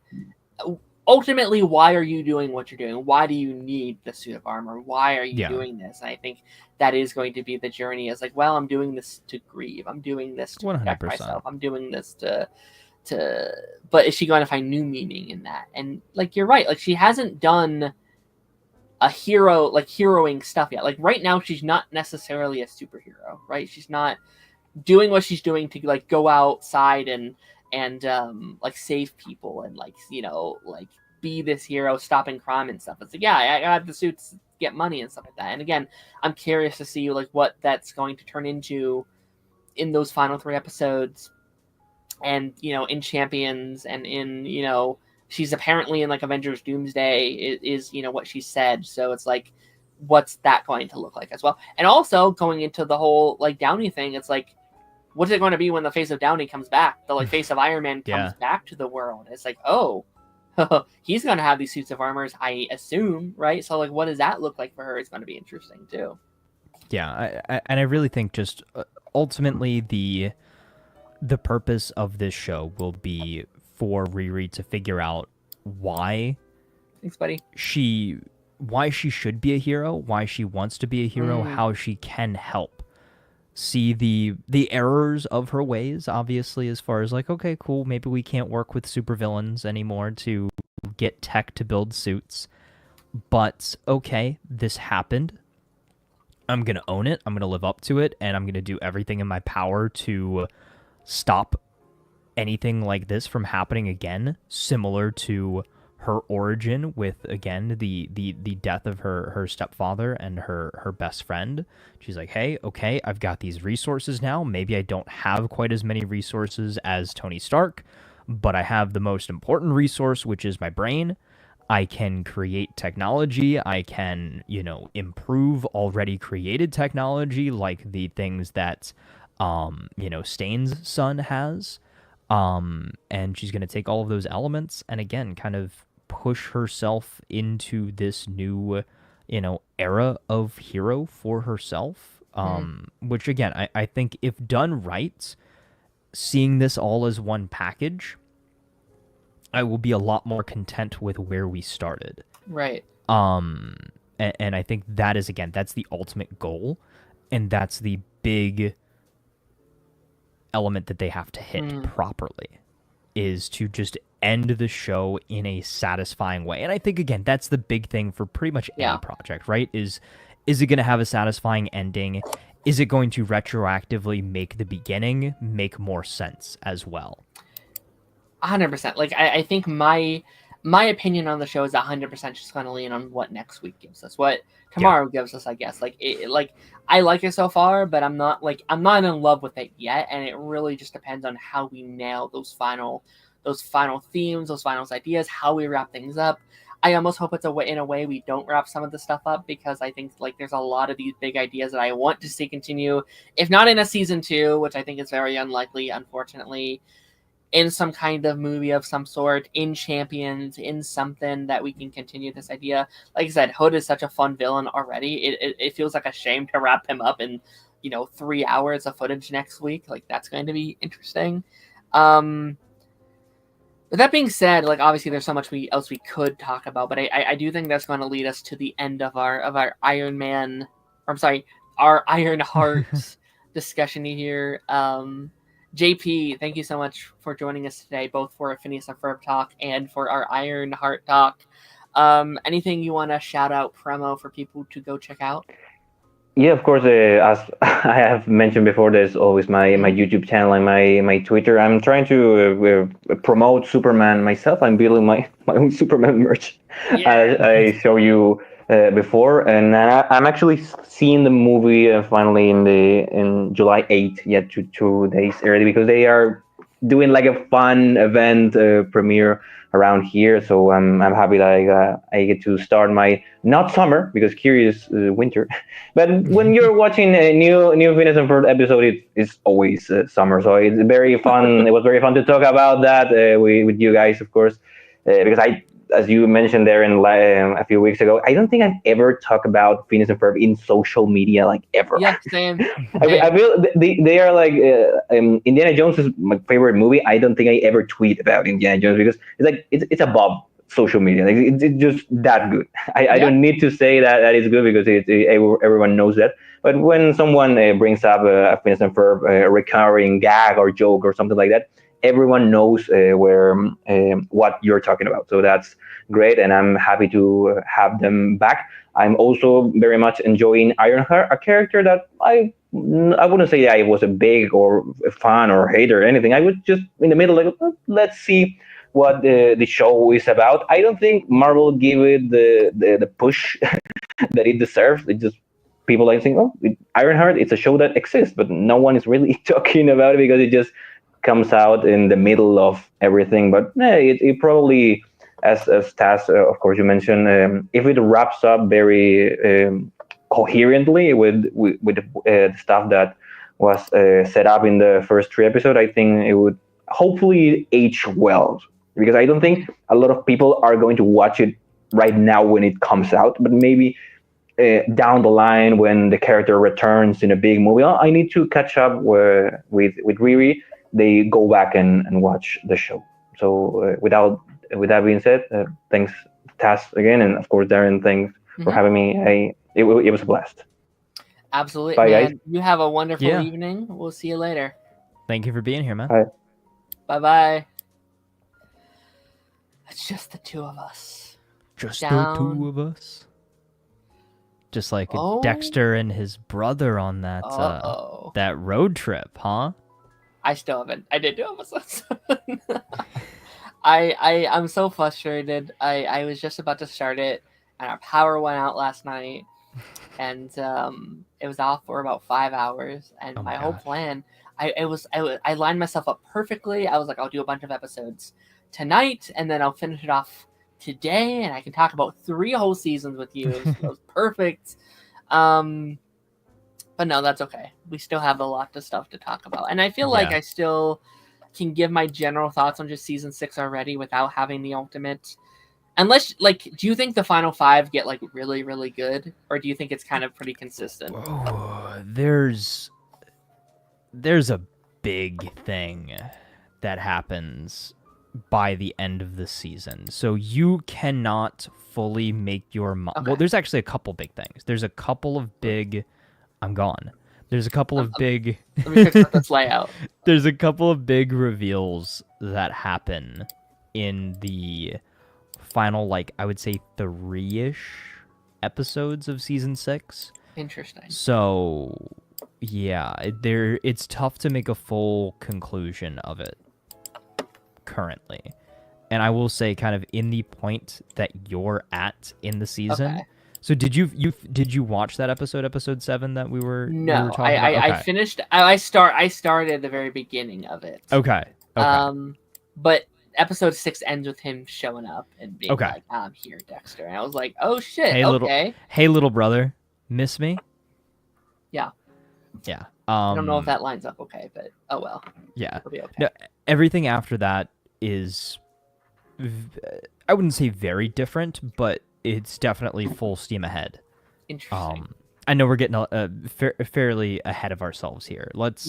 ultimately, why are you doing what you're doing? Why do you need the suit of armor? Why are you doing this? And I think that is going to be the journey. Is like, well, I'm doing this to grieve. I'm doing this to protect myself. I'm doing this to but is she going to find new meaning in that? And like you're right, like she hasn't done a heroing stuff yet. Like right now, she's not necessarily a superhero, right? She's not doing what she's doing to like go outside and like save people and like like be this hero stopping crime and stuff. It's like, yeah, I got the suits to get money and stuff like that. And again, I'm curious to see like what that's going to turn into in those final 3 episodes, and in Champions, and in she's apparently in like Avengers Doomsday is what she said. So it's like, what's that going to look like as well? And also going into the whole like Downey thing, it's like, what's it going to be when the face of Downey comes back? The like face of Iron Man comes back to the world. It's like, oh, he's going to have these suits of armors, I assume, right? So like, what does that look like for her? It's going to be interesting too. Yeah, I really think just ultimately the purpose of this show will be for Riri to figure out why. Thanks, buddy. Why she should be a hero, why she wants to be a hero, how she can help. See the errors of her ways, obviously, as far as like, okay, cool, maybe we can't work with supervillains anymore to get tech to build suits. But okay, this happened. I'm going to own it. I'm going to live up to it, and I'm going to do everything in my power to stop anything like this from happening again, similar to her origin with, again, the death of her stepfather and her best friend. She's like, hey, okay, I've got these resources now. Maybe I don't have quite as many resources as Tony Stark, but I have the most important resource, which is my brain. I can create technology. I can, improve already created technology, like the things that, Stain's son has. And she's going to take all of those elements and, again, kind of push herself into this new, era of hero for herself. Which, again, I think if done right, seeing this all as one package, I will be a lot more content with where we started. Right. And I think that is, again, that's the ultimate goal, and that's the big element that they have to hit properly, is to just end the show in a satisfying way. And I think, again, that's the big thing for pretty much any project, right? Is it going to have a satisfying ending? Is it going to retroactively make the beginning make more sense as well? 100%. Like, I think my opinion on the show is 100% just going to lean on what next week gives us, what tomorrow gives us, I guess. Like, I like it so far, but I'm not in love with it yet, and it really just depends on how we nail those final themes, those final ideas, how we wrap things up. I almost hope it's in a way we don't wrap some of the stuff up, because I think like there's a lot of these big ideas that I want to see continue, if not in a season 2, which I think is very unlikely, unfortunately, in some kind of movie of some sort, in Champions, in something that we can continue this idea. Like I said, Hood is such a fun villain already. It feels like a shame to wrap him up in 3 hours of footage next week. Like, that's going to be interesting. With that being said, like, obviously there's so much else we could talk about, but I do think that's going to lead us to the end of our our Ironheart discussion here. JP, thank you so much for joining us today, both for Phineas and Ferb talk and for our Ironheart talk. Anything you want to shout out, promo for people to go check out? Yeah, of course. As I have mentioned before, there's always my YouTube channel and my Twitter. I'm trying to promote Superman myself. I'm building my own Superman merch. Yeah. I show you before, and I'm actually seeing the movie finally in July 8th. Yeah, 2 days early, because they are doing like a fun event premiere around here. So I'm happy that I get to start my, not summer, because Curious winter, but when you're watching a new Phineas and Ferb episode, it's always summer. So it's very fun. It was very fun to talk about that with you guys, of course, because as you mentioned there a few weeks ago, I don't think I've ever talked about Phineas and Ferb in social media, like, ever. Yeah, same. I feel they are like Indiana Jones is my favorite movie. I don't think I ever tweet about Indiana Jones, because it's like it's above social media. Like, it's just that good. I don't need to say that it's good, because everyone knows that. But when someone brings up a Phineas and Ferb a recurring gag or joke or something like that, everyone knows what you're talking about. So that's great, and I'm happy to have them back. I'm also very much enjoying Ironheart, a character that I wouldn't say I was a big or a fan or hater or anything. I was just in the middle, like, let's see what the show is about. I don't think Marvel gave it the push that it deserves. It just people like saying, "Oh, Ironheart, it's a show that exists," but no one is really talking about it because it just comes out in the middle of everything. But it probably, as Taz, of course, you mentioned, if it wraps up very coherently with the stuff that was set up in the first 3 episodes, I think it would hopefully age well. Because I don't think a lot of people are going to watch it right now when it comes out, but maybe down the line when the character returns in a big movie, I need to catch up with Riri. They go back and watch the show. So with that being said, thanks Taz again, and of course Darren, thanks for having me. It was a blast. Absolutely, Bye, man. guys. You have a wonderful evening. We'll see you later. Thank you for being here, man. Bye. Bye-bye. It's just the two of us. Just the two of us. Just like Dexter and his brother on that that road trip, huh? I still haven't. I did 2 episodes. I'm so frustrated. I was just about to start it, and our power went out last night, and it was off for about 5 hours. And my whole plan, I lined myself up perfectly. I was like, I'll do a bunch of episodes tonight, and then I'll finish it off today, and I can talk about 3 whole seasons with you. It was perfect. But no, that's okay. We still have a lot of stuff to talk about, and I feel like I still can give my general thoughts on just season 6 already without having the ultimate. Unless, like, do you think the final 5 get like really, really good, or do you think it's kind of pretty consistent? Oh, there's a big thing that happens by the end of the season, so you cannot fully make your mind. Well, there's actually a couple big things. There's a couple of big. I'm gone. There's a couple of big. Let me fix up this layout. There's a couple of big reveals that happen in the final, like, I would say 3-ish episodes of season 6. Interesting. So, yeah, it's tough to make a full conclusion of it currently. And I will say, kind of in the point that you're at in the season. Okay. So did you watch that episode 7 that we were talking about? I finished. I started the very beginning of it. Okay. But episode 6 ends with him showing up and being like, "I'm here, Dexter," and I was like, "Oh shit, hey little brother, miss me?" Yeah. Yeah. I don't know if that lines up okay, but oh well. Yeah. It'll be okay. No, everything after that is, I wouldn't say very different, but it's definitely full steam ahead. Interesting. I know we're getting fairly ahead of ourselves here. Let's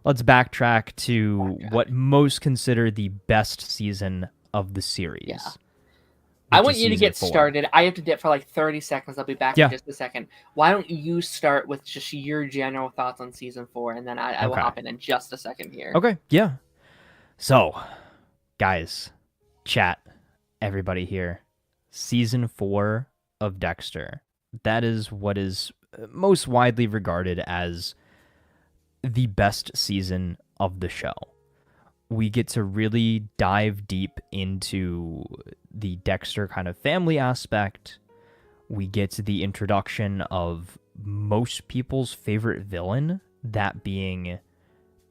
backtrack to what most consider the best season of the series. Yeah. I want you to get started. I have to dip for like 30 seconds. I'll be back in just a second. Why don't you start with just your general thoughts on season 4, and then I will hop in just a second here. Okay, yeah. So, guys, chat, everybody here. Season 4 of Dexter. That is what is most widely regarded as the best season of the show. We get to really dive deep into the Dexter kind of family aspect. We get to the introduction of most people's favorite villain, that being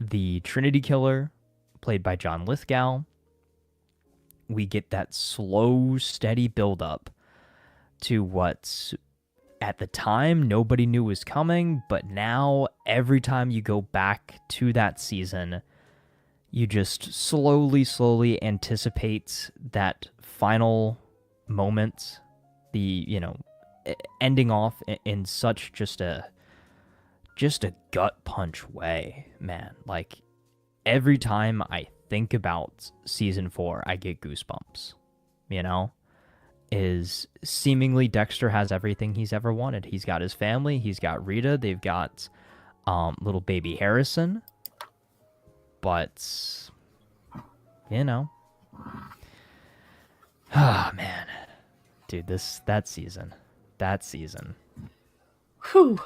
the Trinity Killer, played by John Lithgow. We get that slow, steady build-up to what, at the time, nobody knew was coming, but now, every time you go back to that season, you just slowly anticipate that final moment, the, ending off in such just a gut punch way, man. Like, every time I think about season 4, I get goosebumps, is seemingly Dexter has everything he's ever wanted. He's got his family, he's got Rita, they've got little baby Harrison, but you know. Oh man, dude, that season. Whew.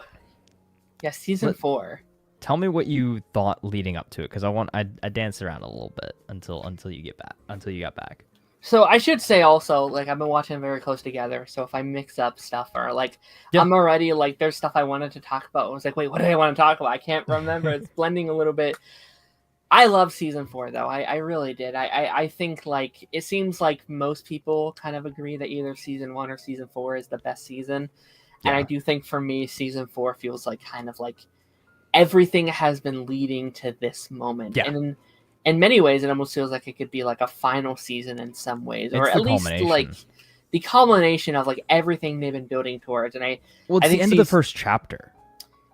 Yeah, season 4. Tell me what you thought leading up to it, because I danced around a little bit until you got back. So I should say also, like, I've been watching very close together. So if I mix up stuff or like, I'm already like, there's stuff I wanted to talk about. I was like, wait, what did I want to talk about? I can't remember. It's blending a little bit. I love season 4 though. I really did. I think like it seems like most people kind of agree that either season 1 or season 4 is the best season. And I do think for me, season 4 feels like kind of like everything has been leading to this moment. Yeah. And in many ways, it almost feels like it could be like a final season in some ways, or at least like the culmination of like everything they've been building towards. And I it's think the end of the first chapter.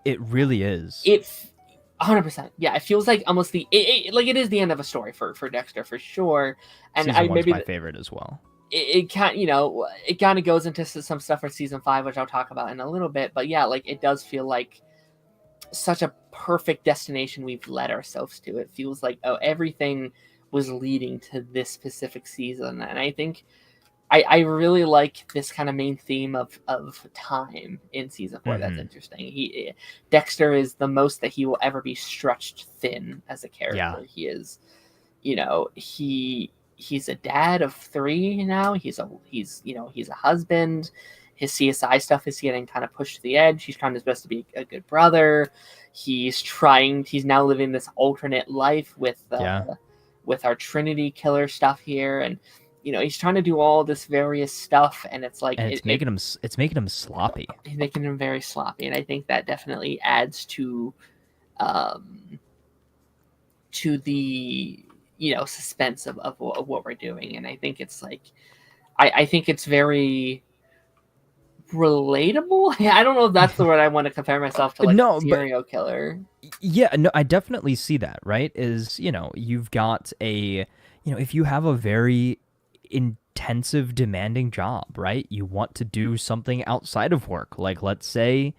It really is. 100%. Yeah, it feels like almost like it is the end of a story for Dexter for sure. And season 1's my favorite as well. It kind of goes into some stuff for season 5, which I'll talk about in a little bit. But yeah, like it does feel like such a perfect destination we've led ourselves to. It feels like everything was leading to this specific season, and I think I really like this kind of main theme of time in season 4. That's interesting. Dexter is the most that he will ever be stretched thin as a character. Yeah. He is, he's a dad of 3 now. He's a husband. His CSI stuff is getting kind of pushed to the edge. He's trying his best to be a good brother. He's now living this alternate life with our Trinity killer stuff here. And, he's trying to do all this various stuff. And it's like, it's making him sloppy. He's making him very sloppy. And I think that definitely adds to the, suspense of what we're doing. And I think it's like, I think it's very relatable. I don't know if that's the word I want to compare myself to, like a serial killer. Yeah, no, I definitely see that, right? Is, you've got if you have a very intensive, demanding job, right? You want to do something outside of work, like let's say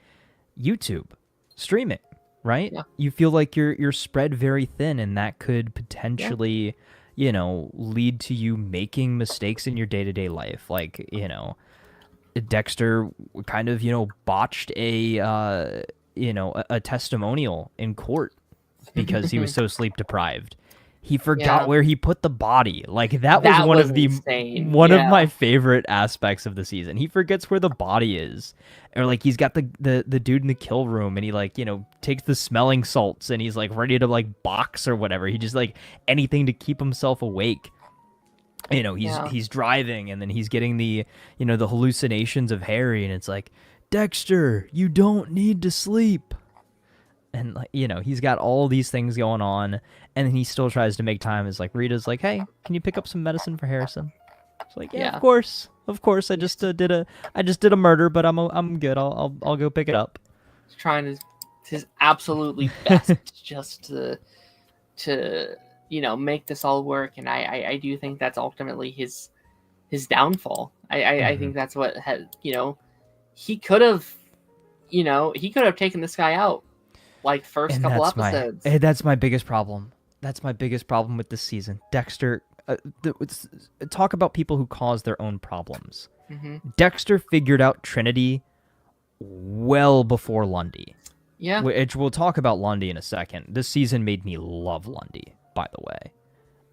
YouTube, streaming, right? Yeah. You feel like you're spread very thin, and that could potentially, lead to you making mistakes in your day-to-day life. Like, Dexter kind of, botched a testimonial in court because he was so sleep deprived. He forgot where he put the body. Like that was one of of my favorite aspects of the season. He forgets where the body is, or like he's got the dude in the kill room, and he like takes the smelling salts, and he's like ready to like box or whatever. He just like anything to keep himself awake. He's driving, and then he's getting the the hallucinations of Harry, and it's like, Dexter, you don't need to sleep. And like, he's got all these things going on, and then he still tries to make time. It's like Rita's like, "Hey, can you pick up some medicine for Harrison?" It's like, "Yeah, of course. I just did a murder, but I'm good. I'll go pick it up." He's trying his absolutely best just to make this all work, and I do think that's ultimately his downfall. I think that's what he could have taken this guy out like first couple episodes. That's my biggest problem. That's my biggest problem with this season. Dexter, talk about people who cause their own problems. Dexter figured out Trinity well before Lundy. Yeah, which we'll talk about Lundy in a second. This season made me love Lundy, by the way.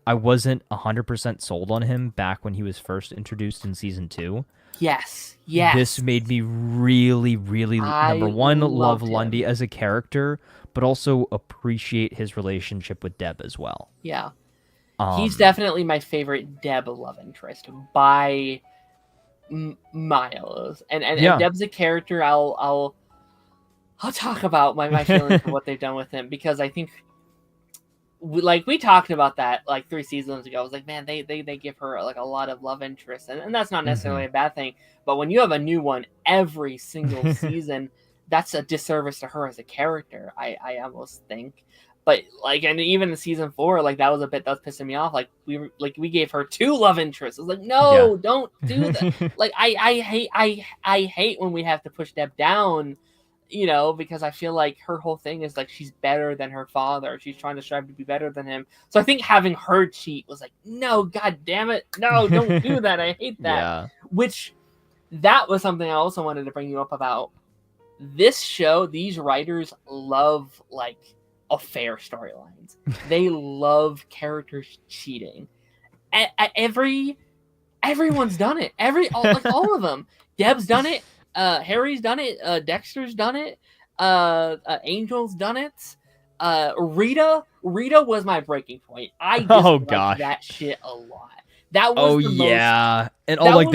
I wasn't 100% sold on him back when he was first introduced in season 2. Yes. This made me really, really, number one, love Lundy as a character, but also appreciate his relationship with Deb as well. Yeah. He's definitely my favorite Deb love interest by miles. And Deb's a character I'll talk about my feelings for what they've done with him, because I think we talked about that like 3 seasons ago. I was like, man, they give her like a lot of love interest, and that's not necessarily a bad thing. But when you have a new one every single season, that's a disservice to her as a character. I almost think. But like, and even in season 4, like that was pissing me off. Like we gave her 2 love interests. I was like, no, don't do that. Like I hate when we have to push Deb down. you know, because I feel like her whole thing is like she's better than her father. She's trying to strive to be better than him. So I think having her cheat was like, no, god damn it, no, don't do that. I hate that. Yeah. Which that was something I also wanted to bring you up about. This show, these writers love like affair storylines. They love characters cheating. Everyone's done it. All of them. Deb's done it. Harry's done it. Dexter's done it. Angel's done it. Rita was my breaking point. I just liked that shit a lot. That was and all like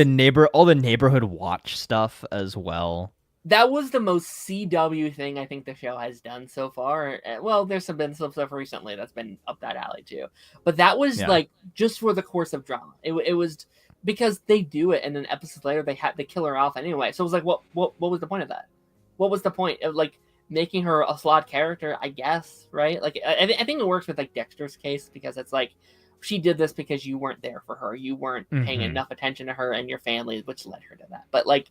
all the neighborhood watch stuff as well. That was the most CW thing I think the show has done so far. Well, there's been some stuff recently that's been up that alley too, but that was like just for the course of drama. It was because they do it, and then episodes later they kill her off anyway. So it was like, what was the point of that? What was the point of like making her a flawed character? I guess, right? Like I think it works with like Dexter's case because it's like she did this because you weren't there for her. You weren't paying enough attention to her and your family, which led her to that. But like,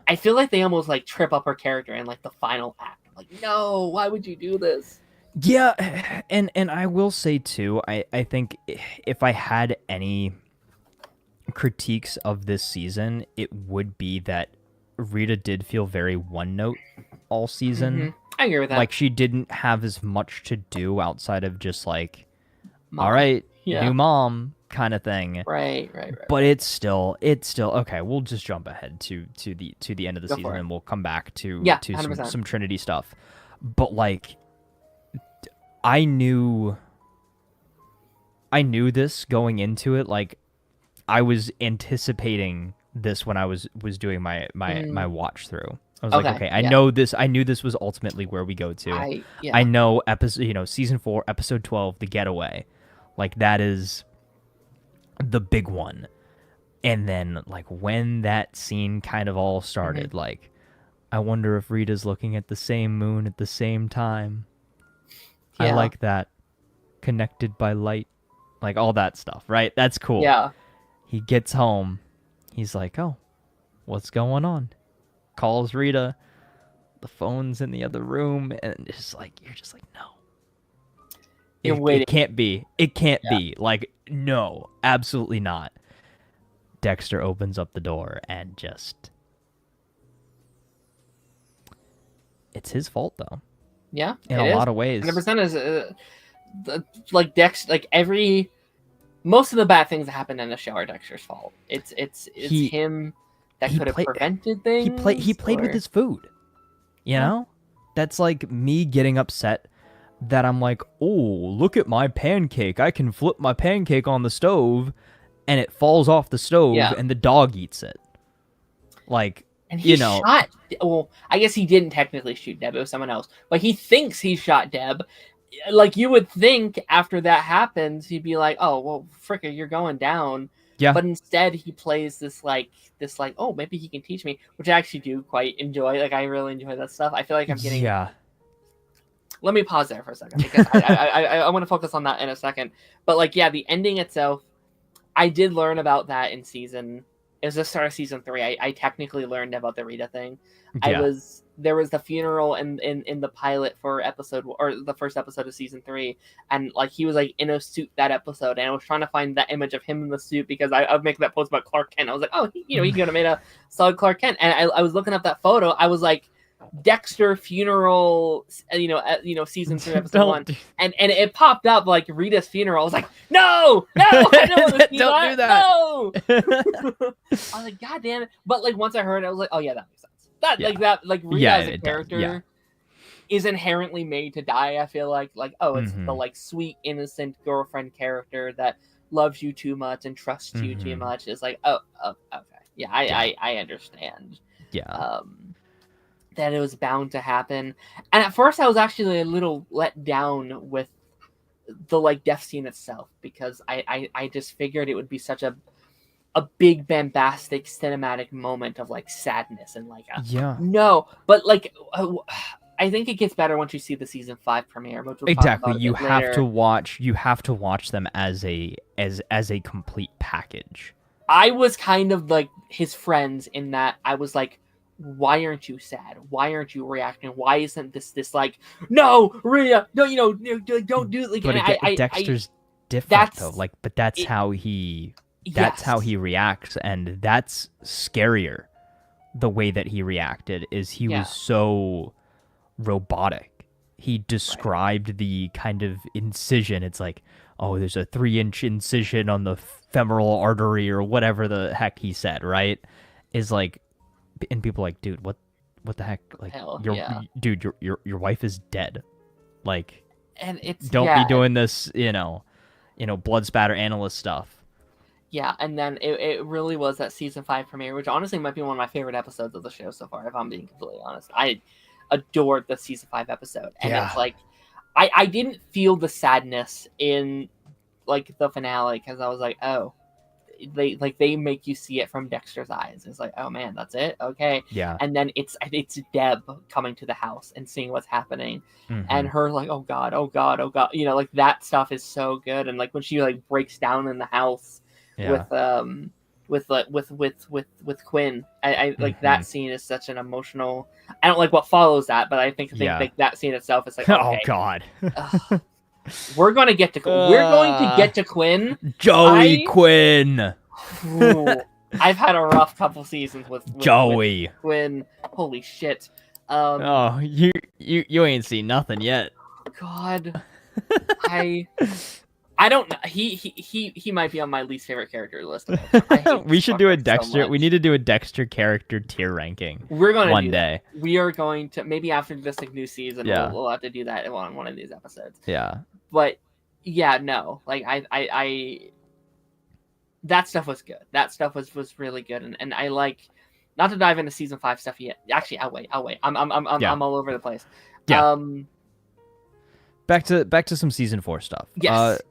I feel like they almost like trip up her character in like the final act. I'm like, no, why would you do this? Yeah, and I will say too, I think if I had any critiques of this season, it would be that Rita did feel very one note all season. I agree with that. Like she didn't have as much to do outside of just like, all right, new mom kind of thing. Right. But it's still okay. We'll just jump ahead to the end of the season, and we'll come back to some Trinity stuff. But like, I knew this going into it. Like, I was anticipating this when I was doing my watch through. I was like, okay, I knew this was ultimately where we go to. I know season 4, episode 12, The Getaway. Like, that is the big one. And then, like, when that scene kind of all started, like, I wonder if Rita's looking at the same moon at the same time. I like that. Connected by light. Like, all that stuff, right? That's cool. Yeah. He gets home. He's like, oh, what's going on? Calls Rita. The phone's in the other room. And you're just like, no. It can't be. It can't be. Like, no, absolutely not. Dexter opens up the door and just... It's his fault, though. Yeah, in a lot of ways. 100% is like Dex. Like most of the bad things that happen in the show are Dexter's fault. It's him that could have prevented things. He played with his food. You know, that's like me getting upset that I'm like, oh, look at my pancake. I can flip my pancake on the stove, and it falls off the stove, and the dog eats it. Like. And he shot. Well, I guess he didn't technically shoot Deb. It was someone else. But he thinks he shot Deb. Like, you would think after that happens, he'd be like, "Oh, well, fricker, you're going down." Yeah. But instead, he plays this like, oh, maybe he can teach me, which I actually do quite enjoy. Like, I really enjoy that stuff. I feel like I'm getting. Yeah. Let me pause there for a second because I want to focus on that in a second. But like, yeah, the ending itself, I did learn about that in season. It was the start of season 3. I technically learned about the Rita thing. Yeah. There was the funeral in the pilot for the first episode of season 3, and like he was like in a suit that episode, and I was trying to find that image of him in the suit because I would make that post about Clark Kent. I was like, oh, he could have made a solid Clark Kent, and I was looking up that photo. I was like, Dexter funeral, season 3 episode 1, and it popped up like Rita's funeral. I was like, no, I don't want to see don't do that. No. I was like, god damn it! But like once I heard it, I was like, oh yeah, that makes sense. Rita as a character is inherently made to die. I feel like it's the like sweet innocent girlfriend character that loves you too much and trusts you too much. It's like, oh okay, yeah, I understand. Yeah. That it was bound to happen. And at first I was actually a little let down with the like death scene itself because I just figured it would be such a big bombastic cinematic moment of like sadness and like no, but like I think it gets better once you see the season 5 premiere. Which we'll exactly. You have to watch them as a complete package. I was kind of like his friends in that I was like, why aren't you sad? Why aren't you reacting? Why isn't this like, no, Rhea, no, don't do it. Like, but Dexter's different though. Like, but that's how he reacts, and that's scarier. The way that he reacted is he was so robotic. He described the kind of incision. It's like, oh, there's a 3-inch incision on the femoral artery or whatever the heck he said, right? Is like, and people are like, dude, what the heck? Like, dude, your wife is dead. Like, and it's don't be doing this, blood spatter analyst stuff. Yeah, and then it really was that season 5 premiere, which honestly might be one of my favorite episodes of the show so far, if I'm being completely honest. I adored the season 5 episode. And it's like, I didn't feel the sadness in like the finale, because I was like, oh, they make you see it from Dexter's eyes. It's like, oh man, that's it? Okay. Yeah. And then it's Deb coming to the house and seeing what's happening. And her like, oh god. Like that stuff is so good. And like when she like breaks down in the house with Quinn, I like that scene is such an emotional. I don't like what follows that, but I think like that scene itself is like, okay, oh god. We're going to get to Quinn. Joey Quinn. I've had a rough couple seasons with Joey Quinn. Holy shit. Oh, you ain't seen nothing yet. God. I don't know. He might be on my least favorite character list. We should do a Dexter. We need to do a Dexter character tier ranking. We're going to one day. We are going to, maybe after this like new season, we'll have to do that on one of these episodes. Yeah. But yeah, no, like I that stuff was good. That stuff was really good, and I like, not to dive into season 5 stuff yet. Actually, I'll wait. I'm all over the place. Yeah. Back to some season 4 stuff. Yes.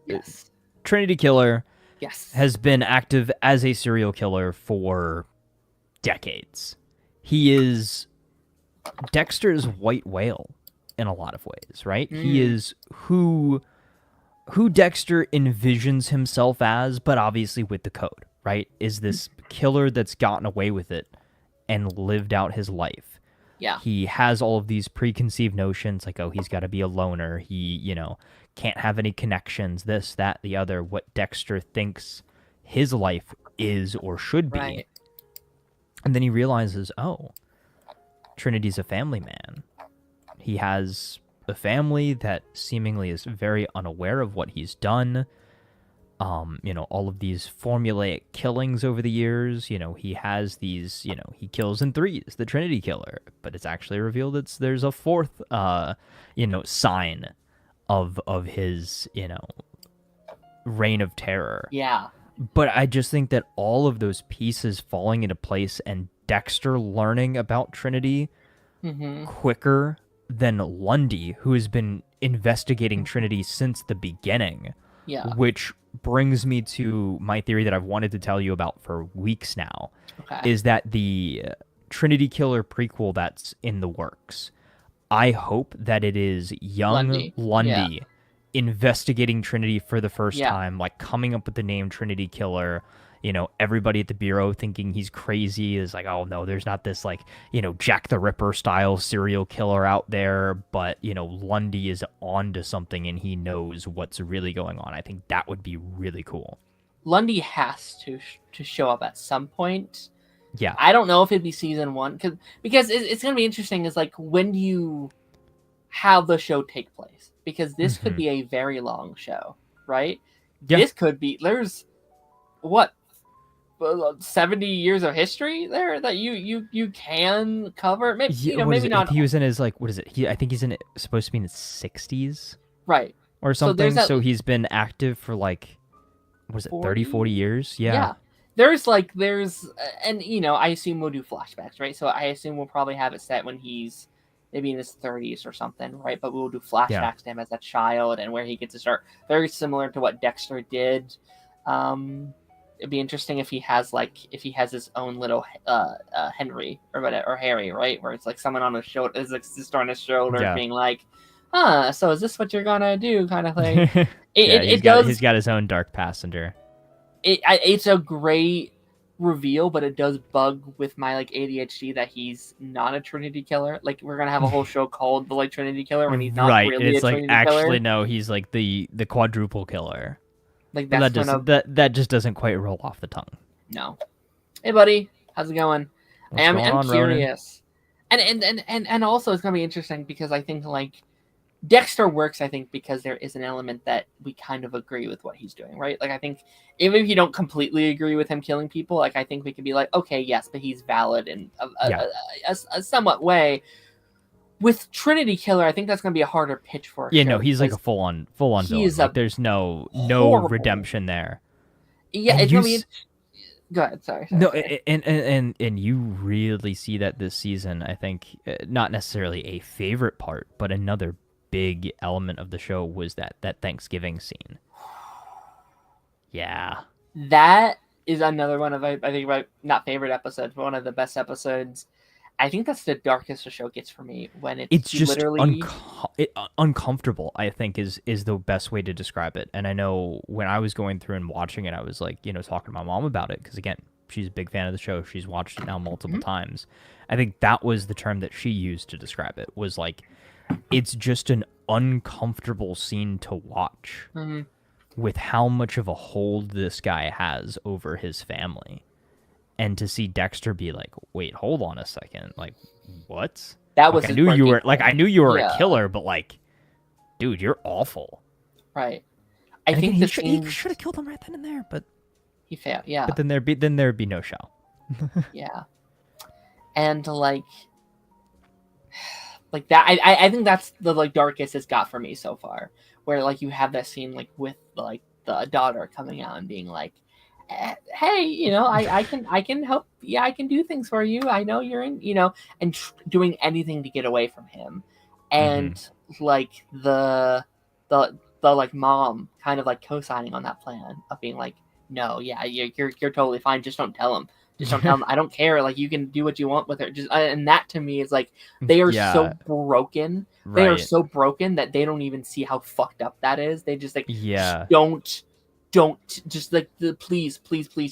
Trinity Killer. Yes. Has been active as a serial killer for decades. He is Dexter's white whale in a lot of ways, right? He is who Dexter envisions himself as, but obviously with the code, right? Is this killer that's gotten away with it and lived out his life. Yeah. He has all of these preconceived notions like, oh, he's got to be a loner. He, can't have any connections, this, that, the other, what Dexter thinks his life is or should be. Right. And then he realizes, oh, Trinity's a family man. He has a family that seemingly is very unaware of what he's done. All of these formulaic killings over the years, he has these, he kills in threes, the Trinity Killer, but it's actually revealed there's a fourth, sign of his, reign of terror. Yeah. But I just think that all of those pieces falling into place and Dexter learning about Trinity quicker than Lundy, who has been investigating Trinity since the beginning. Yeah. Which brings me to my theory that I've wanted to tell you about for weeks now, is that the Trinity Killer prequel that's in the works, I hope that it is young Lundy investigating Trinity for the first time, like coming up with the name Trinity Killer. Everybody at the Bureau thinking he's crazy is like, oh no, there's not this like, Jack the Ripper style serial killer out there, but Lundy is onto something and he knows what's really going on. I think that would be really cool. Lundy has to show up at some point. Yeah. I don't know if it'd be season 1 because it's going to be interesting is like, when do you have the show take place? Because this could be a very long show, right? Yeah. This could be, there's what, 70 years of history there that you can cover. Maybe maybe not. He was in his like, what is it? I think he's supposed to be in his 60s, right, or something. So he's been active for like, what is it, 30, 40 years? Yeah. There's and I assume we'll do flashbacks, right? So I assume we'll probably have it set when he's maybe in his 30s or something, right? But we'll do flashbacks to him as a child and where he gets to start. Very similar to what Dexter did. It'd be interesting if he has his own little Henry or whatever, or Harry, right? Where it's like someone on his shoulder, is like sister on his shoulder, being like, so is this what you're gonna do, kind of thing. He's got his own dark passenger. It's a great reveal, but it does bug with my like ADHD that he's not a Trinity killer. Like we're gonna have a whole show called the like Trinity Killer when he's not really it's a like Trinity actually killer. no, he's like the quadruple killer. Like But that's that just doesn't quite roll off the tongue. No. Hey buddy, how's it going? I'm curious. Ronan? And also it's gonna be interesting because I think like Dexter works, I think, because there is an element that we kind of agree with what he's doing, right? Like, I think even if you don't completely agree with him killing people, like, I think we could be like, okay, yes, but he's valid in a somewhat way. With Trinity Killer, I think that's going to be a harder pitch for a show. No, he's like a full-on villain. Like, there's no redemption there. Yeah, it's going to be... Go ahead, sorry. No, and you really see that this season, I think, not necessarily a favorite part, but another big element of the show was that Thanksgiving scene. Yeah. That is another one of, I think, not favorite episodes, but one of the best episodes. I think that's the darkest the show gets for me when it's just literally... uncomfortable, I think, is the best way to describe it. And I know when I was going through and watching it, I was like, talking to my mom about it, because again, she's a big fan of the show. She's watched it now multiple times. I think that was the term that she used to describe it, was like, it's just an uncomfortable scene to watch with how much of a hold this guy has over his family. And to see Dexter be like, wait, hold on a second. Like, what? That was I knew you were a killer, but like, dude, you're awful. Right. I think he should have killed him right then and there, but he failed. Yeah. But then there'd be no show. Yeah. And like that, I think that's the like darkest it's got for me so far, where like you have that scene like with like the daughter coming out and being like, hey, I can help. Yeah, I can do things for you. I know you're in, and doing anything to get away from him. And like the like mom kind of like co-signing on that plan of being like, no, yeah, you're totally fine. Just don't tell him. Just don't tell him. I don't care. Like, you can do what you want with her. Just and that to me is like, they are so broken. Right. They are so broken that they don't even see how fucked up that is. They just like, don't just like please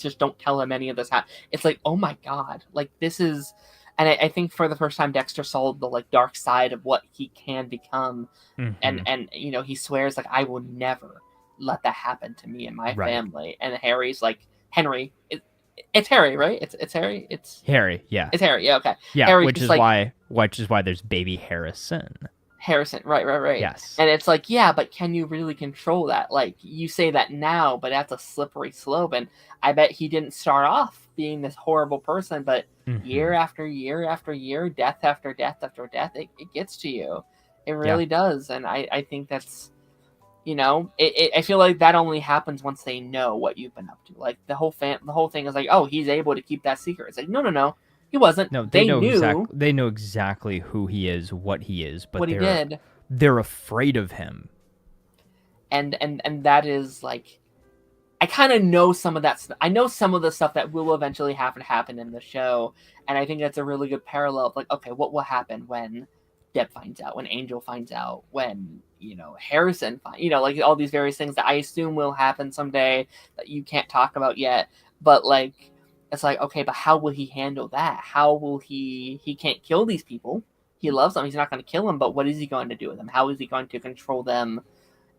just don't tell him any of this. It's like, oh my god, like this is, and I think for the first time Dexter saw the like dark side of what he can become, and he swears like, I will never let that happen to me and my family. And Harry's like, Henry. It's Harry, right? It's Harry. It's Harry. Yeah. It's Harry. Yeah. Okay. Yeah. Harry, which is why there's baby Harrison. Right. Yes. And it's like, yeah, but can you really control that? Like, you say that now, but that's a slippery slope. And I bet he didn't start off being this horrible person, but year after year after year, death after death after death, it gets to you. It really does. And I think that's, I feel like that only happens once they know what you've been up to. Like the whole thing is like, oh, he's able to keep that secret. It's like, no, he wasn't. No, they know exactly who he is, what he is, but what he did. They're afraid of him. And that is like, I kind of know some of that. I know some of the stuff that will eventually happen in the show, and I think that's a really good parallel of like, okay, what will happen when Deb finds out, when Angel finds out, when Harrison like all these various things that I assume will happen someday that you can't talk about yet, but like, it's like, okay, but how will he handle that? How will he can't kill these people. He loves them. He's not going to kill them, but what is he going to do with them? How is he going to control them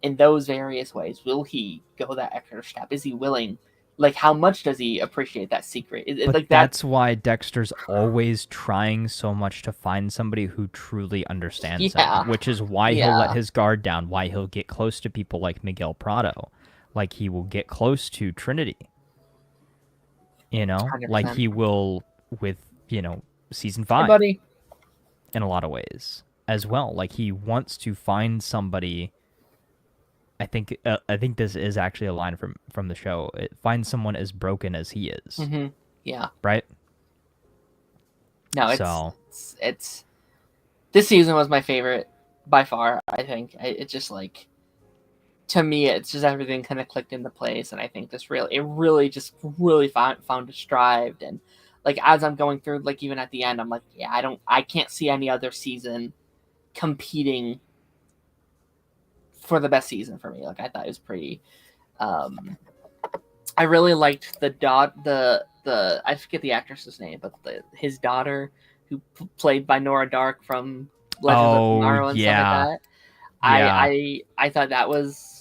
in those various ways? Will he go that extra step? Is he willing? Like, how much does he appreciate that secret? Like that's why Dexter's always trying so much to find somebody who truly understands him, which is why he'll let his guard down, why he'll get close to people like Miguel Prado, like he will get close to Trinity. 100%. Like he will with, season 5. Hey, buddy. In a lot of ways as well. Like he wants to find somebody. I think this is actually a line from the show. Find someone as broken as he is. Yeah. Right? No, it's this season was my favorite by far, I think. It's just like, to me, it's just everything kind of clicked into place, and I think it really found a stride. And like, as I'm going through, like even at the end, I'm like, yeah, I can't see any other season competing for the best season for me. Like, I thought it was pretty I really liked the I forget the actress's name, but his daughter, who played by Nora Dark from Legends of Tomorrow and stuff like that. I thought that was.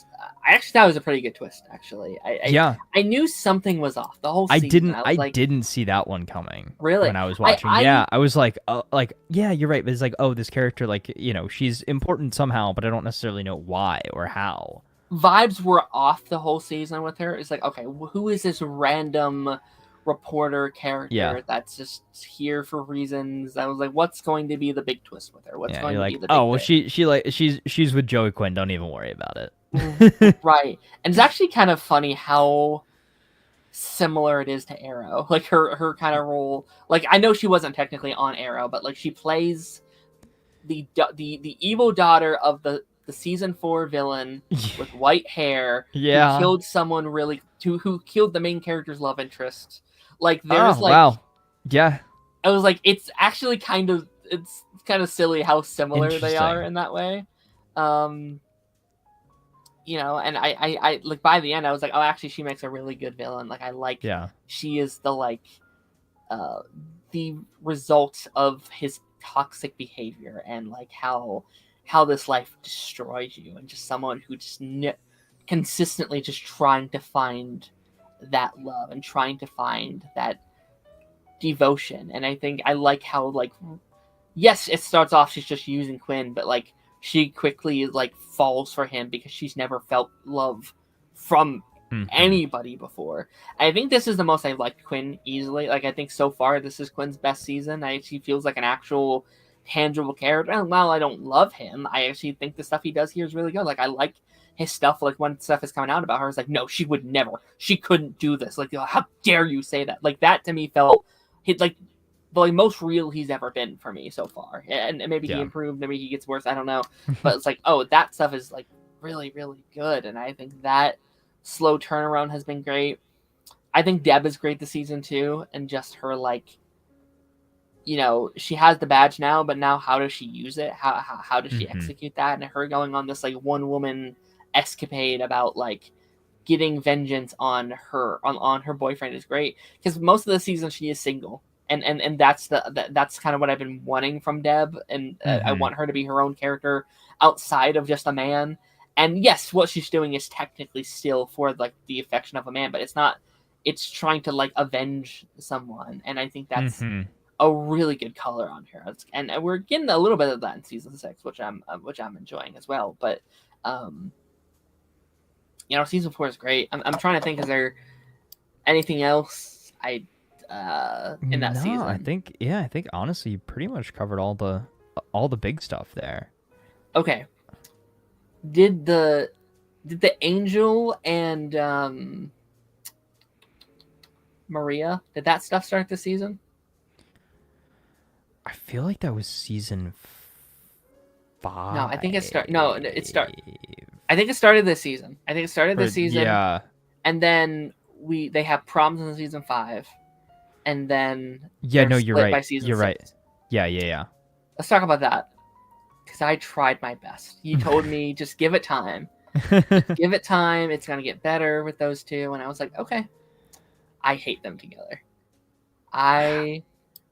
I actually thought it was a pretty good twist. Actually, I knew something was off the whole season. I didn't see that one coming. Really? When I was watching, I was like, yeah, you're right. But it's like, oh, this character, like, she's important somehow, but I don't necessarily know why or how. Vibes were off the whole season with her. It's like, okay, who is this random reporter character that's just here for reasons? I was like, what's going to be the big twist with her? What's going to be the big she's with Joey Quinn. Don't even worry about it. Right. And it's actually kind of funny how similar it is to Arrow. Like her kind of role. Like, I know she wasn't technically on Arrow, but like she plays the evil daughter of the season 4 villain with white hair who killed someone who killed the main character's love interest. Like, there's wow. Yeah. I was like, it's actually kind of silly how similar they are in that way. And I like, by the end I was like, oh, actually she makes a really good villain. Like, I like she is the the result of his toxic behavior and like how this life destroys you, and just someone who just consistently just trying to find that love and trying to find that devotion. And I think I like how, like, yes, it starts off she's just using Quinn, but like she quickly like falls for him because she's never felt love from anybody before. I think this is the most I liked Quinn easily. Like, I think so far this is Quinn's best season. She feels like an actual tangible character. And while I don't love him, I actually think the stuff he does here is really good. Like, I like his stuff. Like, when stuff is coming out about her, it's like, no, she would never. She couldn't do this. Like, how dare you say that? Like, that to me felt like the most real he's ever been for me so far. And maybe he improved, maybe he gets worse, I don't know. But it's like, oh, that stuff is like really, really good. And I think that slow turnaround has been great. I think Deb is great this season too, and just her, like, she has the badge now, but now how does she use it? How does she execute that? And her going on this like one woman escapade about like getting vengeance on her boyfriend is great, because most of the season she is single, and that's that's kind of what I've been wanting from Deb, and I want her to be her own character outside of just a man. And yes, what she's doing is technically still for like the affection of a man, but it's not. It's trying to like avenge someone, and I think that's a really good color on her, and we're getting a little bit of that in season 6, which I'm enjoying as well. But season 4 is great. I'm trying to think, is there anything else in that season? I think honestly you pretty much covered all the big stuff there. Okay. Did the Angel and Maria, did that stuff start this season? I feel like that was season 5. No, I think it started. No, it started. I think it started this season. Yeah. And then they have problems in season 5, and then you're right. By season you're 6. Right. Yeah. Let's talk about that, because I tried my best. You told me just give it time. Give it time. It's gonna get better with those two, and I was like, okay. I hate them together. I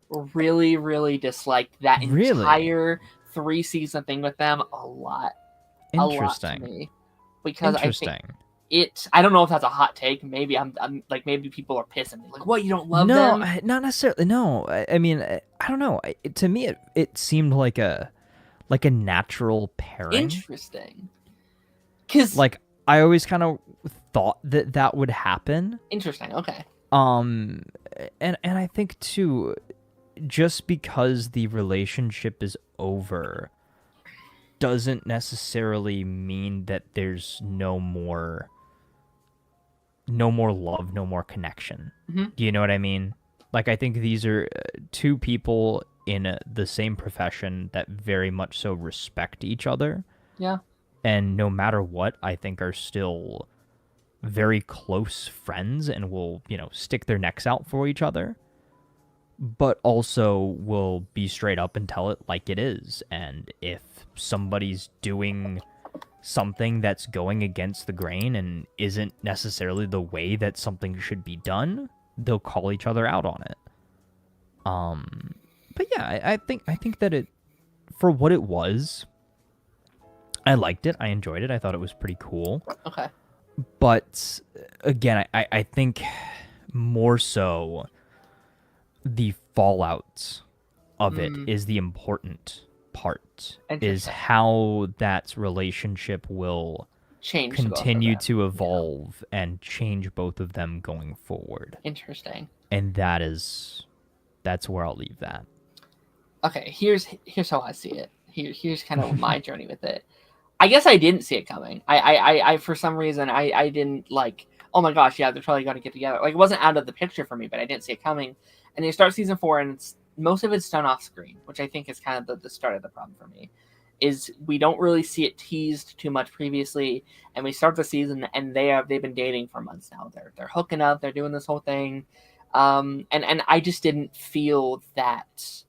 really, really disliked that entire 3-season thing with them a lot. Interesting. A lot to me, because I think I don't know if that's a hot take. Maybe I'm like, maybe people are pissing me. Like, what, you don't love them? No, not necessarily. No, I mean, I don't know. To me, it seemed like a natural pairing. Interesting. Because like, I always kind of thought that would happen. Interesting. Okay. And I think too, just because the relationship is over doesn't necessarily mean that there's no more love, no more connection. Do you know what I mean? Like, I think these are two people in the same profession that very much so respect each other. Yeah. And no matter what, I think are still very close friends and will, stick their necks out for each other, but also will be straight up and tell it like it is. And if somebody's doing something that's going against the grain and isn't necessarily the way that something should be done, they'll call each other out on it. But yeah, I think that it, for what it was, I liked it. I enjoyed it. I thought it was pretty cool. Okay. But again, I think more so the fallout of it is the important part, is how that relationship will continue to evolve and change both of them going forward. Interesting. And that's where I'll leave that. Okay, here's how I see it. Here's kind of my journey with it. I guess I didn't see it coming. I for some reason I didn't like, oh my gosh, yeah, they're totally going to get together. Like, it wasn't out of the picture for me, but I didn't see it coming. And you start season 4, and most of it's done off screen, which I think is kind of the start of the problem for me. Is we don't really see it teased too much previously, and we start the season, and they've been dating for months now. They're hooking up, they're doing this whole thing, and I just didn't feel that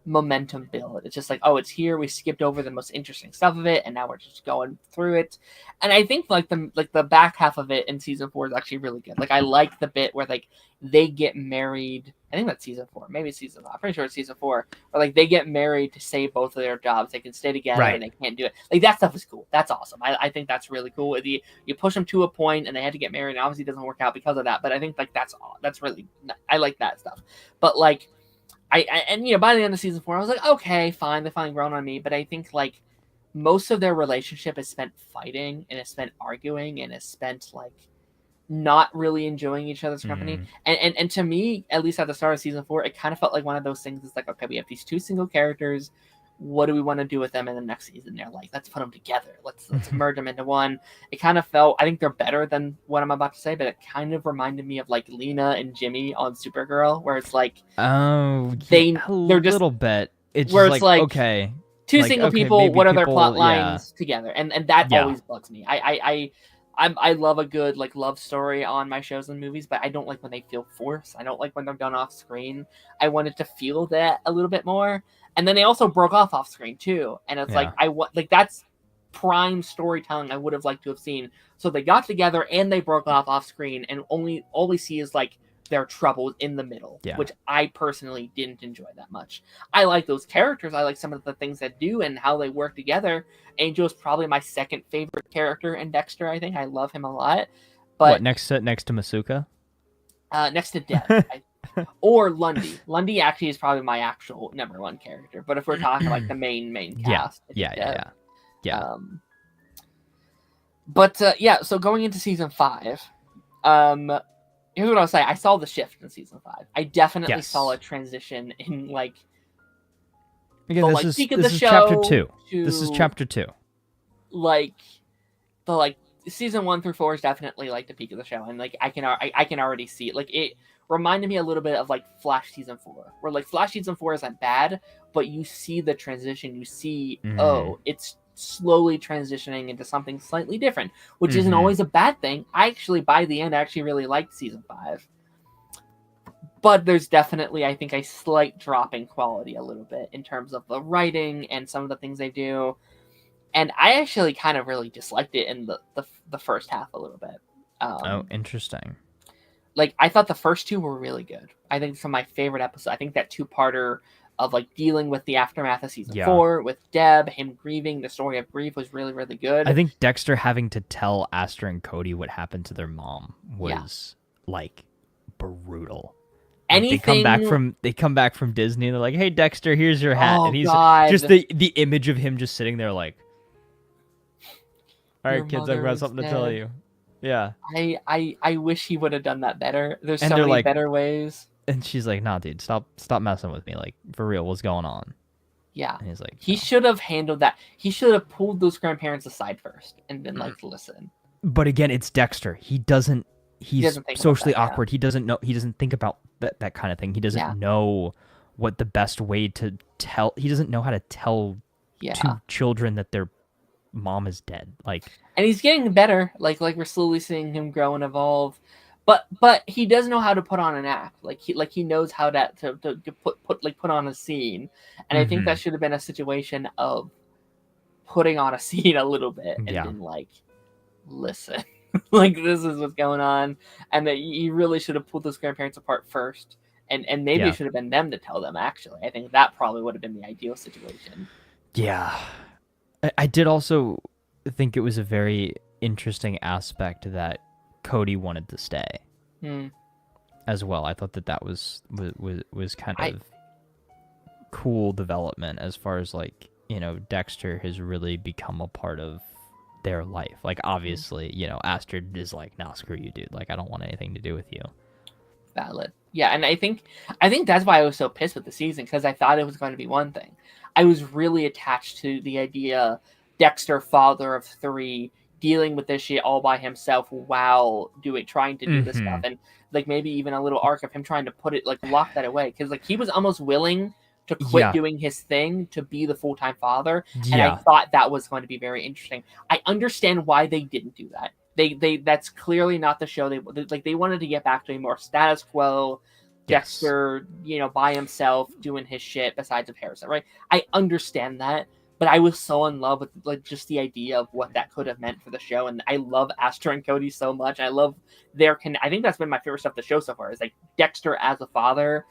momentum build. It's just like, oh, it's here, we skipped over the most interesting stuff of it, and now we're just going through it. And I think like the back half of it in season 4 is actually really good. Like, I like the bit where like they get married. I think that's season 4, maybe season 5. I'm pretty sure it's season 4. Where like they get married to save both of their jobs. They can stay together, and they can't do it. Like, that stuff is cool. That's awesome. I think that's really cool. You push them to a point, and they had to get married, and obviously it doesn't work out because of that. But I think like that's really, I like that stuff. But like, and you know, by the end of season 4, I was like, okay, fine, they finally grown on me. But I think like most of their relationship is spent fighting, and is spent arguing, and is spent like not really enjoying each other's company. And to me, at least at the start of season 4, it kind of felt like one of those things. It's like, okay, we have these two single characters. What do we want to do with them in the next season? They're like, let's put them together. Let's merge them into one. It kind of felt, I think they're better than what I'm about to say, but it kind of reminded me of like Lena and Jimmy on Supergirl, where it's like, they're just a little bit. It's where just it's like okay, two single people. What are their plot lines together? And that always bugs me. I love a good like love story on my shows and movies, but I don't like when they feel forced. I don't like when they're done off screen. I wanted to feel that a little bit more. And then they also broke off screen too. And it's like, that's prime storytelling I would have liked to have seen. So they got together and they broke off screen, and all we see is like their troubles in the middle, which I personally didn't enjoy that much. I like those characters. I like some of the things that do and how they work together. Angel's probably my second favorite character in Dexter. I think I love him a lot. But what, next to Masuka? Next to Deb. Or Lundy. Lundy actually is probably my actual number one character. But if we're talking like the main cast, yeah. So going into season 5, here's what I'll say. I saw the shift in season 5. I definitely saw a transition in like. Again, this is chapter 2. This is chapter 2. Like season 1 through 4 is definitely like the peak of the show, and like I can already see it. Like, it reminded me a little bit of like Flash season 4, where like Flash season 4 isn't bad, but you see the transition. You see, it's slowly transitioning into something slightly different, which isn't always a bad thing. By the end, I actually really liked season 5. But there's definitely, I think, a slight drop in quality a little bit in terms of the writing and some of the things they do. And I actually kind of really disliked it in the first half a little bit. Interesting. Like, I thought the first 2 were really good. I think some of my favorite episodes. I think that 2-parter of like dealing with the aftermath of season 4 with Deb, him grieving, the story of grief was really, really good. I think Dexter having to tell Aster and Cody what happened to their mom was like brutal. They come back from Disney and they're like, "Hey Dexter, here's your hat," and he's just the image of him just sitting there like, "All right, kids, I've got something to tell you." Yeah. I wish he would have done that better. There's so many better ways. And she's like, "Nah, dude, stop messing with me. Like, for real, what's going on?" Yeah. And he's like, he should have handled that. He should have pulled those grandparents aside first and been like, listen. But again, it's Dexter. He's socially awkward. He doesn't know. He doesn't think about that kind of thing. He doesn't know what the best way to tell. He doesn't know how to tell two children that their mom is dead. Like, and he's getting better. Like we're slowly seeing him grow and evolve. But he does know how to put on an act. He knows how to put on a scene. And I think that should have been a situation of putting on a scene a little bit and been like, listen, like this is what's going on, and that you really should have pulled those grandparents apart first, and maybe it should have been them to tell them. Actually, I think that probably would have been the ideal situation. Yeah, I did also think it was a very interesting aspect that Cody wanted to stay as well. I thought that was kind of cool development as far as like, you know, Dexter has really become a part of their life. Like obviously, you know, Astrid is like, nah, screw you, dude. Like I don't want anything to do with you. Valid. Yeah, and I think that's why I was so pissed with the season, because I thought it was going to be one thing. I was really attached to the idea Dexter, father of 3, dealing with this shit all by himself while trying to do this stuff, and like maybe even a little arc of him trying to put it, like, lock that away, because like he was almost willing to quit doing his thing to be the full-time father, and I thought that was going to be very interesting. I understand why they didn't do that. They that's clearly not the show they wanted to get back to a more status quo Dexter, you know, by himself doing his shit besides of Harrison, right? I understand that, but I was so in love with like just the idea of what that could have meant for the show, and I love Astor and Cody so much. I love I think that's been my favorite stuff of the show so far, is like Dexter as a father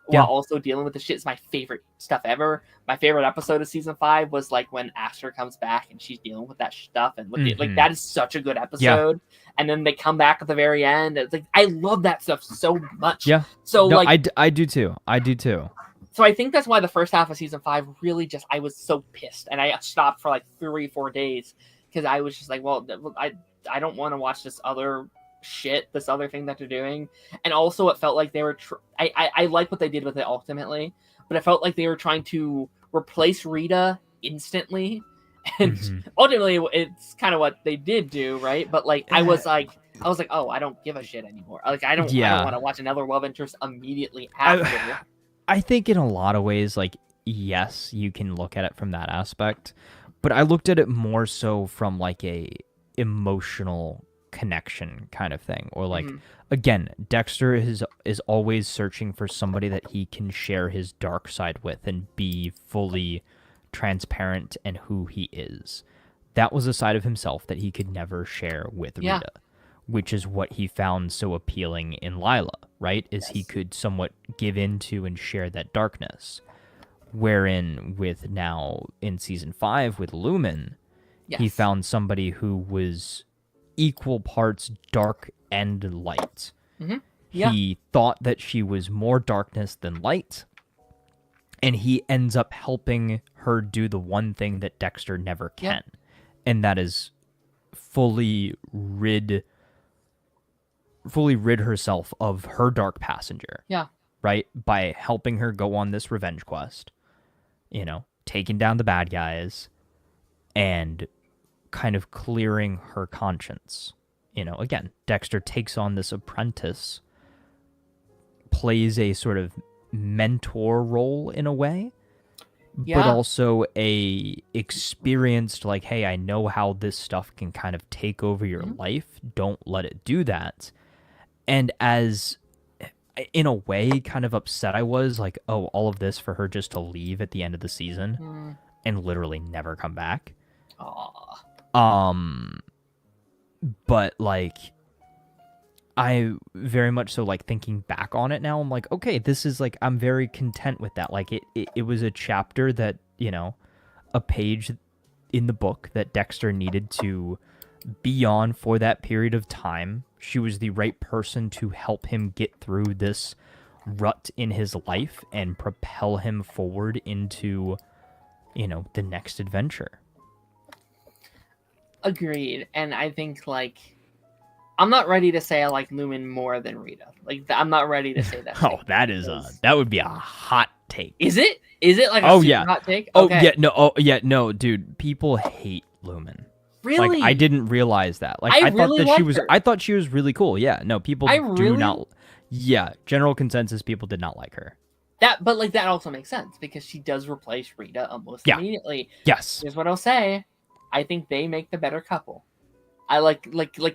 while also dealing with the shit is my favorite stuff ever. My favorite episode of season 5 was like when Astor comes back and she's dealing with that stuff, and with like that is such a good episode. And then they come back at the very end. It's like I love that stuff so much. Yeah. So no, like I do too. I do too. So I think that's why the first half of season 5 really just, I was so pissed, and I stopped for like 3-4 days because I was just like, well, I don't want to watch this other shit, this other thing that they're doing. And also it felt like they were I like what they did with it ultimately, but it felt like they were trying to replace Rita instantly, and ultimately it's kind of what they did do, right? But like I was like, oh, I don't give a shit anymore. Like I don't want to watch another love interest immediately after. I think in a lot of ways, like, yes, you can look at it from that aspect, but I looked at it more so from like a emotional connection kind of thing, or like again, Dexter is always searching for somebody that he can share his dark side with and be fully transparent in who he is. That was a side of himself that he could never share with Rita, which is what he found so appealing in Lila, right? Is he could somewhat give into and share that darkness. Wherein with now in season 5 with Lumen, he found somebody who was equal parts dark and light. He thought that she was more darkness than light, and he ends up helping her do the one thing that Dexter never can, and that is fully rid herself of her dark passenger. Right? By helping her go on this revenge quest, you know, taking down the bad guys and kind of clearing her conscience. You know, again, Dexter takes on this apprentice, plays a sort of mentor role in a way, but also a experienced, like, hey, I know how this stuff can kind of take over your life. Don't let it do that. And as, in a way, kind of upset I was, like, oh, all of this for her just to leave at the end of the season and literally never come back. But like, I very much so, like, thinking back on it now, I'm like, okay, this is like, I'm very content with that. Like it was a chapter that, you know, a page in the book that Dexter needed to be on for that period of time. She was the right person to help him get through this rut in his life and propel him forward into, you know, the next adventure. Agreed. And I think, like, I'm not ready to say I like Lumen more than Rita. Like, I'm not ready to say that. That would be a hot take. Is it? Is it like a super hot take? Okay. No, dude. People hate Lumen. Really? Like, I didn't realize that. Like, I thought that she was. I thought she was really cool. Yeah. No, people do not. Yeah. General consensus: people did not like her. But like that also makes sense because she does replace Rita almost immediately. Yes. Here's what I'll say: I think they make the better couple. I like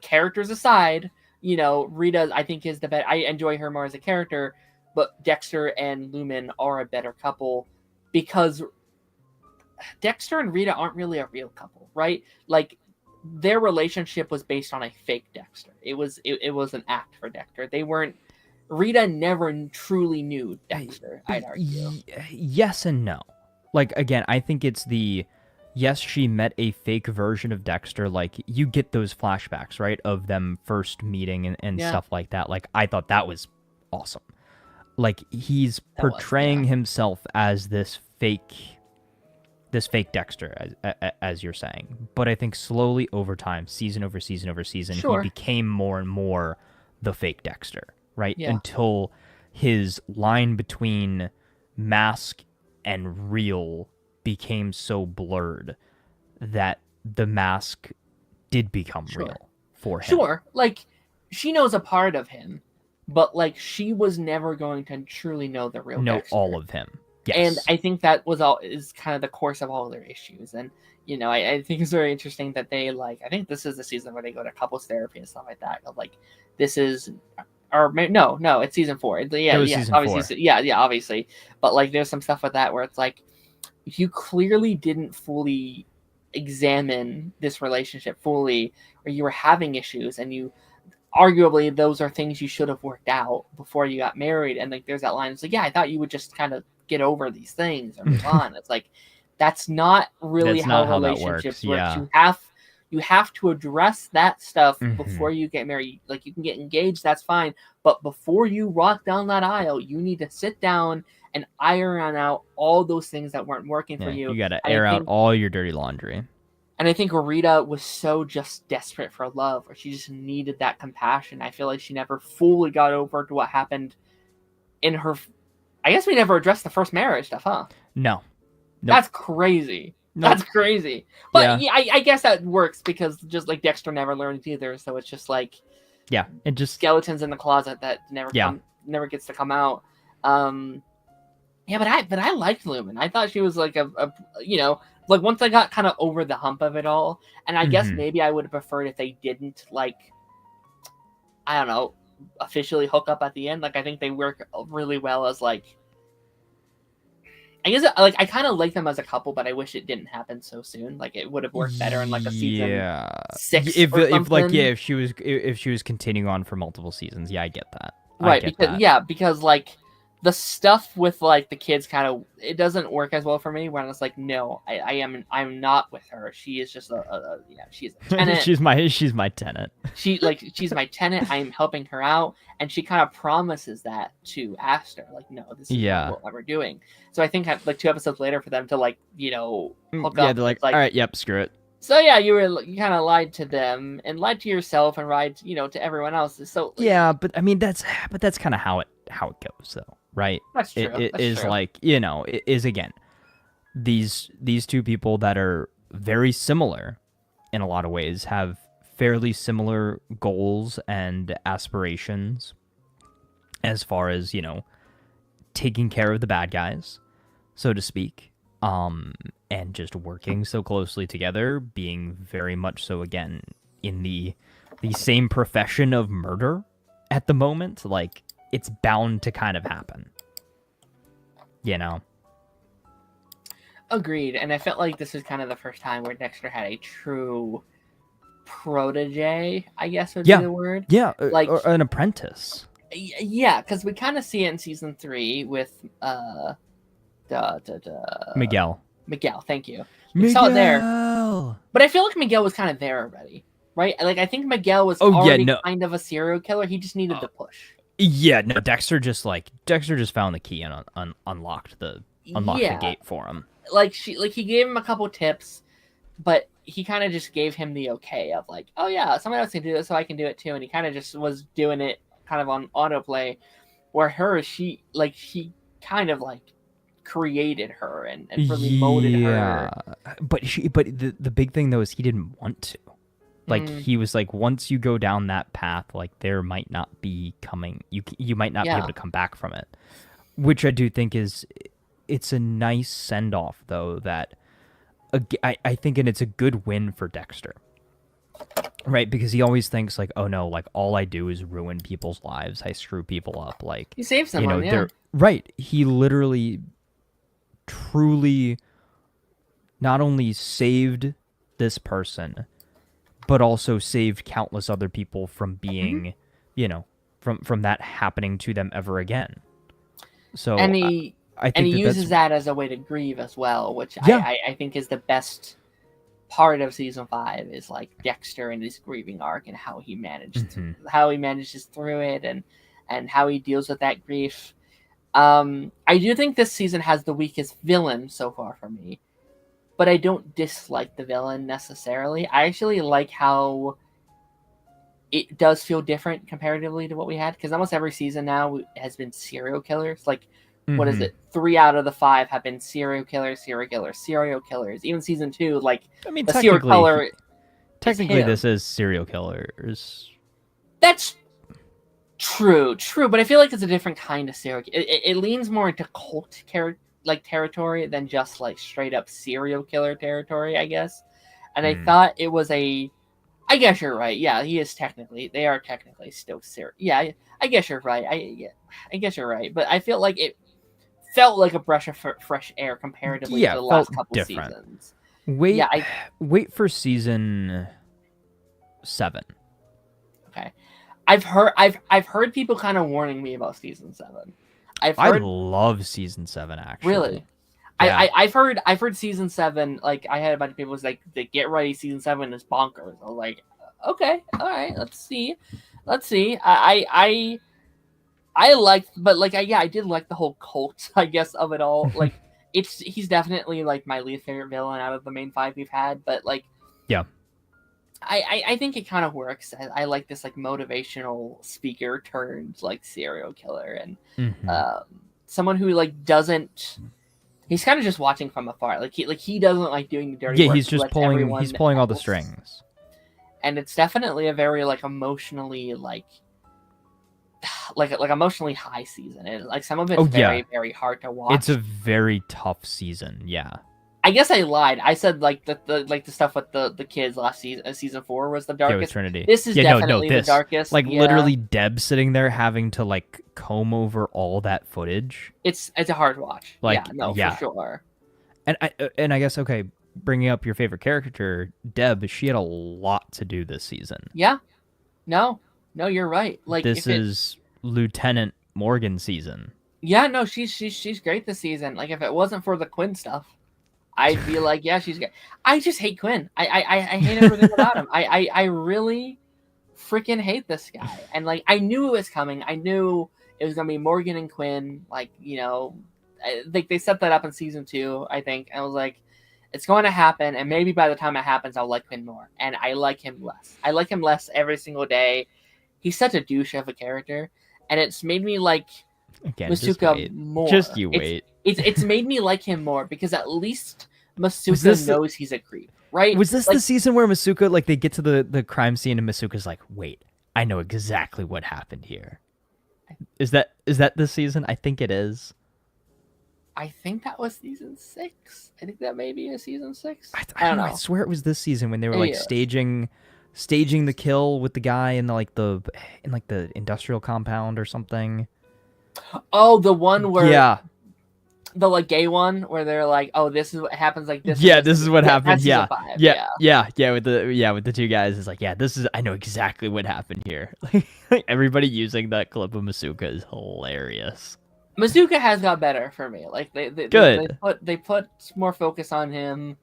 characters aside, you know, Rita I think is the better. I enjoy her more as a character, but Dexter and Lumen are a better couple because Dexter and Rita aren't really a real couple, right? Like their relationship was based on a fake Dexter. It was an act for Dexter. They weren't. Rita never truly knew Dexter, I'd argue. Yes and no. Like, again, I think it's yes, she met a fake version of Dexter. Like, you get those flashbacks, right, of them first meeting and stuff like that. Like, I thought that was awesome. Like, he's portraying himself as this fake Dexter, as you're saying. But I think slowly over time, season over season over season, he became more and more the fake Dexter. Right? Yeah. Until his line between mask and real became so blurred that the mask did become real for him. Sure. Like, she knows a part of him, but, like, she was never going to truly know the real Dexter. All of him. Yes. And I think that is kind of the course of all their issues. And, you know, I think it's very interesting that they, like, I think this is the season where they go to couples therapy and stuff like that. Like, this is... Or no, it's season 4. Season obviously, 4. Obviously. But like, there's some stuff with that where it's like, if you clearly didn't fully examine this relationship fully, or you were having issues, and you arguably those are things you should have worked out before you got married. And like, there's that line. It's like, I thought you would just kind of get over these things or move on. It's like, that's not really how relationships work. Yeah. You have to address that stuff before you get married. Like, you can get engaged, that's fine. But before you walk down that aisle, you need to sit down and iron out all those things that weren't working for you. You got to air out all your dirty laundry. And I think Rita was so just desperate for love, or she just needed that compassion. I feel like she never fully got over to what happened in her... I guess we never addressed the first marriage stuff, huh? No. Nope. That's crazy. That's crazy. But yeah, I guess that works because just like Dexter never learned either. So it's just like, it just skeletons in the closet that never gets to come out. But I liked Lumen. I thought she was like a like once I got kind of over the hump of it all, and I guess maybe I would have preferred if they didn't, like, I don't know, officially hook up at the end. Like, I think they work really well as like, I guess, like, I kind of like them as a couple, but I wish it didn't happen so soon. Like, it would have worked better in like a season 6 if she was continuing on for multiple seasons. I get that. Right, because like the stuff with like the kids kind of, it doesn't work as well for me when it's like, no, I'm not with her. She is just she's a tenant. she's my tenant. She's my tenant. I'm helping her out, and she kind of promises that to Aster. Like, no, this is what we're doing. So I think like 2 episodes later for them to like, hook up. They're like, all right, yep, screw it. So you kind of lied to them and lied to yourself and lied, to everyone else. So but I mean that's kind of how it goes though, right? That's true. It is true. Like, it is, again, these 2 people that are very similar in a lot of ways have fairly similar goals and aspirations as far as, taking care of the bad guys, so to speak. And just working so closely together, being very much so, again, in the same profession of murder at the moment. Like, it's bound to kind of happen. Agreed. And I felt like this was kind of the first time where Dexter had a true protege, I guess would be the word. Yeah, like, or an apprentice. Yeah, because we kind of see it in season 3 with Miguel. Miguel, thank you. We saw it there. But I feel like Miguel was kind of there already, right? Like, I think Miguel was kind of a serial killer. He just needed the push. Yeah, no, Dexter just found the key and unlocked the gate for him. Like, he gave him a couple tips, but he kind of just gave him the okay of like, oh yeah, somebody else can do this, so I can do it too. And he kind of just was doing it kind of on autoplay, where she kind of like created her and really molded her. But the big thing though is he didn't want to. Like, he was like, once you go down that path, like, there might not be you might not be able to come back from it. Which I do think it's a nice send off though, that I think, and it's a good win for Dexter. Right, because he always thinks like, oh no, like, all I do is ruin people's lives. I screw people up. Like, he saves someone, right. He literally truly not only saved this person, but also saved countless other people from being, from that happening to them ever again. So and I think he that uses that as a way to grieve as well, which Yeah. I think is the best part of season 5 is like Dexter and his grieving arc and how he manages through it and how he deals with that grief. I do think this season has the weakest villain so far for me, but I don't dislike the villain necessarily. I actually like how it does feel different comparatively to what we had, because almost every season now has been serial killers. Like, what is it? 3 out of the 5 have been serial killers. Even season 2, like, I mean, the serial killer. technically, this is serial killers. That's true, but I feel like it's a different kind of serial. It leans more into cult territory than just like straight up serial killer territory, I guess. And I thought it was I guess you're right. Yeah, they are technically still serial. Yeah, I guess you're right. I guess you're right. But I feel like it felt like a breath of fresh air comparatively to the last couple different. seasons. Wait for season 7. Okay, I've heard people kind of warning me about season 7. I love season 7 actually. Really? Yeah. I've heard season 7, like, I had a bunch of people was like, they get ready, season 7 is bonkers. I was like, okay, all right, let's see. I liked, but like, I did like the whole cult, I guess, of it all. Like, he's definitely like my least favorite villain out of the main 5 we've had, but like, yeah, I think it kind of works. I like this like motivational speaker turned like serial killer and someone who like doesn't. He's kind of just watching from afar. Like he doesn't like doing the dirty work. Yeah, he's just pulling. He's pulling all the strings. And it's definitely a very like emotionally like emotionally high season. And like some of it's very hard to watch. It's a very tough season. Yeah. I guess I lied. I said like the stuff with the kids last season. Season 4 was the darkest. Yeah, with Trinity. This is definitely the darkest. Like literally, Deb sitting there having to like comb over all that footage. It's a hard watch. Like, for sure. And I guess bringing up your favorite character, Deb. She had a lot to do this season. Yeah. No, you're right. Like this is Lieutenant Morgan season. Yeah, no, she's great this season. Like if it wasn't for the Quinn stuff, I'd be like, yeah, she's good. I just hate Quinn. I hate everything about him. I really freaking hate this guy. And like I knew it was coming. I knew it was gonna be Morgan and Quinn. Like, you know, they set that up in season 2, I think. And I was like, it's going to happen, and maybe by the time it happens, I'll like Quinn more. And I like him less. I like him less every single day. He's such a douche of a character, and it's made me like Masuka more. Just you wait. It's made me like him more because at least Masuka knows he's a creep, right? Was this like, the season where Masuka, like, they get to the crime scene and Masuka's like, wait, I know exactly what happened here. Is that this season? I think it is. I think that was season 6. I think that may be a season 6. I don't know. I swear it was this season when they were like staging the kill with the guy in the industrial compound or something. Oh, the one where the like gay one where they're like, oh, this is what happens, like this. Yeah, this is what happened. Yeah. 5. With the two guys. It's like, yeah, I know exactly what happened here. Like everybody using that clip of Masuka is hilarious. Masuka has got better for me. Like they put more focus on him,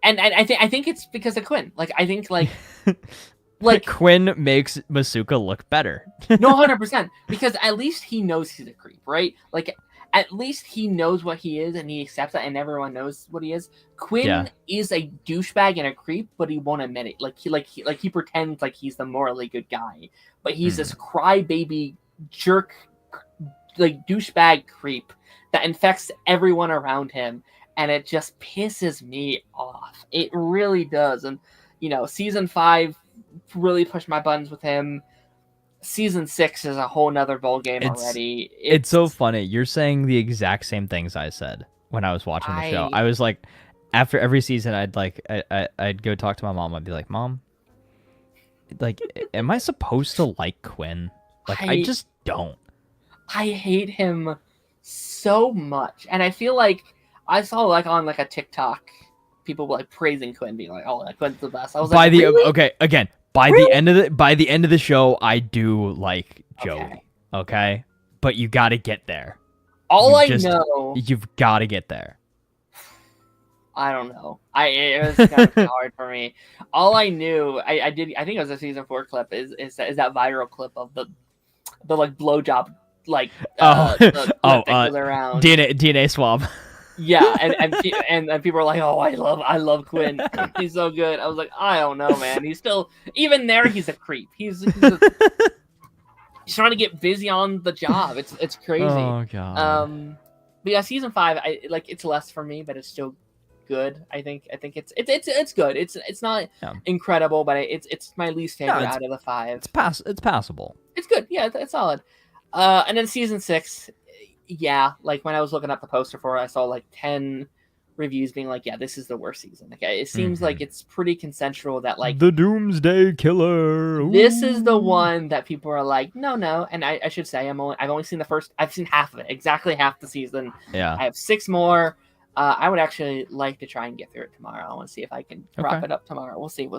and I think it's because of Quinn. Like I think like Quinn makes Masuka look better. No, 100%, because at least he knows he's a creep, right? Like at least he knows what he is and he accepts that, and everyone knows what he is. Quinn is a douchebag and a creep, but he won't admit it. He pretends like he's the morally good guy, but he's this crybaby jerk, like douchebag creep that infects everyone around him, and it just pisses me off. It really does. And you know, season 5 really pushed my buttons with him. Season 6 is a whole nother ball game already. It's so funny. You're saying the exact same things I said when I was watching the show. I was like, after every season, I'd go talk to my mom. I'd be like, Mom, like, am I supposed to like Quinn? Like, I just don't. I hate him so much, and I feel like I saw like on like a TikTok, people were like praising Quinn, being like, "Oh, like Quinn's the best." I was by like, the really? okay again by Really? the end of the show, I do like Joey. Okay, but you got to get there. Know, you've got to get there. I don't know. It was kind of hard for me. All I knew, I think it was a season 4 clip. Is that viral clip of the like blowjob like the that goes around DNA swab. Yeah, and people are like, "Oh, I love Quinn. He's so good." I was like, I don't know, man. He's still even there. He's a creep. He's trying to get busy on the job. It's crazy. Oh god. But yeah, season 5, it's less for me, but it's still good. I think it's good. It's not incredible, but it's my least favorite out of the 5. It's passable. It's good. Yeah, it's solid. And then season 6, yeah, like when I was looking up the poster for it, I saw like 10 reviews being like, yeah, this is the worst season. Okay, it seems like it's pretty consensual that like the Doomsday Killer. Ooh. This is the one that people are like, no, and I should say I've only seen I've seen half of it, exactly half the season. Yeah, I have 6 more. I would actually like to try and get through it tomorrow. I want to see if I can wrap it up tomorrow. We'll see.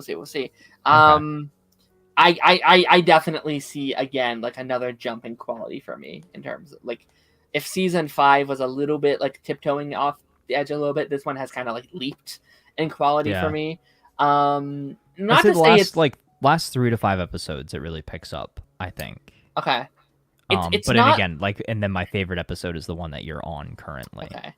I definitely see again like another jump in quality for me in terms of like if season 5 was a little bit like tiptoeing off the edge a little bit, this one has kind of like leaped in quality for me. Not to say it's like last 3 to 5 episodes it really picks up, I think. Okay. It's but not... then again, like, and then my favorite episode is the one that you're on currently. Okay.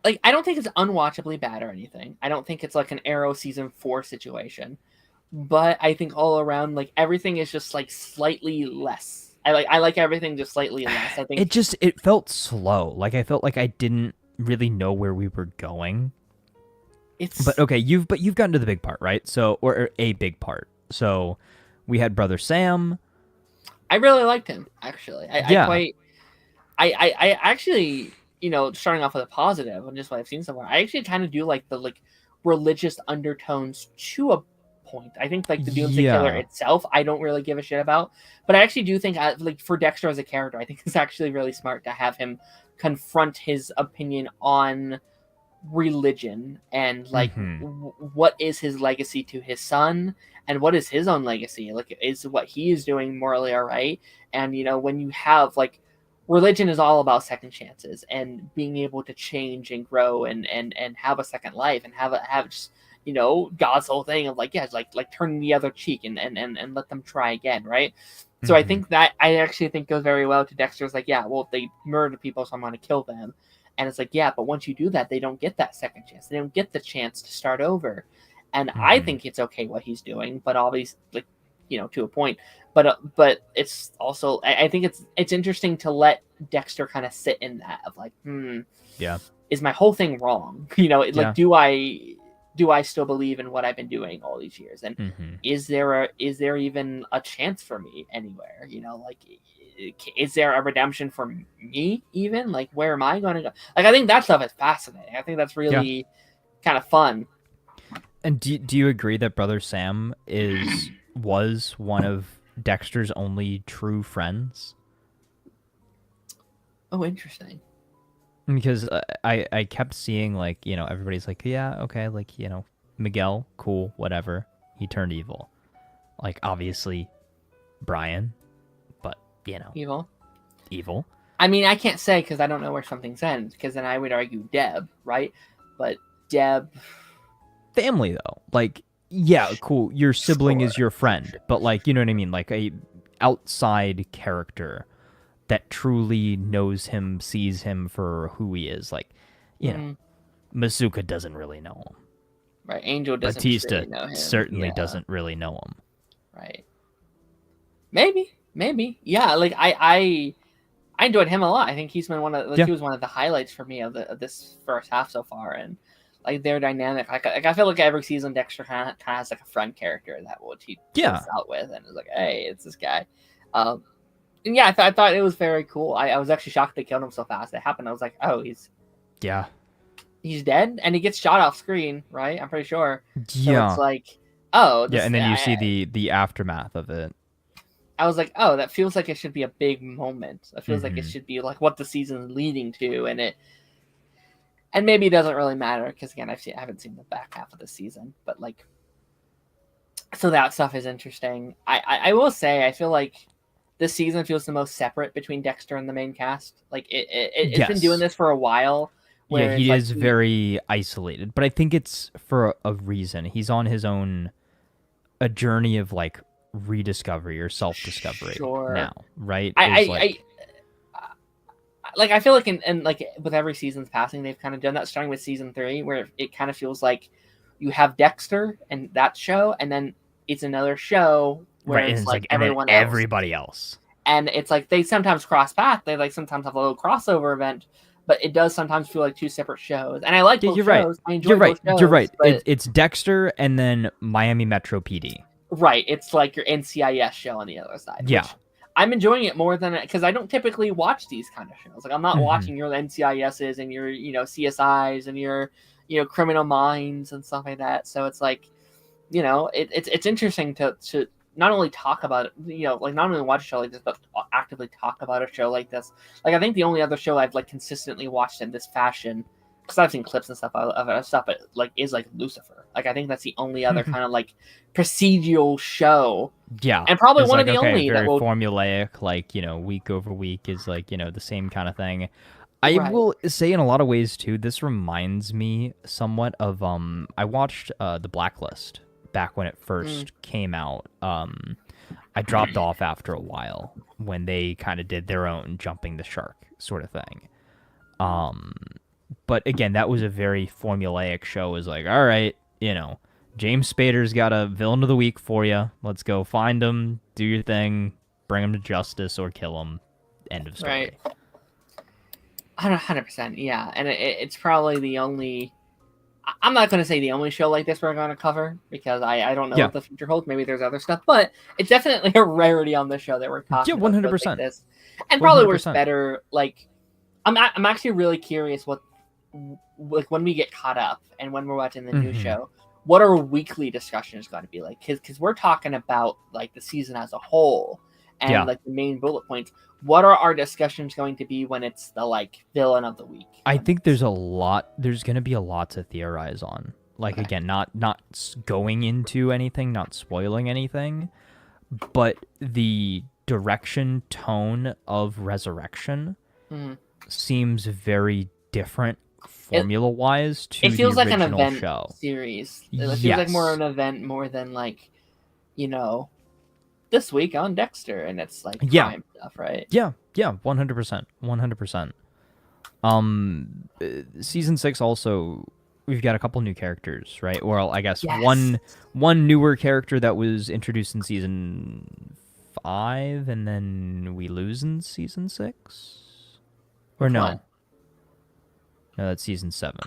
Like, I don't think it's unwatchably bad or anything. I don't think it's like an Arrow season 4 situation. But I think all around, like, everything is just like slightly less. I like everything just slightly less. I think it felt slow. Like I felt like I didn't really know where we were going. But okay, you've gotten to the big part, right? So or a big part. So we had Brother Sam. I really liked him, actually. I actually, starting off with a positive and just what I've seen so far, I actually kind of do like the like religious undertones to a point. I think like the Doomsday Killer itself, I don't really give a shit about, but I actually do think like for Dexter as a character, I think it's actually really smart to have him confront his opinion on religion and like what is his legacy to his son and what is his own legacy, like is what he is doing morally all right. And when you have like religion is all about second chances and being able to change and grow and have a second life and have just God's whole thing of like like turning the other cheek and let them try again, right? So I think that I actually think goes very well to Dexter's like, yeah, well, if they murder people, so I'm going to kill them. And it's like, yeah, but once you do that, they don't get that second chance. They don't get the chance to start over. And I think it's okay what he's doing, but obviously, like, to a point. But it's also, I think it's interesting to let Dexter kind of sit in that of like, is my whole thing wrong? Like, do I still believe in what I've been doing all these years? And is there even a chance for me anywhere? Like, is there a redemption for me even? Like, where am I going to go? Like, I think that stuff is fascinating. I think that's really kind of fun. And do you agree that Brother Sam was one of Dexter's only true friends? Oh, interesting. Because I kept seeing like, everybody's like, yeah, okay, like, Miguel, cool, whatever. He turned evil. Like, obviously, Brian, but, Evil. I mean, I can't say because I don't know where something's ends, because then I would argue Deb, right? But Deb... Family, though. Like, yeah, cool, your sibling is your friend, but, like, you know what I mean? Like, a outside character that truly knows him, sees him for who he is. Like, Masuka doesn't really know him. Right, Angel doesn't Batista really know him. Certainly doesn't really know him. Right. Maybe. Yeah, like, I enjoyed him a lot. I think he's been he was one of the highlights for me of this first half so far, and like their dynamic. Like I feel like every season Dexter kind of has like a friend character that he goes out with, and it's like, hey, it's this guy. And yeah, I thought it was very cool. I was actually shocked they killed him so fast. It happened. I was like, oh, he's dead, and he gets shot off screen, right? I'm pretty sure. So it's like, oh, and then you see the aftermath of it. I was like, oh, that feels like it should be a big moment. It feels like it should be like what the season's leading to, and And maybe it doesn't really matter because again, I haven't seen the back half of the season, but like, so that stuff is interesting. I will say I feel like this season feels the most separate between Dexter and the main cast. Like it's been doing this for a while. Yeah, he is very isolated, but I think it's for a reason. He's on his own, a journey of like rediscovery or self-discovery now, right? I feel like in like with every season's passing, they've kind of done that, starting with season 3, where it kind of feels like you have Dexter and that show, and then it's another show where it's like everybody else. And it's like they sometimes cross paths. They like sometimes have a little crossover event, but it does sometimes feel like two separate shows. And I like both shows. Right. I enjoy both shows. You're right. It's Dexter and then Miami Metro PD. Right. It's like your NCIS show on the other side. Yeah. I'm enjoying it more than because I don't typically watch these kind of shows. Like I'm not watching your NCISs and your CSIs and your Criminal Minds and stuff like that. So it's like it's interesting to not only talk about it, like not only watch a show like this, but actively talk about a show like this. Like I think the only other show I've like consistently watched in this fashion, because I've seen clips and stuff of it, but like is like Lucifer. Like I think that's the only other kind of like procedural show. Yeah, and probably one of the only very that will formulaic, like week over week is like the same kind of thing. I will say in a lot of ways too, this reminds me somewhat of I watched The Blacklist back when it first came out. I dropped off after a while when they kind of did their own jumping the shark sort of thing. But again, that was a very formulaic show. It was like, all right, James Spader's got a villain of the week for you. Let's go find him, do your thing, bring him to justice or kill him. End of story. Right. 100%, yeah. And it's probably the only... I'm not going to say the only show like this we're going to cover, because I don't know what the future holds. Maybe there's other stuff, but it's definitely a rarity on this show that we're talking about 100%. Like this. And probably works better. Like, I'm actually really curious what, like, when we get caught up and when we're watching the new show, what our weekly discussion is going to be like. Because we're talking about, like, the season as a whole and, like, the main bullet points. What are our discussions going to be when it's the like villain of the week? I think there's going to be a lot to theorize on. Like again, not going into anything, not spoiling anything, but the direction tone of Resurrection seems very different formula-wise to the original show. It feels like an event series. It feels like more an event more than like, this week on Dexter, and it's like crime stuff, right? Yeah, 100%. Season 6 also, we've got a couple new characters, right? Well, I guess one newer character that was introduced in season 5, and then we lose in season 6, or no? No, that's season 7.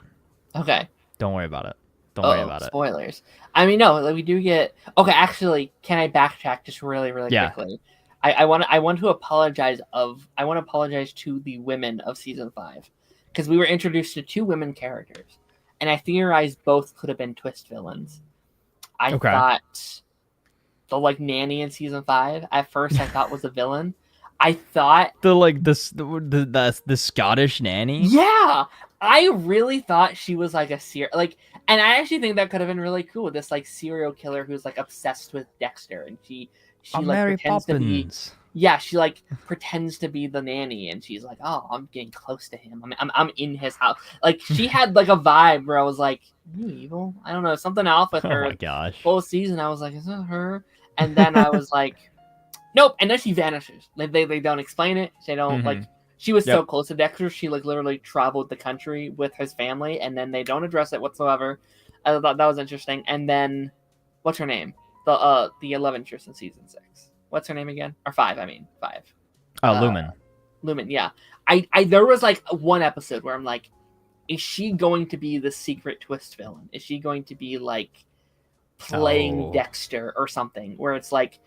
Okay. Don't worry about it. Don't worry about it. Spoilers. I mean, no, like we do get... Okay, actually, can I backtrack just really quickly? I want to apologize to the women of season 5, because we were introduced to 2 women characters, and I theorized both could have been twist villains. I thought the like nanny in season 5 at first I thought was a villain. I thought the Scottish nanny. Yeah, I really thought she was like and I actually think that could have been really cool. This like serial killer who's like obsessed with Dexter, and she like Mary pretends Poppins. to be. She like pretends to be the nanny, and she's like, "Oh, I'm getting close to him. I'm in his house." Like she had like a vibe where I was like, "You evil?" I don't know, something off with her. Oh my gosh! Whole season, I was like, "Is that her?" And then I was like, "Nope." And then she vanishes. They don't explain it. They don't like. She was so close to Dexter, she like literally traveled the country with his family, and then they don't address it whatsoever. I thought that was interesting. And then, what's her name? The 11th in season 6. What's her name again? Or 5? I mean 5. Lumen. Lumen. Yeah. I there was like one episode where I'm like, is she going to be the secret twist villain? Is she going to be like playing Dexter or something? Where it's like,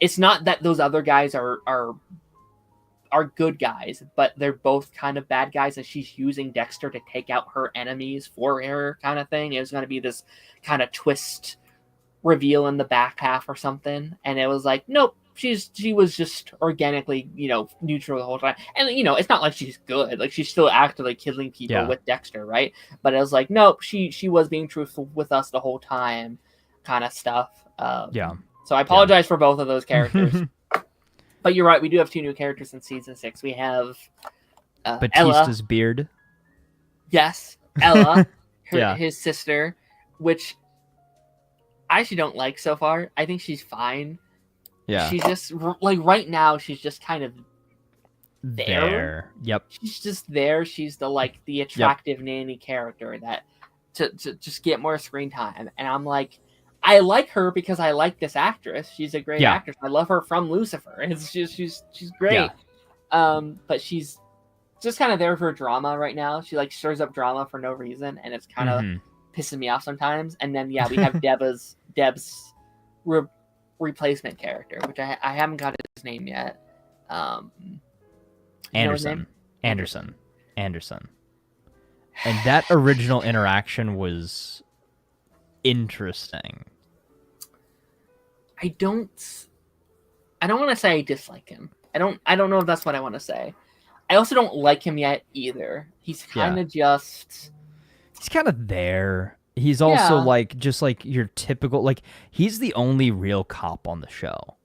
it's not that those other guys are good guys, but they're both kind of bad guys, and she's using Dexter to take out her enemies for her kind of thing. It was going to be this kind of twist reveal in the back half or something, and it was like, nope, she was just organically, neutral the whole time. And it's not like she's good. Like she's still actively killing people with Dexter, right? But it was like, nope, she was being truthful with us the whole time, kind of stuff. So I apologize for both of those characters. But you're right, we do have 2 new characters in season 6. We have Batista's Ella. beard. Yes, Ella, his sister, which I actually don't like so far. I think she's fine. Yeah. She's just like right now. She's just kind of there. Yep. She's just there. She's the attractive nanny character that to just get more screen time. And I'm like, I like her because I like this actress. She's a great actress. I love her from Lucifer. It's just she's great. But she's just kind of there for drama right now. She stirs up drama for no reason, and it's kind of pisses me off sometimes. And then we have Deb's replacement character, which I haven't got his name yet. Anderson. And that original interaction was interesting. I don't want to say I dislike him. I don't know if that's what I want to say. I also don't like him yet either. He's kind of he's kind of there. He's also just like your typical, he's the only real cop on the show.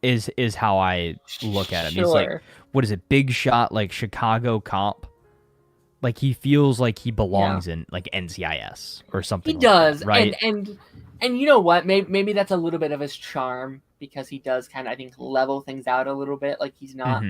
Is how I look at him. He's like, what is it, big shot, Chicago cop. He feels like he belongs in NCIS or something. He does, that, right? And you know what? Maybe that's a little bit of his charm, because he does kind of, I think, level things out a little bit. He's not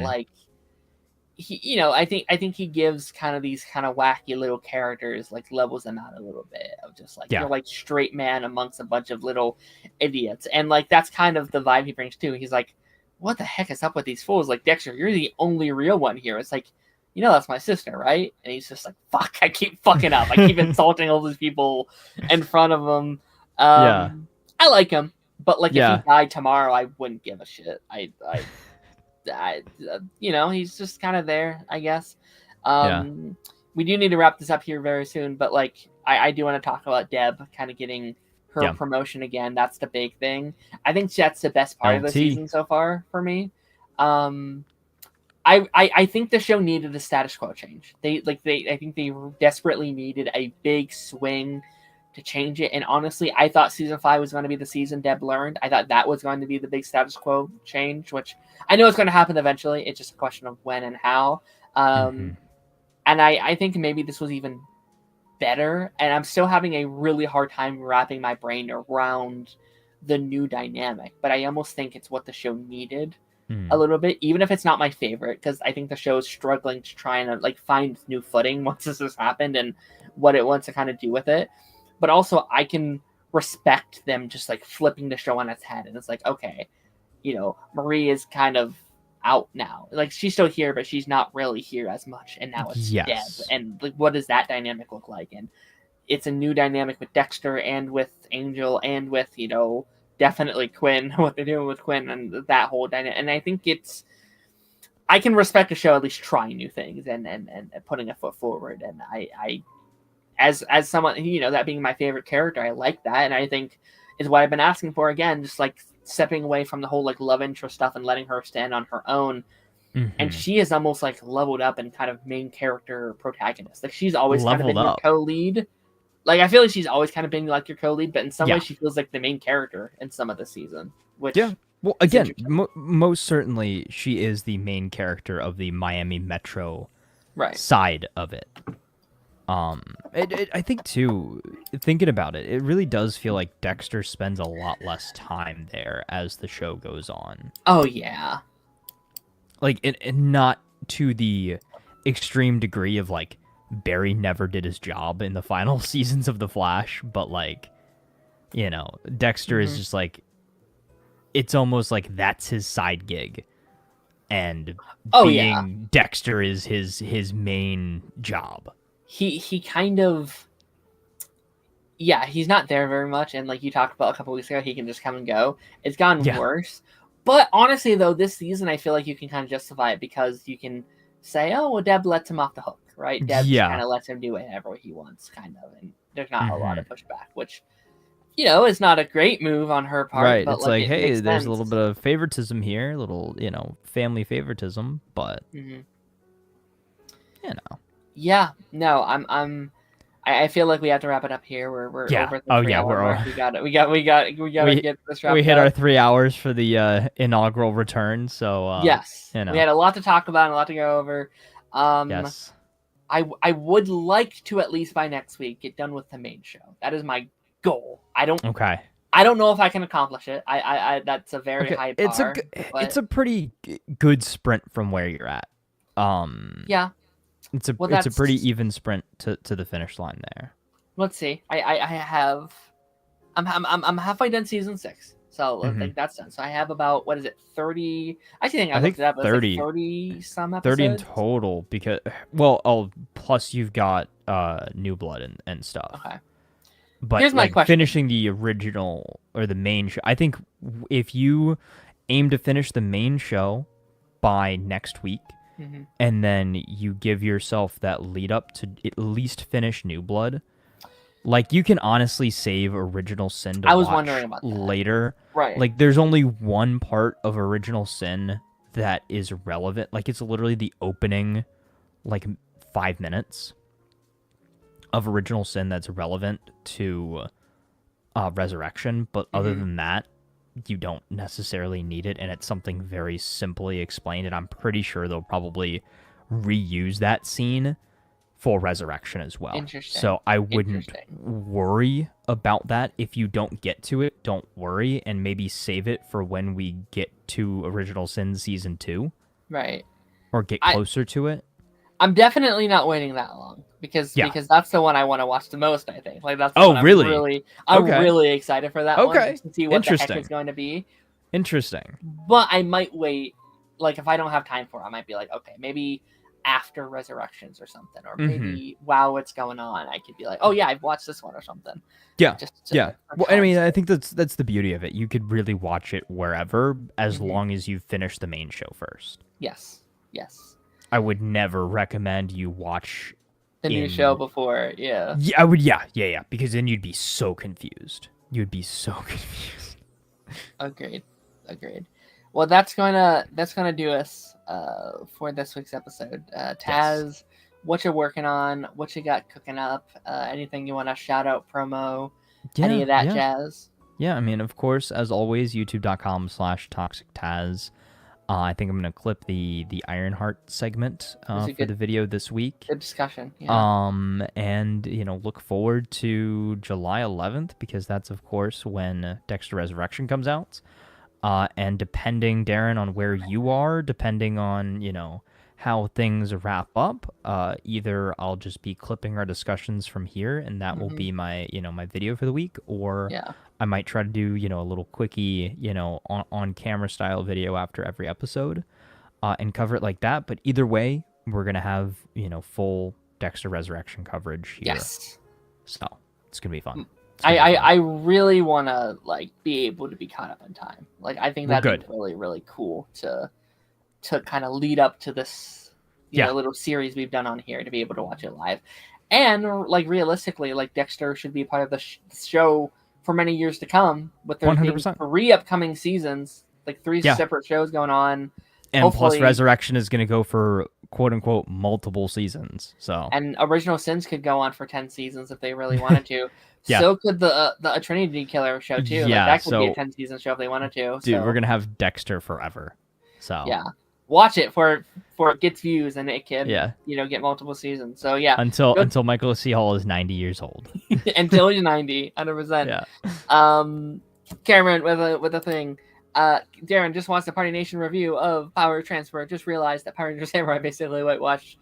he, I think he gives kind of these kind of wacky little characters, levels them out a little bit of just you're straight man amongst a bunch of little idiots. And that's kind of the vibe he brings too. He's like, what the heck is up with these fools? Dexter, you're the only real one here. It's that's my sister, right? And he's just like, fuck, I keep fucking up. I keep insulting all these people in front of him. I like him, but if he died tomorrow, I wouldn't give a shit. He's just kind of there, I guess. We do need to wrap this up here very soon, but I do want to talk about Deb kind of getting her promotion again. That's the big thing. I think that's the best part of the season so far for me. I think the show needed a status quo change. I think they desperately needed a big swing to change it. And honestly, I thought season 5 was going to be the season Deb learned. I thought that was going to be the big status quo change, which I know it's going to happen eventually. It's just a question of when and how. And I think maybe this was even better. And I'm still having a really hard time wrapping my brain around the new dynamic. But I almost think it's what the show needed a little bit, even if it's not my favorite, because I think the show is struggling to try and find new footing once this has happened and what it wants to kind of do with it. But also, I can respect them just flipping the show on its head. And it's okay, Marie is kind of out now. She's still here, but she's not really here as much. And now it's Deb. And what does that dynamic look like? And it's a new dynamic with Dexter and with Angel and with, definitely Quinn, what they're doing with Quinn and that whole dynamic. And I think I can respect a show at least trying new things and putting a foot forward. And I as someone, that being my favorite character, I like that. And I think is what I've been asking for again, just stepping away from the whole love interest stuff and letting her stand on her own. And she is almost leveled up and kind of main character protagonist. She's always kind of been your co-lead. I feel she's always kind of been your co-lead, but in some ways she feels like the main character in some of the season. Which well, again, most certainly she is the main character of the Miami Metro side of it. I think too, thinking about it, it really does feel like Dexter spends a lot less time there as the show goes on. Oh yeah. And not to the extreme degree of Barry never did his job in the final seasons of The Flash, but Dexter is just it's almost that's his side gig. And being Dexter is his main job. He kind of, he's not there very much. And you talked about a couple weeks ago, he can just come and go. It's gotten worse. But honestly, though, this season, I feel like you can kind of justify it because you can say, oh, well, Deb lets him off the hook, right? Deb just kind of lets him do whatever he wants, kind of. And there's not a lot of pushback, which it's not a great move on her part. Right. But It's like, it hey, makes there's sense. a little bit of favoritism here, a little, family favoritism, but Yeah. No, I feel like we have to wrap it up here. We're Yeah. over the 3-hour mark. We got to get this wrapped we hit up. our 3 hours for the inaugural return, so Yes, we had a lot to talk about and a lot to go over. Yes. I would like to at least by next week get done with the main show. That is my goal. I don't know if I can accomplish it. I that's a very high bar. It's a pretty good sprint from where you're at. Yeah. It's a pretty even sprint to the finish line there. Let's see. I'm halfway done season 6. So I think that's done. So I have about 30. I think I looked it up. 30. Like 30 some episodes. 30 in total because plus you've got New Blood and stuff. Okay. But here's my question. Finishing the original or the main show, I think if you aim to finish the main show by next week, and then you give yourself that lead up to at least finish New Blood, like you can honestly save Original Sin to watch wondering about that. later. Right. Like there's only one part of Original Sin that is relevant. Like it's literally the opening 5 minutes of Original Sin that's relevant to Resurrection, but other than that, you don't necessarily need it, and it's something very simply explained, and I'm pretty sure they'll probably reuse that scene for Resurrection as well. Interesting. So I wouldn't worry about that. If you don't get to it, don't worry, and maybe save it for when we get to Original Sin Season 2. Right. Or get closer to it. I'm definitely not waiting that long because that's the one I want to watch the most, I think. Like that's the one really? I'm really excited for that one just to see what the heck it's going to be. Interesting. But I might wait, like if I don't have time for it, I might be like, okay, maybe after Resurrections or something, or maybe while it's going on, I could be like, oh yeah, I've watched this one or something. Yeah, Well, I mean, I think that's the beauty of it. You could really watch it wherever, as long as you finish the main show first. Yes. I would never recommend you watch the new show before. Yeah, I would. Yeah, because then you'd be so confused. Agreed. Well, that's gonna do us for this week's episode. Taz, what you're working on, what you got cooking up, anything you want to shout out, promo, any of that jazz? Yeah, I mean, of course, as always, youtube.com/ToxicTaz. I think I'm going to clip the Ironheart segment for the video this week. Good discussion. Yeah. And, look forward to July 11th, because that's, of course, when Dexter Resurrection comes out. And depending, Darren, on where you are, depending on, how things wrap up, either I'll just be clipping our discussions from here, and that will be my, my video for the week, or I might try to do, a little quickie, on camera style video after every episode, and cover it like that. But either way, we're going to have, full Dexter Resurrection coverage here. Yes. So it's going to be fun. I really want to be able to be caught up in time. I think that'd be really, really cool to kind of lead up to this little series we've done on here, to be able to watch it live. And realistically, Dexter should be part of the show for many years to come, with there being 3 upcoming seasons, 3 separate shows going on. And hopefully, plus Resurrection is going to go for quote unquote multiple seasons. So, and Original Sins could go on for 10 seasons if they really wanted to. So could the Trinity Killer show too. That could be a 10-season show if they wanted to. Dude, we're gonna have Dexter forever. So watch it for it gets views, and it can get multiple seasons. So until Michael C. Hall is 90 years old. Until he's 90, 100%. Yeah. Cameron with a thing. Darren just watched the Party Nation review of Power Transfer. Just realized that Power Ranger Samurai basically whitewashed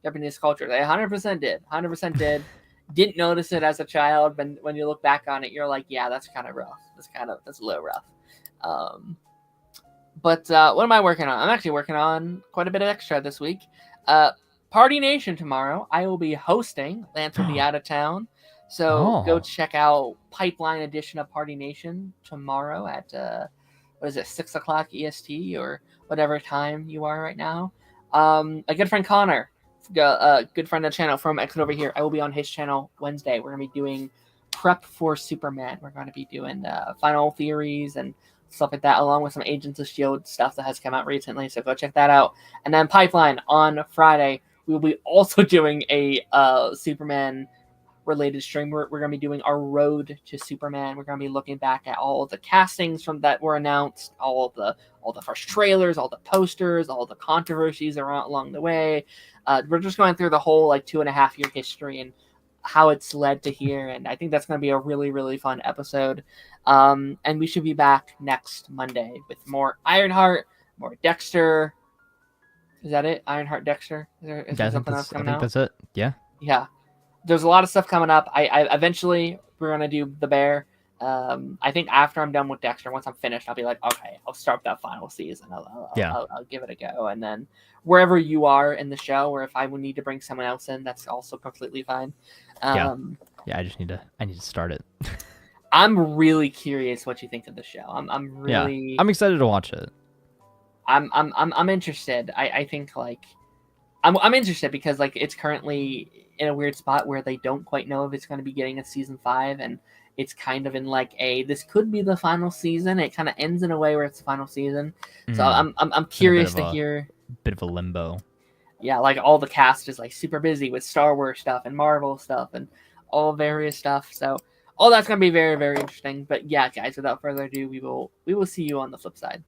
Japanese culture. They 100% did. 100% did. Didn't notice it as a child, but when you look back on it, you're like, yeah, that's kind of rough. That's a little rough. But what am I working on? I'm actually working on quite a bit of extra this week. Party Nation tomorrow. I will be hosting. Lance will be out of town. So go check out Pipeline edition of Party Nation tomorrow at 6 o'clock EST or whatever time you are right now. A good friend Connor, a good friend of the channel from Exit Over Here, I will be on his channel Wednesday. We're gonna be doing prep for Superman. We're going to be doing final theories and stuff like that, along with some Agents of S.H.I.E.L.D. stuff that has come out recently, so go check that out. And then Pipeline on Friday, we will be also doing a Superman related stream. We're going to be doing our road to Superman. We're going to be looking back at all of the castings from that were announced, all the first trailers, all the posters, all the controversies around along the way. We're just going through the whole 2.5 year history and how it's led to here, and I think that's going to be a really, really fun episode. And we should be back next Monday with more Ironheart, more Dexter. Is that it? Ironheart, Dexter? Is there something else coming out? I think that's it. Yeah. Yeah. There's a lot of stuff coming up. I eventually we're going to do The Bear. I think after I'm done with Dexter, once I'm finished, I'll be like, okay, I'll start that final season. I'll give it a go. And then wherever you are in the show, or if I would need to bring someone else in, that's also completely fine. Yeah, I need to start it. I'm really curious what you think of the show. I'm excited to watch it. I'm interested. I think I'm interested because it's currently in a weird spot where they don't quite know if it's going to be getting a season 5, and it's kind of in this could be the final season. It kind of ends in a way where it's the final season. So I'm curious to hear. Bit of a limbo. Yeah, all the cast is super busy with Star Wars stuff and Marvel stuff and all various stuff. So all that's going to be very, very interesting. But yeah, guys, without further ado, we will see you on the flip side.